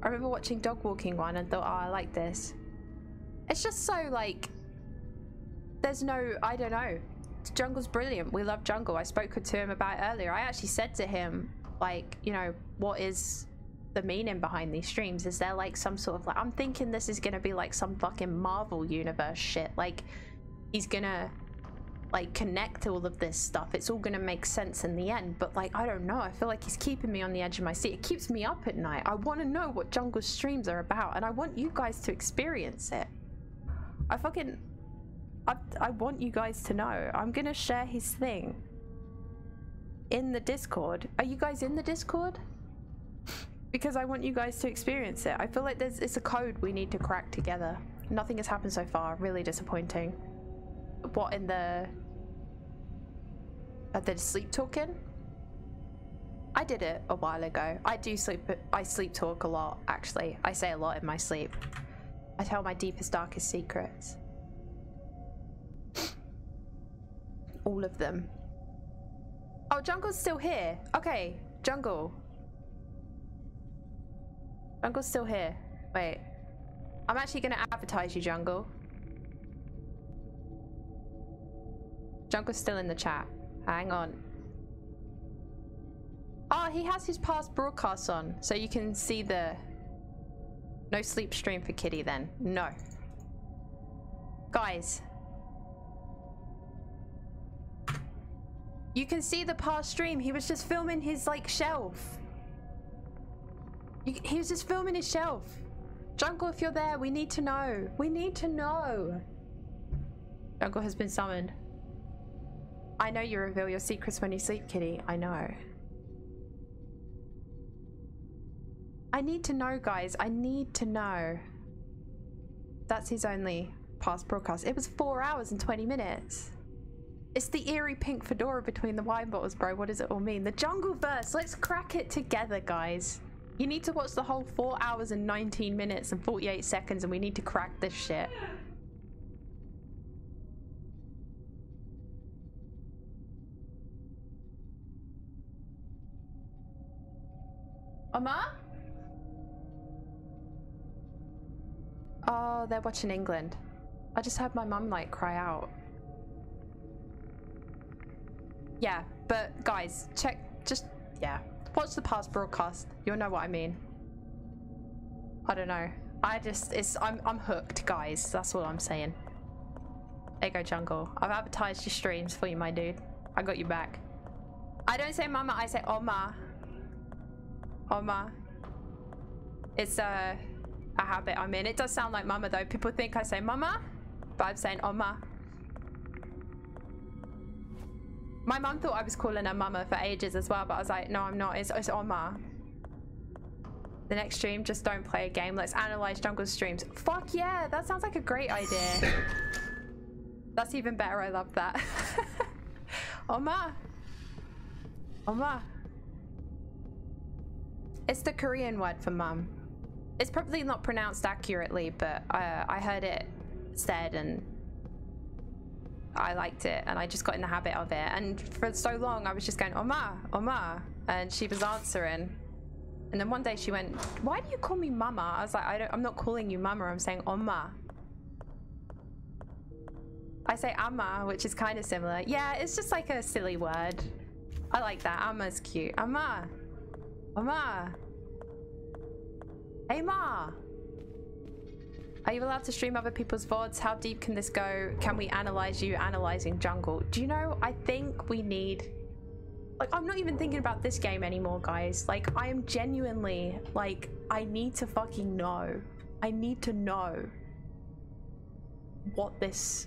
I remember watching dog walking one and thought, oh, I like this. It's just so like, there's no, I don't know. Jungle's brilliant. We love Jungle. I spoke to him about it earlier. I actually said to him, like, you know, what is the meaning behind these streams? Is there like some sort of like, I'm thinking this is gonna be like some fucking Marvel universe shit. Like, he's gonna like connect all of this stuff. It's all gonna make sense in the end. But like, I don't know. I feel like he's keeping me on the edge of my seat. It keeps me up at night. I want to know what Jungle's streams are about, and I want you guys to experience it. I want you guys to know. I'm gonna share his thing in the Discord. Are you guys in the Discord? Because I want you guys to experience it. I feel like it's a code we need to crack together. Nothing has happened so far. Really disappointing. What, in the sleep talking? I did it a while ago. I sleep talk a lot, actually. I say a lot in my sleep. I tell my deepest, darkest secrets. All of them. Oh, Jungle's still here. Okay, Jungle. Jungle's still here. Wait. I'm actually gonna advertise you, Jungle. Jungle's still in the chat. Hang on. Oh, he has his past broadcasts on, so you can see the... No sleep stream for Kitty then. No. Guys. You can see the past stream. He was just filming his, like, shelf. He was just filming his shelf. Jungle, if you're there, we need to know. We need to know. Jungle has been summoned. I know you reveal your secrets when you sleep, Kitty. I know. I need to know, guys. I need to know. That's his only past broadcast. It was 4 hours and 20 minutes. It's the eerie pink fedora between the wine bottles, bro. What does it all mean? The Jungle verse. Let's crack it together, guys. You need to watch the whole 4 hours and 19 minutes and 48 seconds, and we need to crack this shit. Oma? Oh, they're watching England. I just heard my mum like cry out. Yeah, but guys, yeah. Watch the past broadcast. You'll know what I mean. I don't know. I'm hooked, guys. That's all I'm saying. There you go, Jungle. I've advertised your streams for you, my dude. I got you back. I don't say mama, I say Oma. Oma. It's a habit I'm in. It does sound like mama though. People think I say mama, but I'm saying Oma. My mum thought I was calling her mama for ages as well, but I was like, no, I'm not. It's Oma. The next stream, just don't play a game. Let's analyze Jungle's streams. Fuck yeah, that sounds like a great idea. That's even better. I love that. Oma. Oma. It's the Korean word for mum. It's probably not pronounced accurately, but I heard it said and I liked it, and I just got in the habit of it. And for so long, I was just going, Oma, Oma, and she was answering. And then one day she went, why do you call me mama? I was like, I'm not calling you mama, I'm saying Oma. I say ama, which is kind of similar. Yeah, it's just like a silly word. I like that. Ama's cute. Ama. Oma. Hey, ma. Are you allowed to stream other people's VODs? How deep can this go? Can we analyze you analyzing Jungle? Do you know, I think we need... Like, I'm not even thinking about this game anymore, guys. Like, I am genuinely, like, I need to fucking know. I need to know what this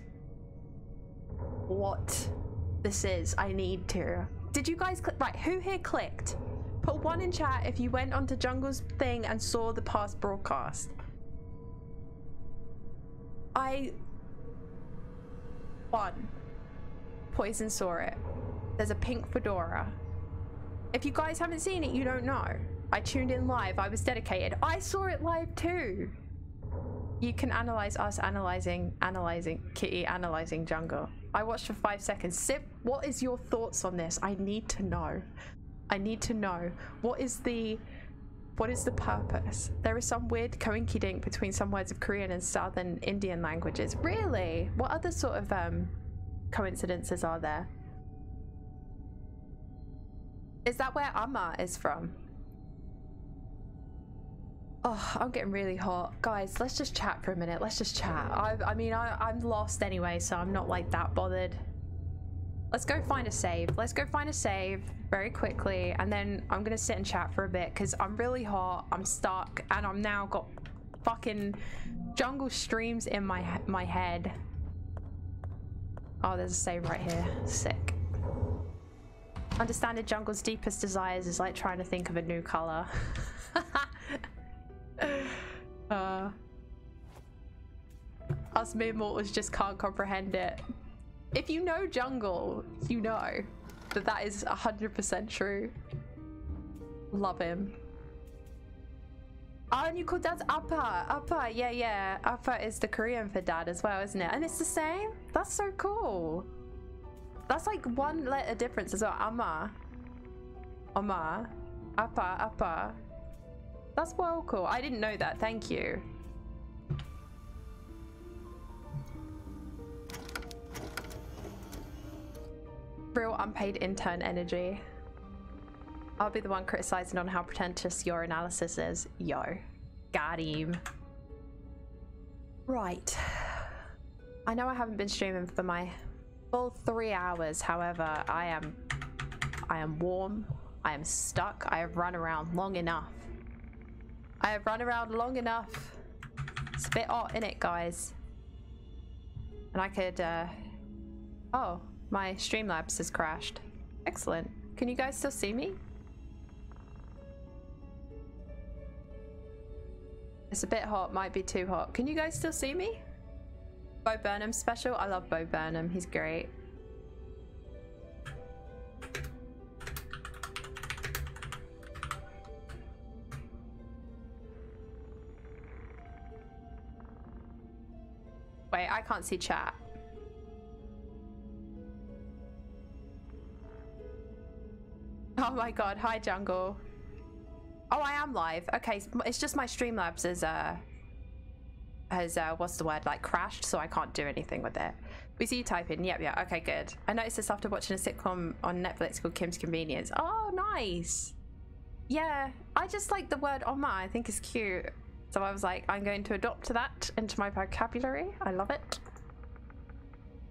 is. I need to. Did you guys click? Right, who here clicked? Put one in chat if you went onto Jungle's thing and saw the past broadcast. Poison saw it. There's a pink fedora. If you guys haven't seen it, you don't know. I tuned in live. I was dedicated. I saw it live too. You can analyze us analyzing Kitty analyzing jungle. I watched for 5 seconds. Sip, what is your thoughts on this? I need to know. I need to know. What is the purpose? There is some weird coinkydink between some words of Korean and Southern Indian languages. Really? What other sort of coincidences are there? Is that where Amma is from? Oh, I'm getting really hot. Guys, let's just chat for a minute. Let's just chat. I mean, I'm lost anyway, so I'm not like that bothered. Let's go find a save. Let's go find a save very quickly, and then I'm gonna sit and chat for a bit because I'm really hot, I'm stuck, and I'm now got fucking jungle streams in my head. Oh, there's a save right here. Sick. Understanding jungle's deepest desires is like trying to think of a new color. Us mere mortals just can't comprehend it. If you know jungle, you know that that is 100% true. Love him. Oh, and you call dad's Appa. Appa, yeah. Appa is the Korean for dad as well, isn't it? And it's the same? That's so cool. That's like 1 letter difference as well. Amma. Amma. Appa. That's well cool. I didn't know that. Thank you. Real unpaid intern energy. I'll be the one criticizing on how pretentious your analysis is. Yo. Got him. Right. I know I haven't been streaming for my full 3 hours. However, I am warm. I am stuck. I have run around long enough. It's a bit hot, innit, guys? And I could, oh, my Streamlabs has crashed. Excellent. Can you guys still see me? It's a bit hot, might be too hot. Can you guys still see me? Bo Burnham special? I love Bo Burnham, he's great. Wait, I can't see chat. Oh my god, hi jungle. Oh, I am live. Okay, it's just my Streamlabs has what's the word, like crashed, so I can't do anything with it. We see you typing. Yep, yeah, okay, good. I noticed this after watching a sitcom on Netflix called Kim's Convenience. Oh, nice. Yeah, I just like the word Oma. I think is cute. So I was like, I'm going to adopt that into my vocabulary. I love it.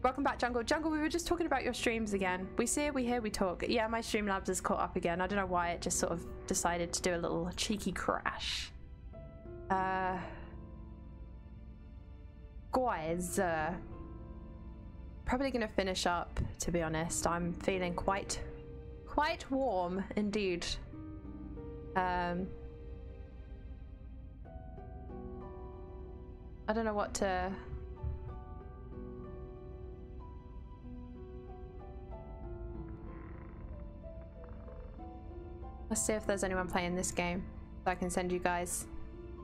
Welcome back, Jungle. Jungle, we were just talking about your streams again. We see, we hear, we talk. Yeah, my Streamlabs is caught up again. I don't know why it just sort of decided to do a little cheeky crash. Guys, probably gonna finish up, to be honest. I'm feeling quite warm indeed. I don't know what to... Let's see if there's anyone playing this game so I can send you guys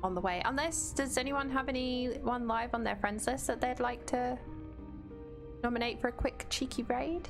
on the way. Unless, does anyone have anyone live on their friends list that they'd like to nominate for a quick cheeky raid?